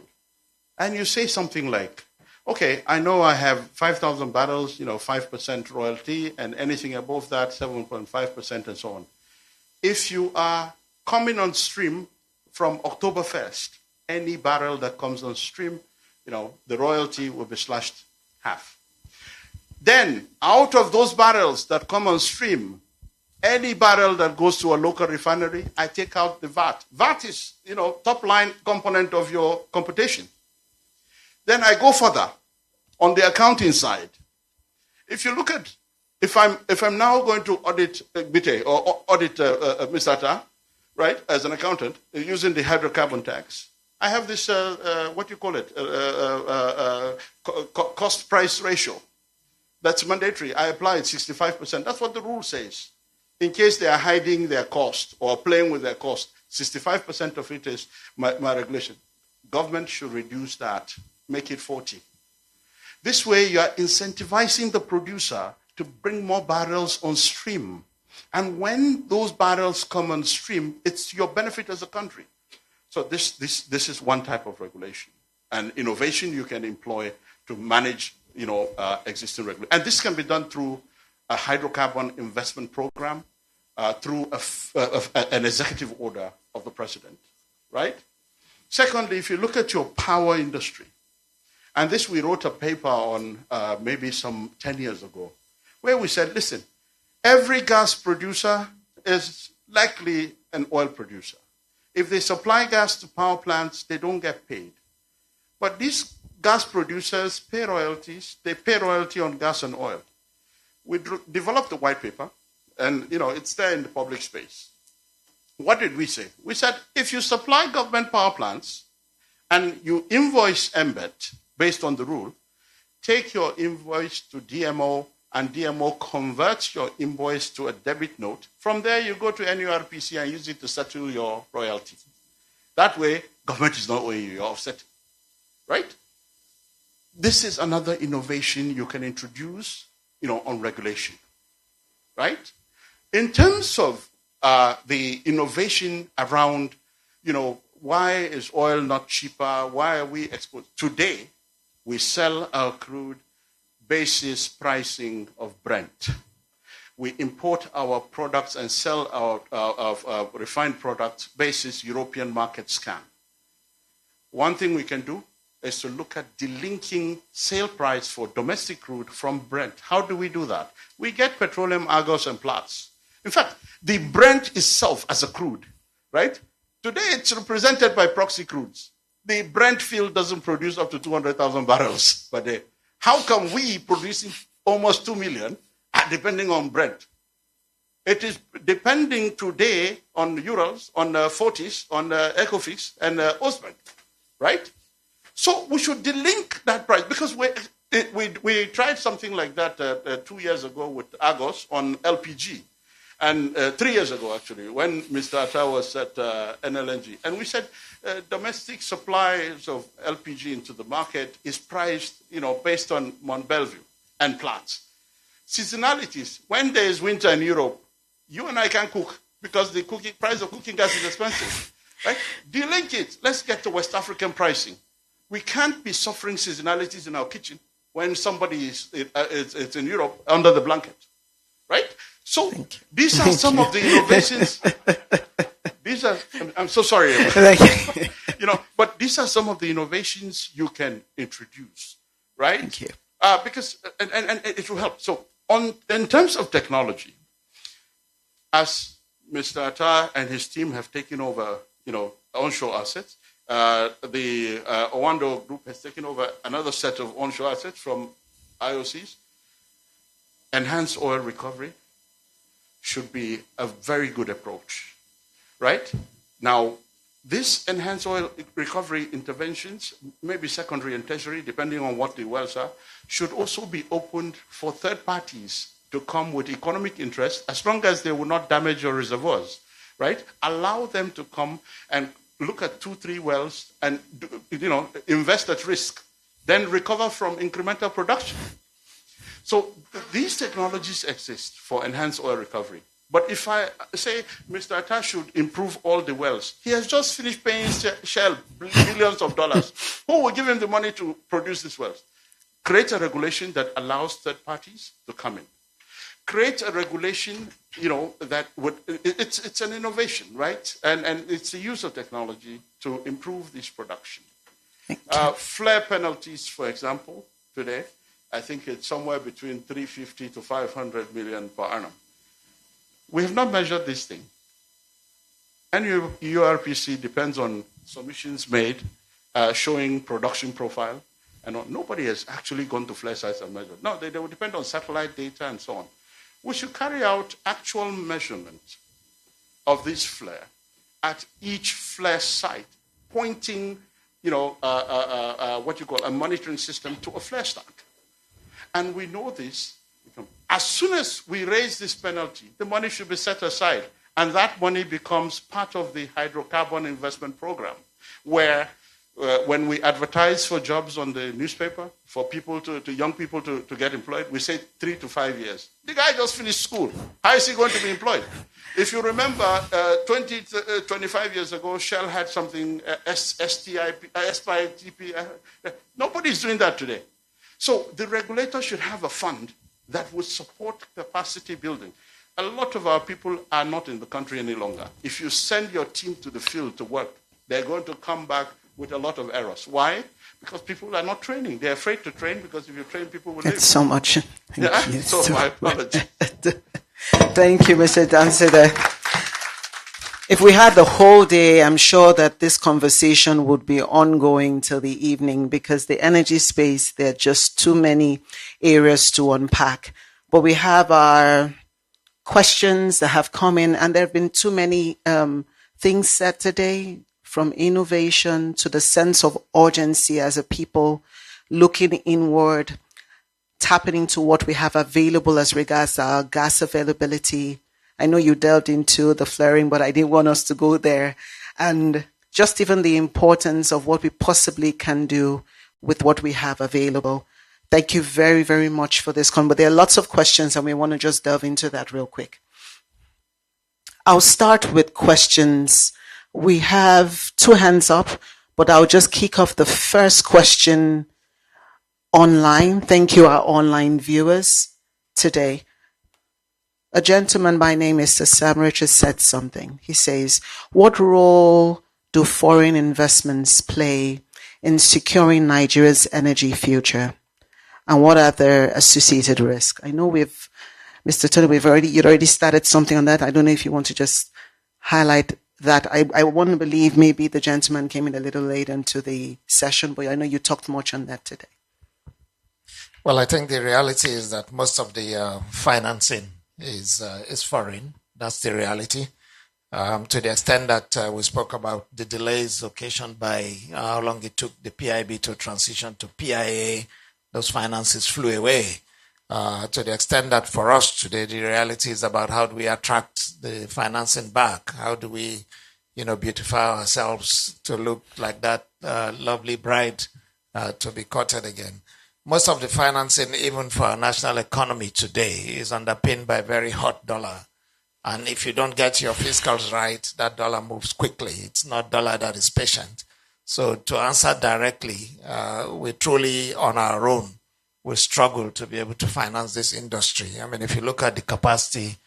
And you say something like, okay, I know I have 5,000 barrels, 5% royalty, and anything above that, 7.5%, and so on. If you are coming on stream from October 1st, any barrel that comes on stream, the royalty will be slashed half. Then, out of those barrels that come on stream, any barrel that goes to a local refinery, I take out the VAT. VAT is, top line component of your computation. Then I go further on the accounting side. If you look at, if I'm now going to audit Bite or audit Mr. Atta, right, as an accountant, using the hydrocarbon tax, I have this, what do you call it, cost-price ratio. That's mandatory. I apply it 65%. That's what the rule says. In case they are hiding their cost or playing with their cost, 65% of it is my regulation. Government should reduce that, make it 40. This way, you are incentivizing the producer to bring more barrels on stream. And when those barrels come on stream, it's your benefit as a country. So this is one type of regulation. And innovation you can employ to manage, existing regulation. And this can be done through a hydrocarbon investment program, through an executive order of the president, right? Secondly, if you look at your power industry, and this we wrote a paper on maybe some 10 years ago, where we said, listen, every gas producer is likely an oil producer. If they supply gas to power plants, they don't get paid. But these gas producers pay royalties. They pay royalty on gas and oil. We developed a white paper, and it's there in the public space. What did we say? We said, if you supply government power plants and you invoice MBET based on the rule, take your invoice to DMO, and DMO converts your invoice to a debit note. From there, you go to NURPC and use it to settle your royalty. That way, government is not owing you your offset, right? This is another innovation you can introduce, on regulation, right? In terms of the innovation around, why is oil not cheaper? Why are we exposed? Today, we sell our crude basis pricing of Brent. We import our products and sell our refined products basis European market scan. One thing we can do is to look at delinking sale price for domestic crude from Brent. How do we do that? We get petroleum, Argos, and Platts. In fact, the Brent itself as a crude, right? Today it's represented by proxy crudes. The Brent field doesn't produce up to 200,000 barrels per day. How come we producing almost 2 million are depending on Brent? It is depending today on Urals, on Fortis, on Ecofix, and Osbank, right? So we should delink that price because we tried something like that 2 years ago with Argos on LPG. And 3 years ago, actually, when Mr. Atta was at NLNG. And we said domestic supplies of LPG into the market is priced, based on Mont Belvieu and Platts. Seasonalities. When there is winter in Europe, you and I can't cook because the price of cooking gas is expensive, right? Delink it. Let's get to West African pricing. We can't be suffering seasonalities in our kitchen when somebody is in Europe under the blanket, right? So these are some of the innovations. These are, I'm so sorry. But these are some of the innovations you can introduce, right? Thank you. Because, and it will help. So in terms of technology, as Mr. Atta and his team have taken over, onshore assets, the Owando Group has taken over another set of onshore assets from IOCs. Enhanced oil recovery should be a very good approach, right? Now, These enhanced oil recovery interventions, maybe secondary and tertiary, depending on what the wells are, should also be opened for third parties to come with economic interest, as long as they will not damage your reservoirs, right? Allow them to come and look at 2-3 wells and invest at risk, then recover from incremental production. So these technologies exist for enhanced oil recovery. But if I say Mr. Atta should improve all the wells, he has just finished paying Shell billions of dollars. Who will give him the money to produce these wells? Create a regulation that allows third parties to come in. Create a regulation, that would, it's an innovation, right? And it's the use of technology to improve this production. Flare penalties, for example, today, I think it's somewhere between 350 to 500 million per annum. We have not measured this thing. NURPC depends on submissions made showing production profile, and nobody has actually gone to flare sites and measured. No, they will depend on satellite data and so on. We should carry out actual measurement of this flare at each flare site, pointing, what you call a monitoring system to a flare stack. And we know this. As soon as we raise this penalty, the money should be set aside, and that money becomes part of the hydrocarbon investment program, where when we advertise for jobs on the newspaper, for people young people to get employed, we say 3 to 5 years. The guy just finished school. How is he going to be employed? If you remember, 25 years ago, Shell had something, SPITP. Nobody's doing that today. So the regulator should have a fund that would support capacity building. A lot of our people are not in the country any longer. If you send your team to the field to work, they're going to come back with a lot of errors. Why? Because people are not training. They're afraid to train, because if you train, people will leave. That's so much. Thank you. So my apology. Thank you, Mr. Dansede. If we had the whole day, I'm sure that this conversation would be ongoing till the evening, because the energy space, there are just too many areas to unpack. But we have our questions that have come in, and there have been too many things said today, from innovation to the sense of urgency as a people, looking inward, tapping into what we have available as regards our gas availability. I know you delved into the flaring, but I didn't want us to go there. And just even the importance of what we possibly can do with what we have available. Thank you very, very much for this con. But there are lots of questions, and we want to just delve into that real quick. I'll start with questions. We have 2 hands up, but I'll just kick off the first question online. Thank you, our online viewers today. A gentleman by name Mr. Sam Richards said something. He says, what role do foreign investments play in securing Nigeria's energy future? And what are their associated risks? I know Mr. Tony, you'd already started something on that. I don't know if you want to just highlight that. I want to believe maybe the gentleman came in a little late into the session, but I know you talked much on that today. Well, I think the reality is that most of the financing is foreign. That's the reality. To the extent that we spoke about the delays occasioned by how long it took the PIB to transition to PIA, those finances flew away. To the extent that for us today, the reality is about how do we attract the financing back? How do we, beautify ourselves to look like that lovely bride to be courted again? Most of the financing, even for our national economy today, is underpinned by a very hot dollar. And if you don't get your fiscals right, that dollar moves quickly. It's not dollar that is patient. So to answer directly, we truly, on our own, we struggle to be able to finance this industry. I mean, if you look at the capacity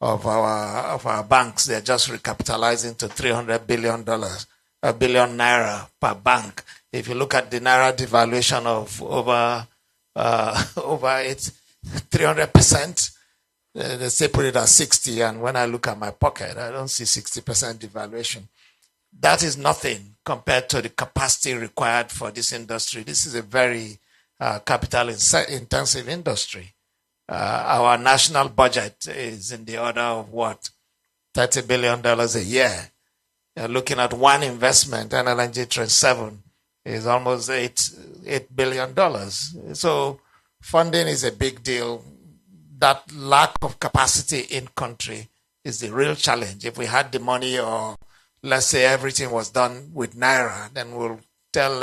of our banks, they're just recapitalizing to $300 billion, $1 billion naira per bank. If you look at the naira devaluation of over 300%, they say put it at 60, and when I look at my pocket, I don't see 60% devaluation. That is nothing compared to the capacity required for this industry. This is a very capital-intensive industry. Our national budget is in the order of $30 billion a year. You're looking at one investment, NLNG Train 7 is almost $8 billion. So funding is a big deal. That lack of capacity in country is the real challenge. If we had the money, or let's say everything was done with Naira, then we'll tell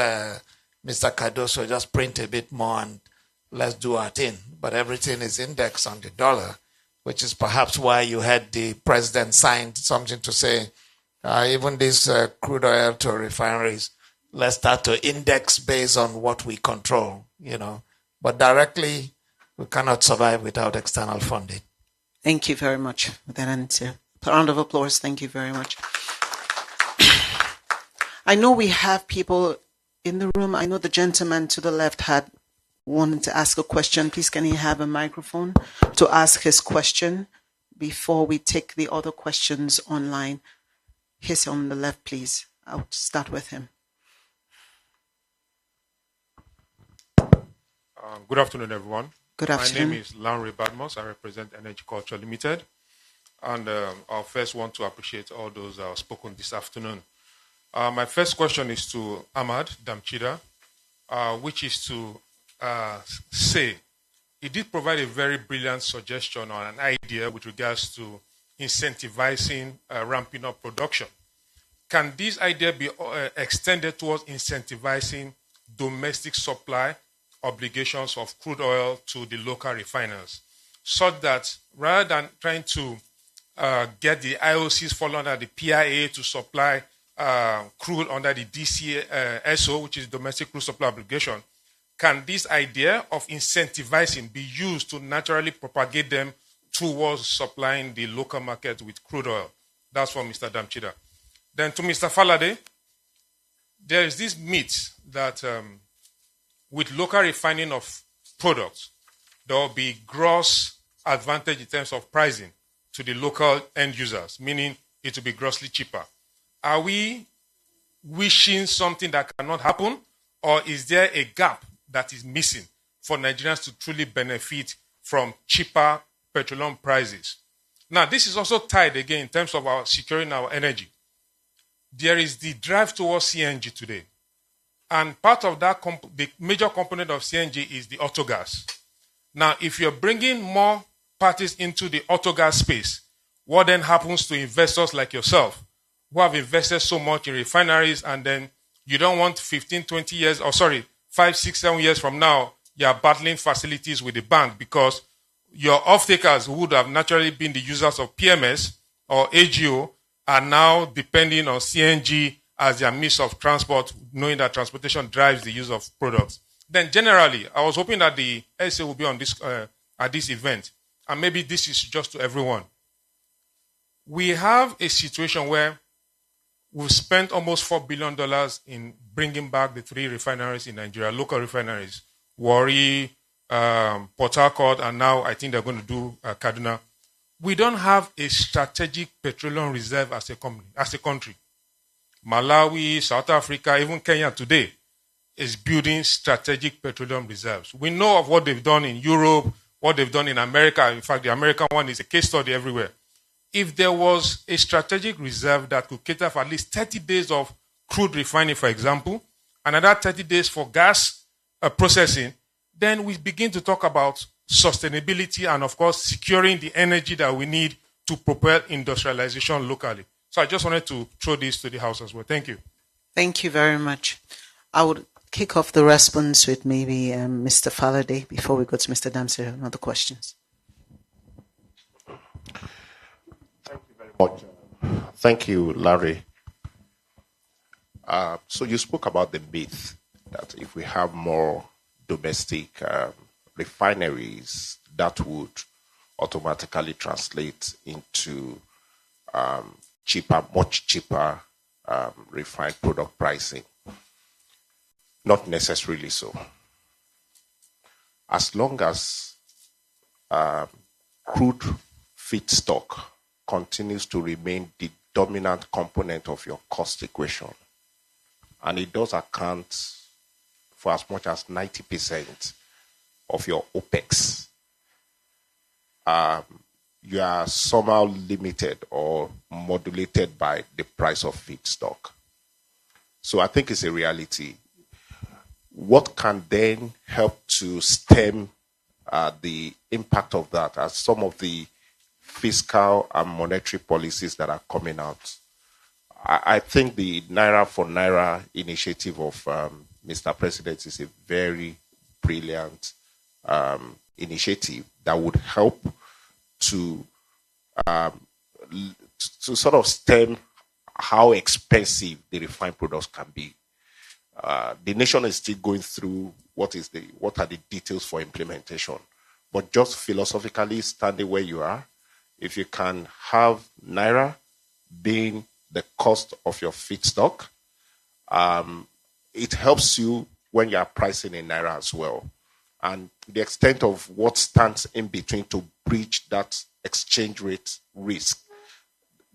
Mr. Cardoso, just print a bit more and let's do our thing. But everything is indexed on the dollar, which is perhaps why you had the president signed something to say, even this crude oil to refineries, let's start to index based on what we control, But directly, we cannot survive without external funding. Thank you very much for that answer. A round of applause. Thank you very much. I know we have people in the room. I know the gentleman to the left had wanted to ask a question. Please, can he have a microphone to ask his question before we take the other questions online? He's on the left, please. I'll start with him. Good afternoon, everyone. Good afternoon. My name is Larry Badmos. I represent Energy Culture Limited. And I first want to appreciate all those spoken this afternoon. My first question is to Ahmad Damchida, which is to say, he did provide a very brilliant suggestion or an idea with regards to incentivizing ramping up production. Can this idea be extended towards incentivizing domestic supply obligations of crude oil to the local refiners, such that rather than trying to get the IOCs fall under the PIA to supply crude under the DCSO, which is Domestic Crude Supply Obligation, can this idea of incentivizing be used to naturally propagate them towards supplying the local market with crude oil? That's for Mr. Damchida. Then to Mr. Falade, there is this myth that with local refining of products, there will be gross advantage in terms of pricing to the local end users, meaning it will be grossly cheaper. Are we wishing something that cannot happen, or is there a gap that is missing for Nigerians to truly benefit from cheaper petroleum prices? Now, this is also tied again in terms of our securing our energy. There is the drive towards CNG today. And part of that, the major component of CNG is the autogas. Now, if you're bringing more parties into the autogas space, what then happens to investors like yourself who have invested so much in refineries, and then you don't want 15, 20 years, 5, 6, 7 years from now, you are battling facilities with the bank because your off-takers who would have naturally been the users of PMS or AGO are now depending on CNG as their means of transport, knowing that transportation drives the use of products. Then generally, I was hoping that the SA will be on this at this event, and maybe this is just to everyone. We have a situation where we've spent almost $4 billion in bringing back the 3 refineries in Nigeria, local refineries, Warri, Port Harcourt, and now I think they're going to do Kaduna. We don't have a strategic petroleum reserve as a country. Malawi, South Africa, even Kenya today is building strategic petroleum reserves. We know of what they've done in Europe, what they've done in America. In fact, the American one is a case study everywhere. If there was a strategic reserve that could cater for at least 30 days of crude refining, for example, another 30 days for gas processing, then we begin to talk about sustainability and, of course, securing the energy that we need to propel industrialization locally. So I just wanted to throw this to the House as well. Thank you. Thank you very much. I would kick off the response with maybe Mr. Falade before we go to Mr. Damsey and other questions. Thank you very much. Thank you, Larry. So you spoke about the myth that if we have more domestic refineries, that would automatically translate into much cheaper refined product pricing. Not necessarily so. As long as crude feedstock continues to remain the dominant component of your cost equation, and it does account for as much as 90% of your OPEX, you are somehow limited or modulated by the price of feedstock. So I think it's a reality. What can then help to stem the impact of that as some of the fiscal and monetary policies that are coming out? I think the Naira for Naira initiative of Mr. President is a very brilliant initiative that would help to sort of stem how expensive the refined products can be. The nation is still going through what are the details for implementation. But just philosophically, standing where you are, if you can have Naira being the cost of your feedstock, it helps you when you are pricing in Naira as well. And the extent of what stands in between to bridge that exchange rate risk,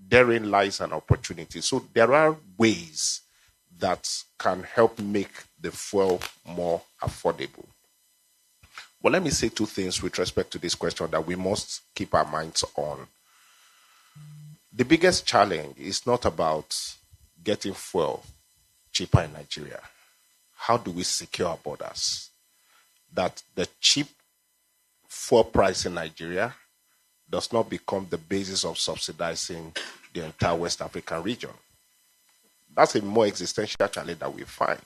therein lies an opportunity. So there are ways that can help make the fuel more affordable. But let me say two things with respect to this question that we must keep our minds on. The biggest challenge is not about getting fuel cheaper in Nigeria. How do we secure our borders? That the cheap fuel price in Nigeria does not become the basis of subsidizing the entire West African region. That's a more existential challenge that we find.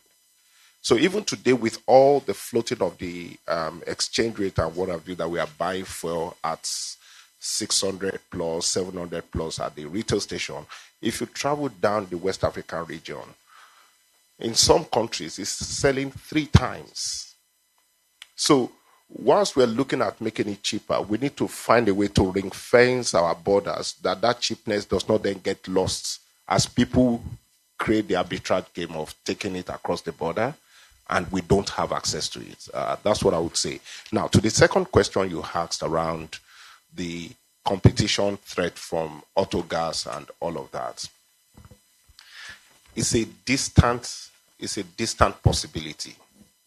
So even today, with all the floating of the exchange rate and what have you, that we are buying fuel at 600 plus, 700 plus at the retail station, if you travel down the West African region, in some countries, it's selling 3 times. So whilst we're looking at making it cheaper, we need to find a way to ring fence our borders, that cheapness does not then get lost as people create the arbitrage game of taking it across the border and we don't have access to it. That's what I would say. Now, to the second question you asked around the competition threat from autogas and all of that, it's a distant possibility,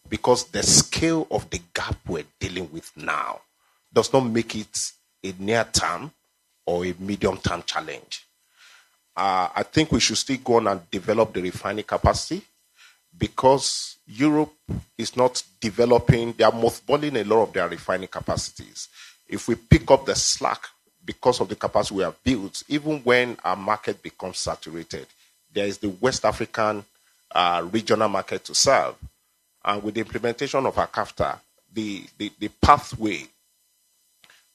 because the scale of the gap we're dealing with now does not make it a near-term or a medium-term challenge. I think we should still go on and develop the refining capacity, because Europe is not developing, they are mothballing a lot of their refining capacities. If we pick up the slack because of the capacity we have built, even when our market becomes saturated, there is the West African regional market to serve. And with the implementation of ACAFTA, the pathway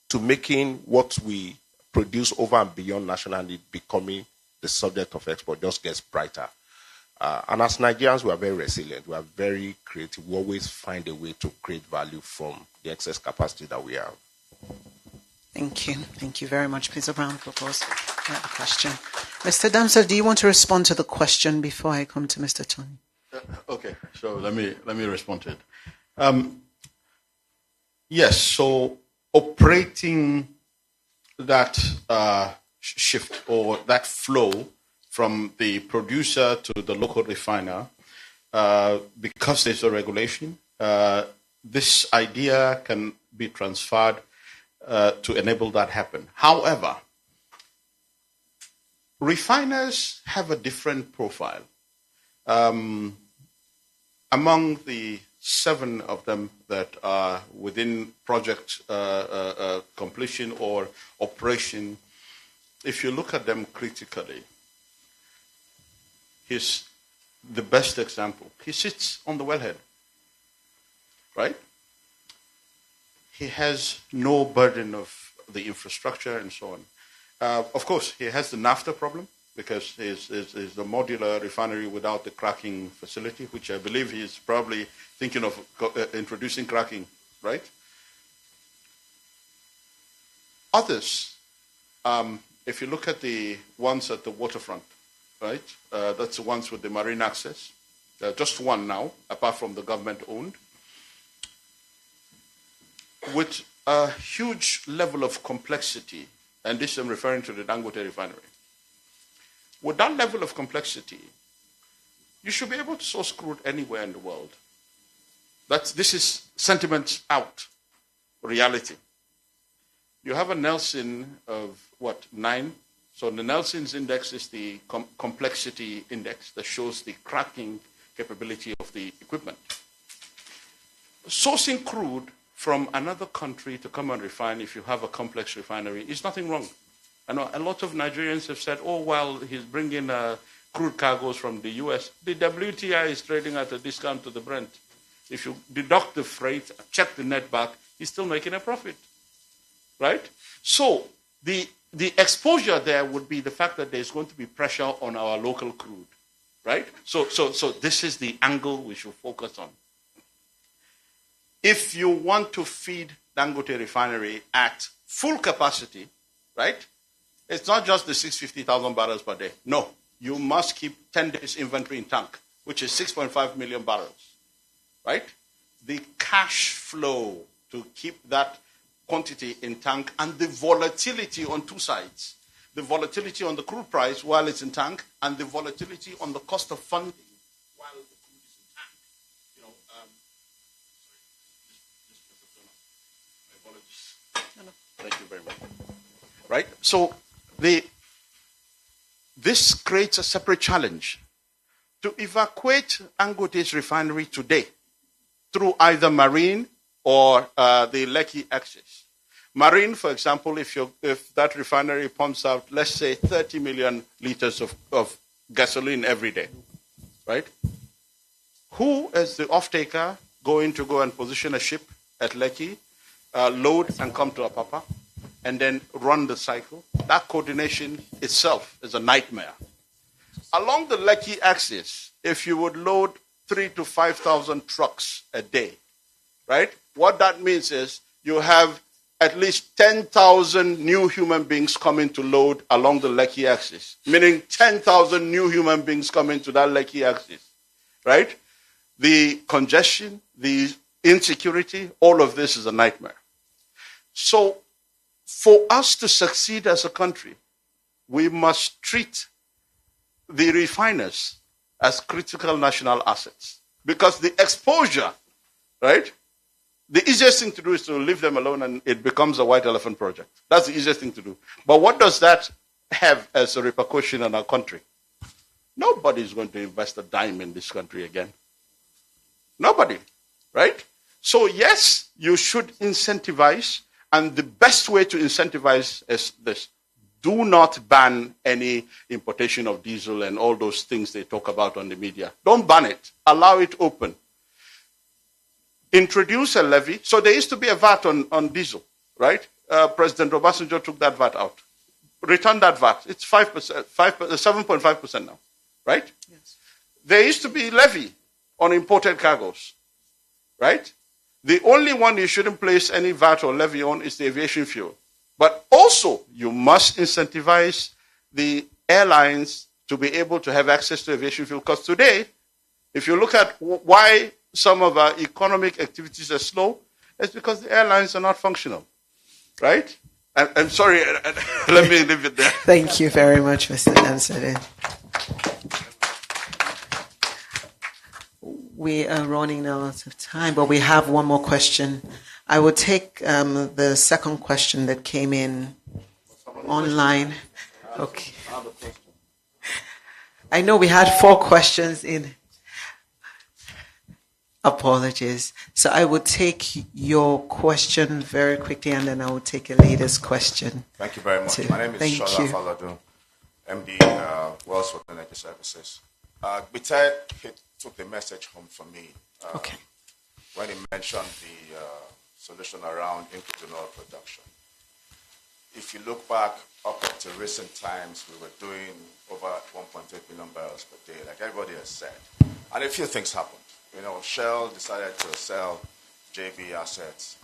to making what we produce over and beyond national need becoming the subject of export just gets brighter. And as Nigerians, we are very resilient. We are very creative. We always find a way to create value from the excess capacity that we have. Thank you. Thank you very much. Please, a round of applause for the question. Mr. Damsel, do you want to respond to the question before I come to Mr. Tony? Okay, so let me respond to it. Yes, so operating that shift or that flow from the producer to the local refiner, because there's a regulation, this idea can be transferred to enable that happen. However, refiners have a different profile. Among the 7 of them that are within project completion or operation, if you look at them critically, he's the best example. He sits on the wellhead, right? He has no burden of the infrastructure and so on. Of course, he has the NAFTA problem, because it's the modular refinery without the cracking facility, which I believe he's probably thinking of introducing cracking, right? Others, if you look at the ones at the waterfront, right? That's the ones with the marine access. Just one now, apart from the government-owned, with a huge level of complexity, and this I'm referring to the Dangote refinery. With that level of complexity, you should be able to source crude anywhere in the world. This is sentiment out, reality. you have a Nelson of what, 9? So the Nelson's index is the complexity index that shows the cracking capability of the equipment. Sourcing crude from another country to come and refine, if you have a complex refinery, is nothing wrong. I know a lot of Nigerians have said, oh, well, he's bringing crude cargoes from the US. The WTI is trading at a discount to the Brent. If you deduct the freight, check the net back, he's still making a profit, right? So the exposure there would be the fact that there's going to be pressure on our local crude, right? So this is the angle we should focus on. If you want to feed Dangote refinery at full capacity, right? It's not just the 650,000 barrels per day. No, you must keep 10 days inventory in tank, which is 6.5 million barrels, right? The cash flow to keep that quantity in tank and the volatility on two sides. The volatility on the crude price while it's in tank and the volatility on the cost of funding while the crude is in tank. You know, my apologies. Thank you very much. Right? So this creates a separate challenge. To evacuate Dangote's refinery today through either marine or the Lekki axis. Marine, for example, if that refinery pumps out, let's say, 30 million liters of gasoline every day, right? Who is the off-taker going to go and position a ship at Lekki, load and come to Apapa, and then run the cycle? That coordination itself is a nightmare. Along the Lekki axis, if you would load 3,000 to 5,000 trucks a day, right? What that means is you have at least 10,000 new human beings coming to load along the Lekki axis, meaning 10,000 new human beings coming to that Lekki axis, right? The congestion, the insecurity, all of this is a nightmare. So for us to succeed as a country, we must treat the refiners as critical national assets. Because the exposure, right? The easiest thing to do is to leave them alone and it becomes a white elephant project. That's the easiest thing to do. But what does that have as a repercussion on our country? Nobody is going to invest a dime in this country again. Nobody, right? So yes, you should incentivize, and the best way to incentivize is this. Do not ban any importation of diesel and all those things they talk about on the media. Don't ban it. Allow it open. Introduce a levy. So there used to be a VAT on diesel, right? President Obasanjo took that VAT out. Return that VAT. It's 5%, 7.5% now, right? Yes. There used to be levy on imported cargoes, right? The only one you shouldn't place any VAT or levy on is the aviation fuel. But also, you must incentivize the airlines to be able to have access to aviation fuel. Because today, if you look at why some of our economic activities are slow, it's because the airlines are not functional, right? I'm sorry, let me leave it there. Thank you very much, Mr. Ansede. We are running out of time, but we have one more question. I will take the second question that came in online. Okay. I know we had 4 questions in. Apologies. So I will take your question very quickly, and then I will take a latest question. Thank you very much. My name is Shola Faladu, MD, Wells for Energy Services. Bitte took the message home for me when he mentioned the solution around increasing oil production. If you look back up to recent times, we were doing over 1.8 million barrels per day, like everybody has said. And a few things happened. You know, Shell decided to sell JV assets.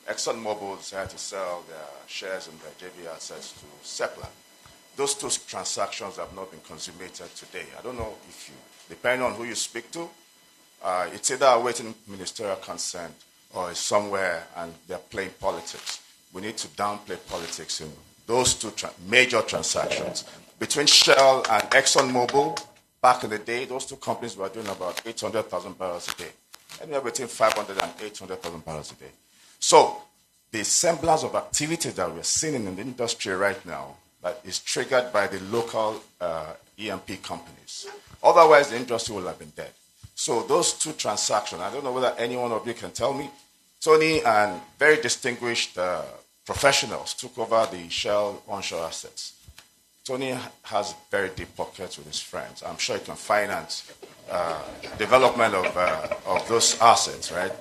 ExxonMobil decided to sell their shares in their JV assets to Seplat. Those 2 transactions have not been consummated today. I don't know if you, depending on who you speak to, it's either awaiting ministerial consent or it's somewhere and they're playing politics. We need to downplay politics in those 2 major transactions. Between Shell and ExxonMobil, back in the day, those 2 companies were doing about 800,000 barrels a day. Anywhere between 500 and 800,000 barrels a day. So the semblance of activity that we're seeing in the industry right now that is triggered by the local EMP companies. Otherwise, the industry will have been dead. So those two transactions, I don't know whether any one of you can tell me, Tony and very distinguished professionals took over the Shell onshore assets. Tony has very deep pockets with his friends. I'm sure he can finance development of those assets, right?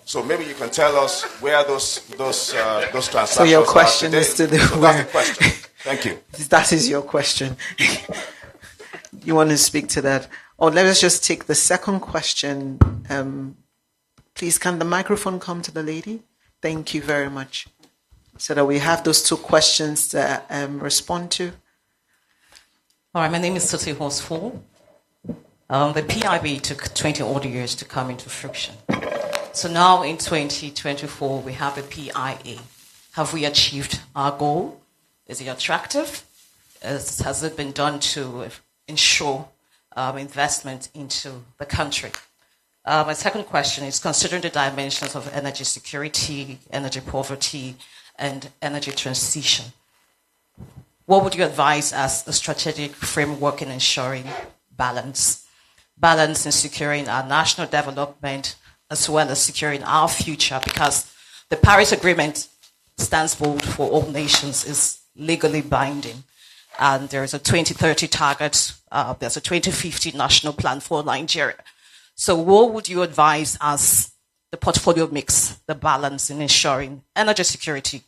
So maybe you can tell us where those transactions So your question are is to the so that's the question. Thank you. That is your question. You want to speak to that? Or let us just take the second question. Please, can the microphone come to the lady? Thank you very much. So that we have those two questions to respond to. All right, my name is Tuti Horsfall. The PIB took 20 odd years to come into fruition. So now in 2024, we have a PIA. Have we achieved our goal? Is it attractive? Has it been done to ensure investment into the country? My second question is, considering the dimensions of energy security, energy poverty, and energy transition, what would you advise as a strategic framework in ensuring balance in securing our national development as well as securing our future? Because the Paris Agreement stands bold for all nations, is legally binding, and there is a 2030 target, there's a 2050 national plan for Nigeria. So what would you advise as the portfolio mix, the balance in ensuring energy security,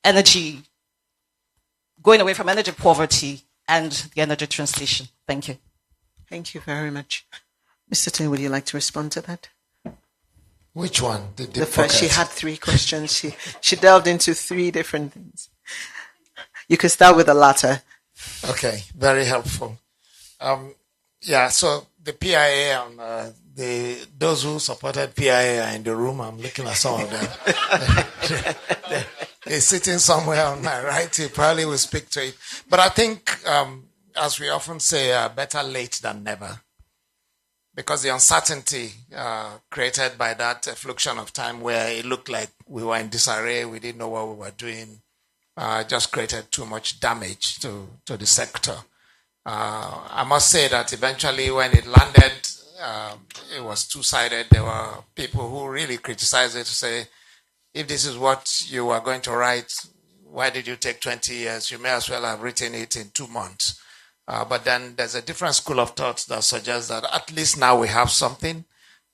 energy, going away from energy poverty and the energy transition? Thank you. Thank you very much. Mr. Tin, would you like to respond to that? Which one? The first, she had three questions. She delved into three different things. You can start with the latter. Okay, very helpful. So the PIA and those who supported PIA are in the room. I'm looking at some of them. They're sitting somewhere on my right. He probably will speak to it. But I think, as we often say, better late than never. Because the uncertainty created by that effluxion of time where it looked like we were in disarray, we didn't know what we were doing, just created too much damage to the sector. I must say that eventually when it landed, it was two-sided. There were people who really criticized it to say, if this is what you were going to write, why did you take 20 years? You may as well have written it in 2 months. But then there's a different school of thought that suggests that at least now we have something.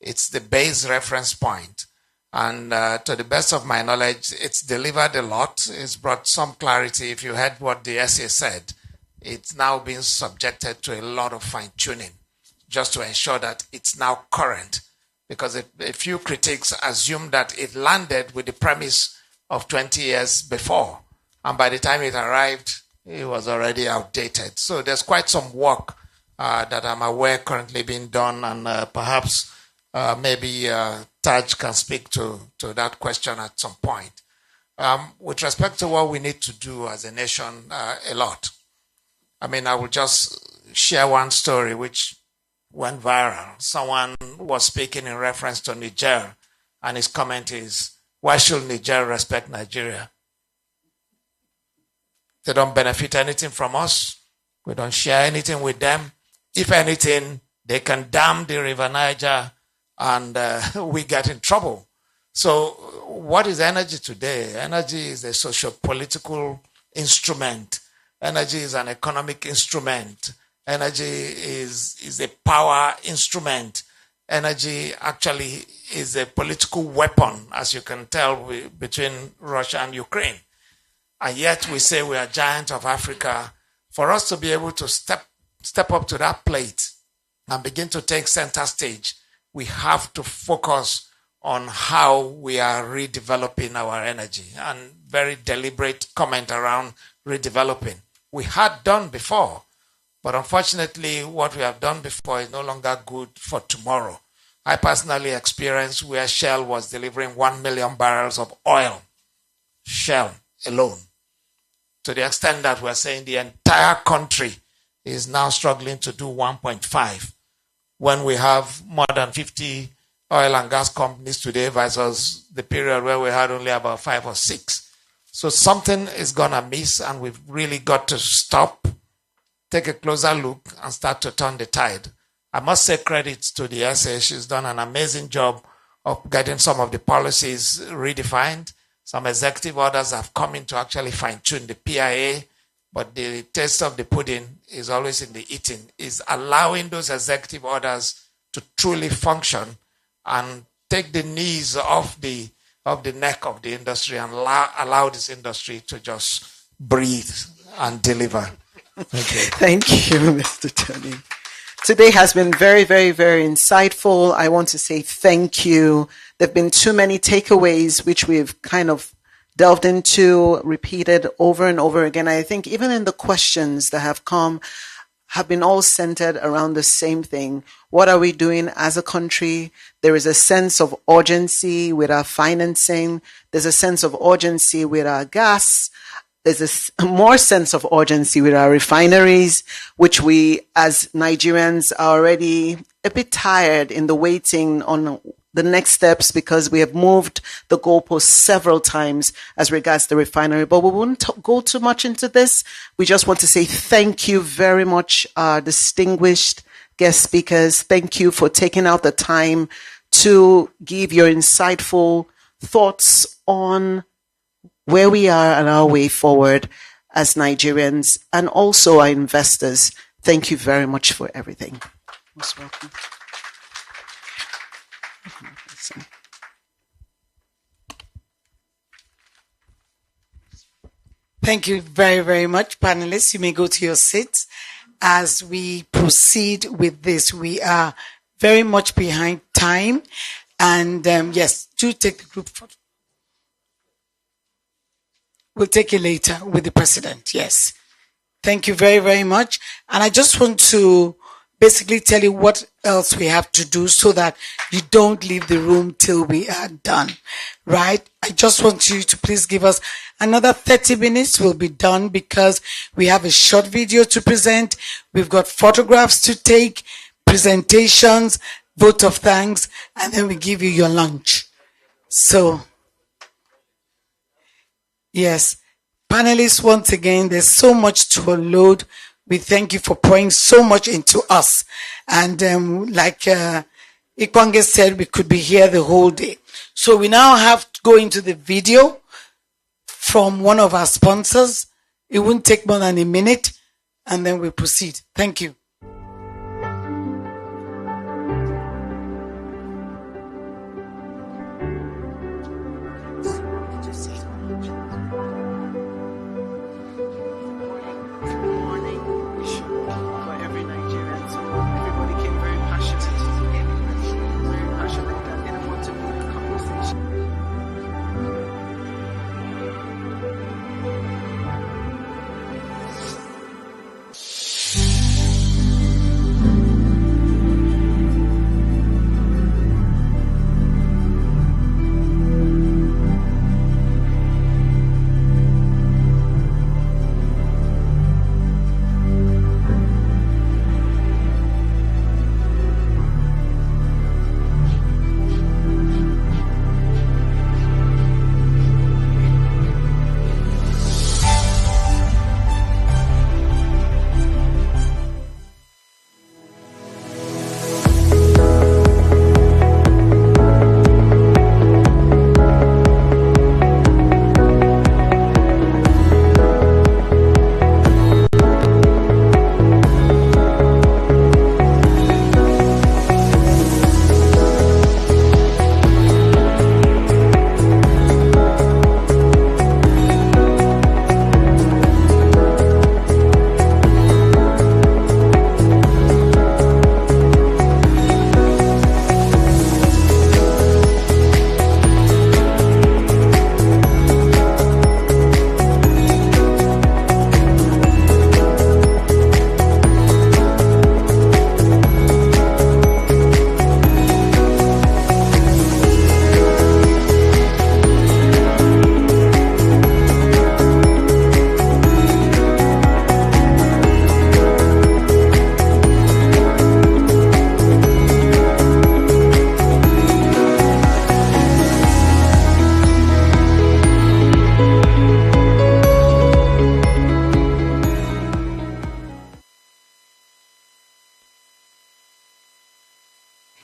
It's the base reference point. And to the best of my knowledge, it's delivered a lot. It's brought some clarity. If you heard what the essay said, it's now being subjected to a lot of fine-tuning just to ensure that it's now current. Because a few critics assume that it landed with the premise of 20 years before. And by the time it arrived, it was already outdated. So there's quite some work that I'm aware currently being done, and perhaps maybe Taj can speak to that question at some point. With respect to what we need to do as a nation, a lot. I mean, I will just share one story which went viral. Someone was speaking in reference to Niger, and his comment is, why should Niger respect Nigeria? They don't benefit anything from us. We don't share anything with them. If anything, they can dam the River Niger and we get in trouble. So what is energy today? Energy is a socio-political instrument. Energy is an economic instrument. Energy is a power instrument. Energy actually is a political weapon, as you can tell, between Russia and Ukraine. And yet we say we are giant of Africa. For us to be able to step up to that plate and begin to take center stage, we have to focus on how we are redeveloping our energy, and very deliberate comment around redeveloping. We had done before, but unfortunately what we have done before is no longer good for tomorrow. I personally experienced where Shell was delivering 1 million barrels of oil, Shell alone, to the extent that we're saying the entire country is now struggling to do 1.5 when we have more than 50 oil and gas companies today versus the period where we had only about 5 or 6. So something is going to miss, and we've really got to stop, take a closer look, and start to turn the tide. I must say credit to the SA. She's done an amazing job of getting some of the policies redefined. Some executive orders have come in to actually fine-tune the PIA, but the taste of the pudding is always in the eating, is allowing those executive orders to truly function and take the knees off the neck of the industry and allow this industry to just breathe and deliver. Thank you. Thank you, Mr. Tony. Today has been very, very, very insightful. I want to say thank you. There have been too many takeaways which we've kind of delved into, repeated over and over again. I think even in the questions that have come have been all centered around the same thing. What are we doing as a country? There is a sense of urgency with our financing. There's a sense of urgency with our gas. There's a more sense of urgency with our refineries, which we as Nigerians are already a bit tired in the waiting on the next steps, because we have moved the goalposts several times as regards the refinery. But we won't go too much into this. We just want to say thank you very much, distinguished guest speakers. Thank you for taking out the time to give your insightful thoughts on where we are and our way forward as Nigerians, and also our investors. Thank you very much for everything. Most welcome. Thank you very, very much, panelists. You may go to your seats. As we proceed with this, we are very much behind time. And yes, do take the group photo. We'll take it later with the president. Yes. Thank you very, very much. And I just want to basically tell you what else we have to do so that you don't leave the room till we are done, right? I just want you to please give us another 30 minutes. We'll be done because we have a short video to present. We've got photographs to take, presentations, vote of thanks, and then we give you your lunch. So, yes, panelists, once again, there's so much to unload. We thank you for pouring so much into us. And like Ikwange said, we could be here the whole day. So we now have to go into the video from one of our sponsors. It won't take more than a minute, and then we proceed. Thank you.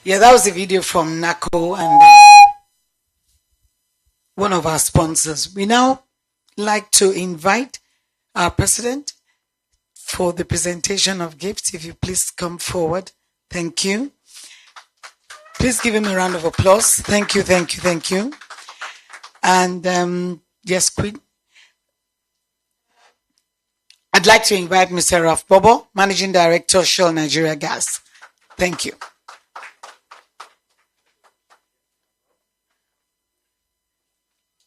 Yeah, that was a video from NACO and one of our sponsors. We now like to invite our president for the presentation of gifts. If you please come forward. Thank you. Please give him a round of applause. Thank you, thank you, thank you. And yes, Queen. I'd like to invite Mr. Raf Bobo, Managing Director, Shell Nigeria Gas. Thank you.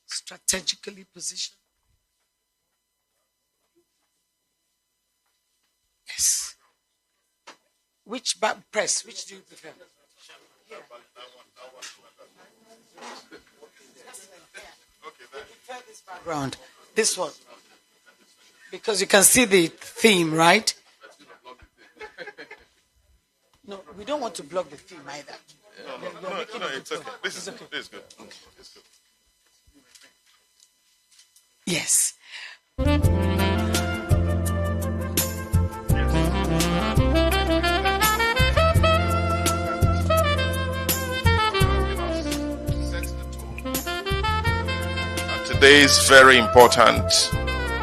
Strategically positioned. Yes. Which press? Which do you prefer? This background. This one. Because you can see the theme, right? No, we don't want to block the theme either. No, it's okay. This is good. It's good. Yes. Today's very important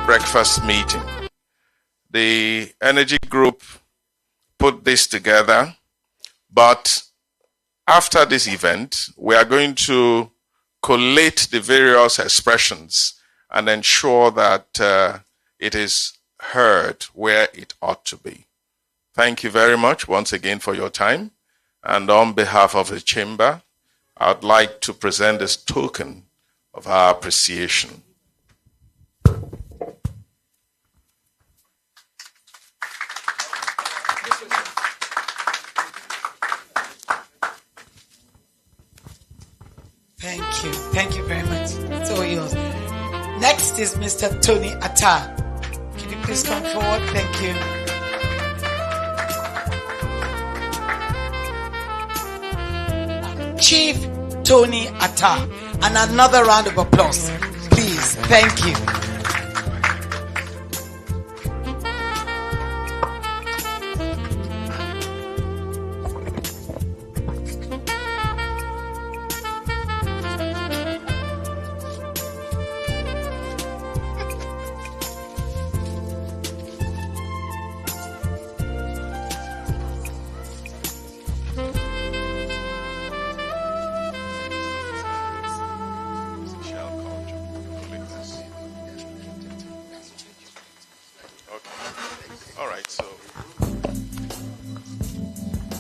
breakfast meeting. The Energy Group put this together, but after this event, we are going to collate the various expressions and ensure that it is heard where it ought to be. Thank you very much once again for your time. And on behalf of the Chamber, I'd like to present this token of our appreciation. Thank you. Thank you very much. It's all yours. Next is Mr. Tony Atta. Can you please come forward? Thank you. Chief Tony Atta. And another round of applause, please. Thank you.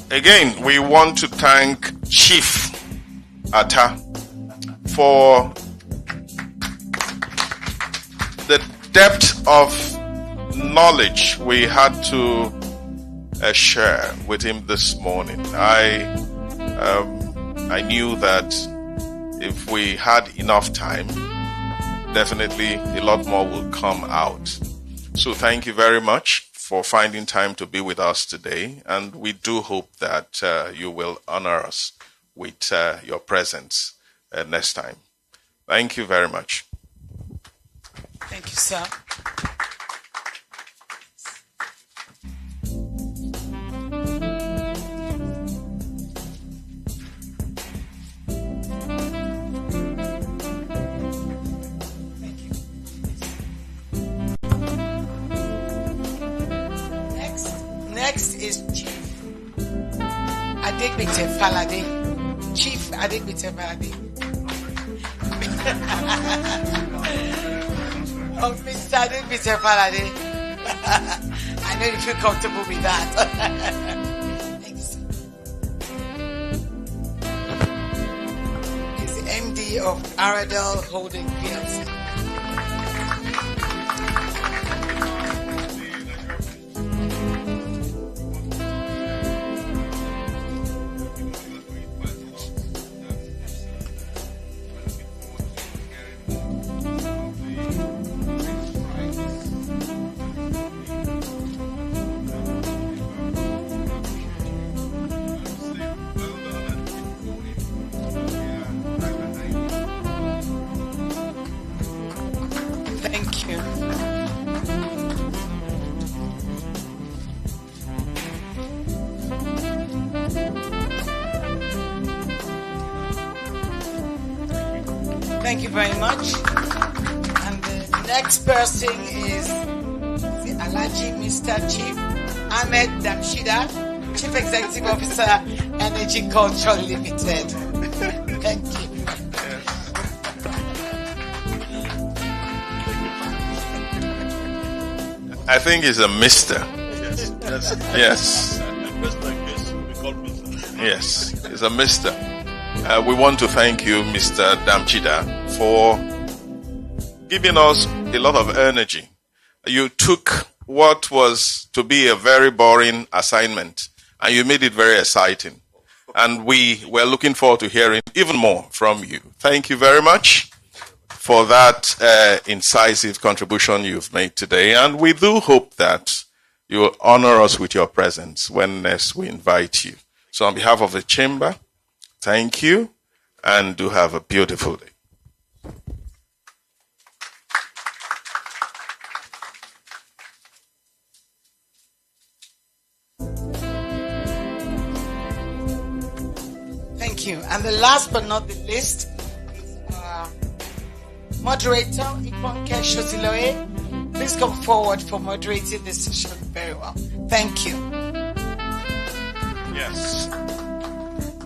Again, we want to thank Chief Atta for the depth of knowledge we had to share with him this morning. I knew that if we had enough time, definitely a lot more will come out. So thank you very much for finding time to be with us today, and we do hope that you will honor us with your presence next time. Thank you very much. Thank you, sir. Next is Chief Adegbite Falade. Chief Adegbite Falade. Of Mr. Adegbite Falade. I know you feel comfortable with that. Thanks. He's the MD of Aradel Holding PLC. Thank you very much. And the next person is the Alhaji Mr. Chief Ahmed Damshida, Chief Executive Officer, Energy Culture Limited. Thank you. I think it's a Mr. Yes. Yes, it's a Mr. We want to thank you, Mr. Damchida, for giving us a lot of energy. You took what was to be a very boring assignment and you made it very exciting. And we were looking forward to hearing even more from you. Thank you very much for that incisive contribution you've made today. And we do hope that you will honor us with your presence when next we invite you. So on behalf of the Chamber, thank you and do have a beautiful day. Thank you. And the last but not the least, moderator Iponke Shotiloye. Please come forward for moderating this session very well. Thank you. Yes.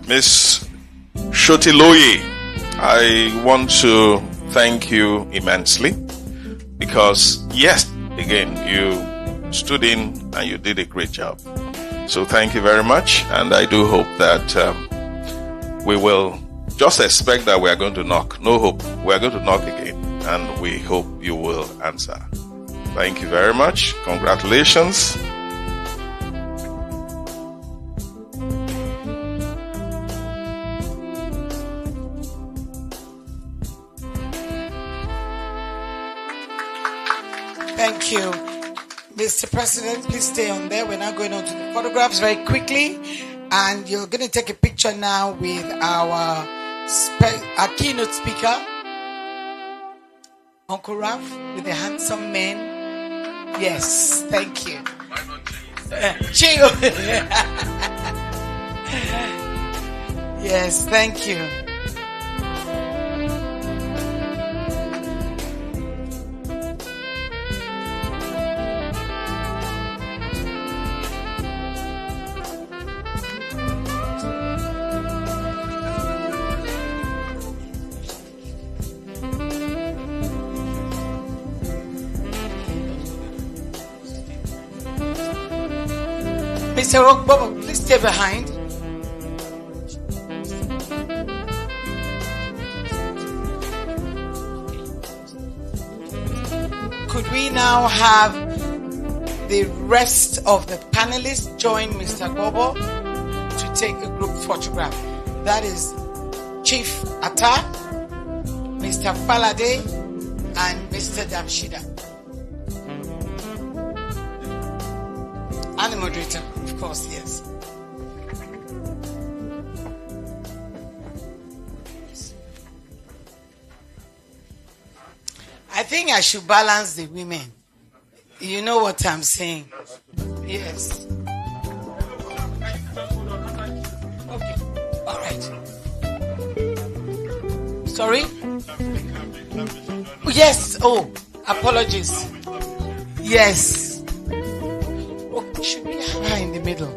Miss Shotiloye, I want to thank you immensely because, yes, again, you stood in and you did a great job. So thank you very much. And I do hope that we will just expect that we are going to knock. No hope. We are going to knock again. And we hope you will answer. Thank you very much. Congratulations. Thank you. Mr. President, please stay on there. We're now going on to the photographs very quickly. And you're going to take a picture now with our keynote speaker, Uncle Ralph, with the handsome man. Yes, thank you. Chill. Yes, thank you. Mr. Rockbobo, please stay behind. Could we now have the rest of the panelists join Mr. Gobo to take a group photograph? That is Chief Atta, Mr. Falade, and Mr. Damshida. And the moderator, of course, yes. I think I should balance the women. You know what I'm saying? Yes. Okay. All right. Sorry? Yes. Oh, apologies. Yes. Should we have her in the middle?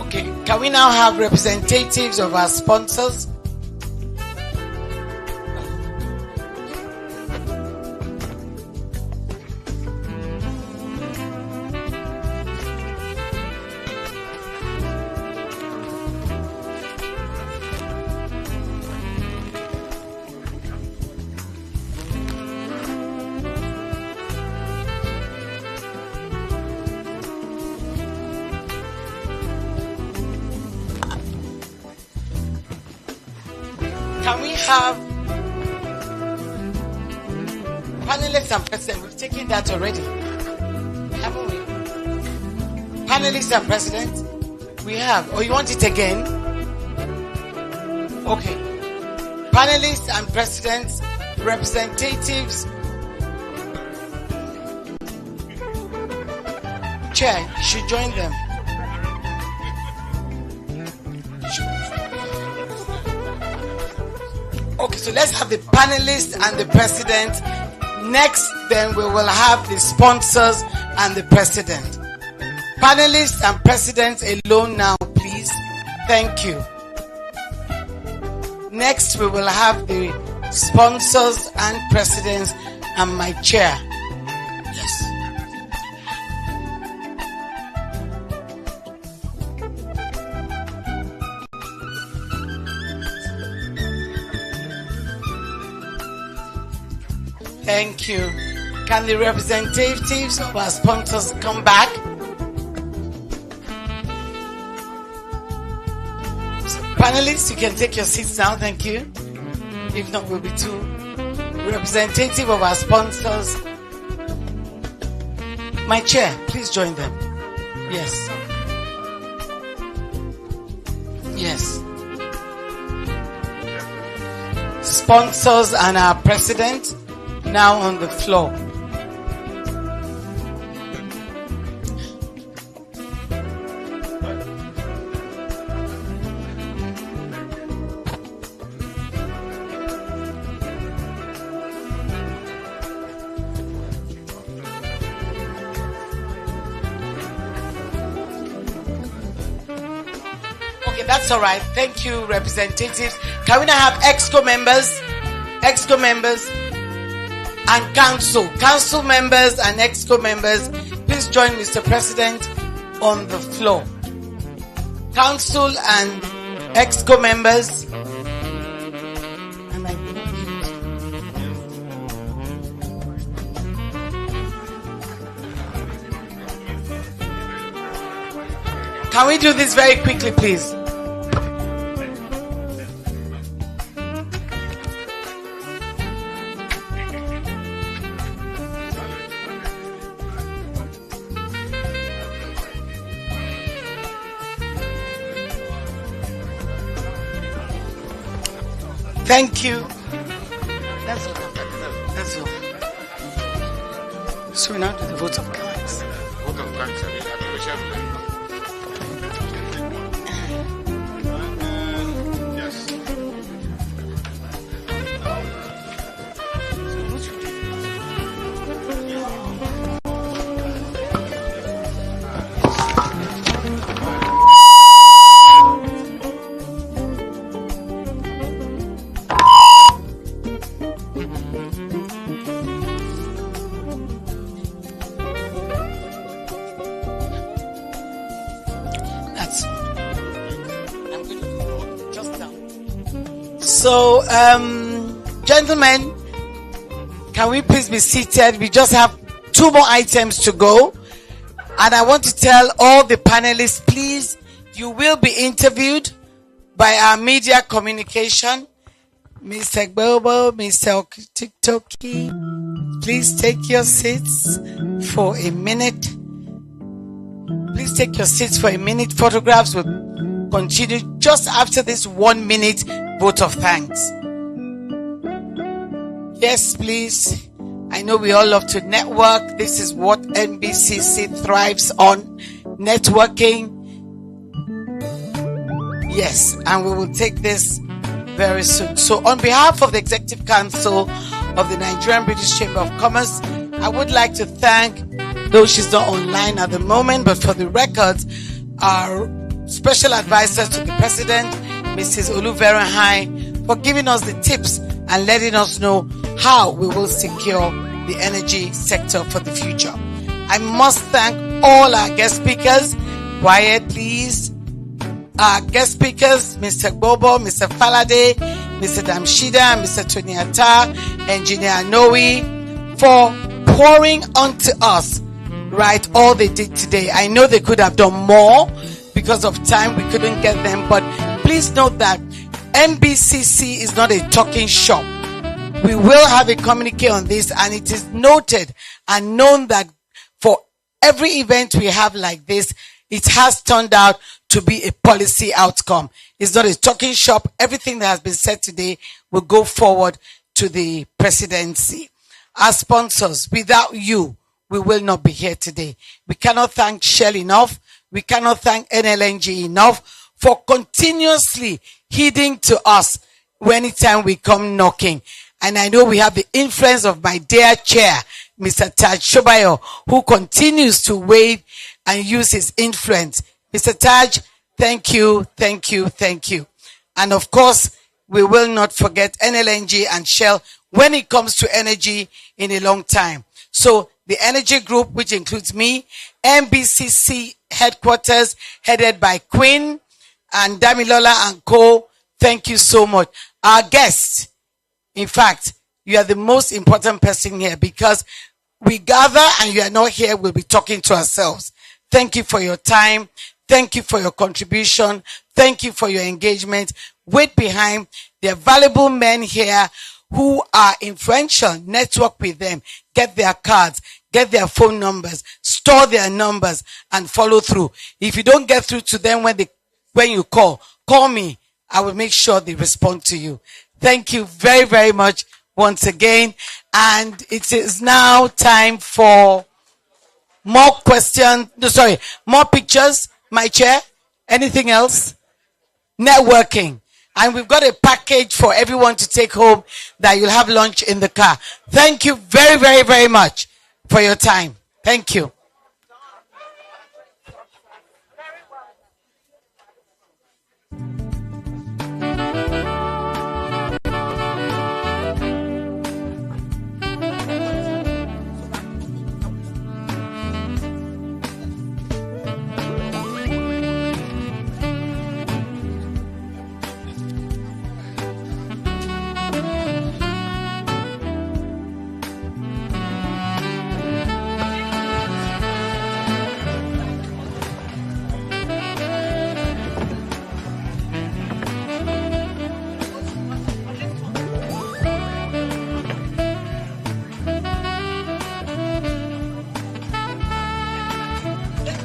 Okay, can we now have representatives of our sponsors? Can we have panelists and president? We've taken that already, haven't we? Panelists and president, we have. Or you want it again? Okay. Panelists and presidents, representatives. Chair, you should join them. Okay, so let's have the panelists and the president. Next, then we will have the sponsors and the president. Panelists and presidents alone now, please. Thank you. Next, we will have the sponsors and presidents and my chair. Yes. Thank you. Can the representatives of our sponsors come back? So, panelists, you can take your seats now. Thank you. If not, we'll be two. Representative of our sponsors. My chair, please join them. Yes. Yes. Sponsors and our president now on the floor. Okay, that's all right. Thank you, representatives. Can we now have EXCO members? EXCO members and council members and EXCO members, please join Mr. President on the floor. Council and EXCO members. Can we do this very quickly, please? Thank you. That's all. That's all. So we now do the vote of thanks. Vote of thanks. Yes. So, gentlemen, can we please be seated? We just have 2 more items to go. And I want to tell all the panelists, please, you will be interviewed by our media communication. Mr. Gbobo, Mr. Okitoki, please take your seats for a minute. Please take your seats for a minute. Photographs will continue just after this 1 minute vote of thanks. Yes, please. I know we all love to network. This is what NBCC thrives on, networking. Yes, and we will take this very soon. So on behalf of the Executive Council of the Nigerian-British Chamber of Commerce, I would like to thank, though she's not online at the moment, but for the records, our special advisor to the President, Mrs. Oluverenhai, for giving us the tips and letting us know how we will secure the energy sector for the future. I must thank all our guest speakers. Quiet, please. Our guest speakers, Mr. Gbobo, Mr. Falade, Mr. Damshida, Mr. Toniata, Engineer Noe, for pouring onto us, right, all they did today. I know they could have done more. Because of time, we couldn't get them. But please note that NBCC is not a talking shop. We will have a communique on this, and it is noted and known that for every event we have like this, it has turned out to be a policy outcome. It's not a talking shop. Everything that has been said today will go forward to the presidency. Our sponsors, without you, we will not be here today. We cannot thank Shell enough. We cannot thank NLNG enough for continuously heeding to us anytime we come knocking. And I know we have the influence of my dear chair, Mr. Taj Shobayo, who continues to wade and use his influence. Mr. Taj, thank you, thank you, thank you. And of course, we will not forget NLNG and Shell when it comes to energy in a long time. So the energy group, which includes me, NBCC headquarters, headed by Queen and Damilola and Co. Thank you so much. Our guests, in fact, you are the most important person here because we gather and you are not here, we'll be talking to ourselves. Thank you for your time. Thank you for your contribution. Thank you for your engagement. Wait behind. There are valuable men here who are influential. Network with them. Get their cards. Get their phone numbers. Store their numbers and follow through. If you don't get through to them when you call me. I will make sure they respond to you. Thank you very, very much once again. And it is now time for more questions. More pictures. My chair. Anything else? Networking. And we've got a package for everyone to take home that you'll have lunch in the car. Thank you very, very, very much for your time. Thank you.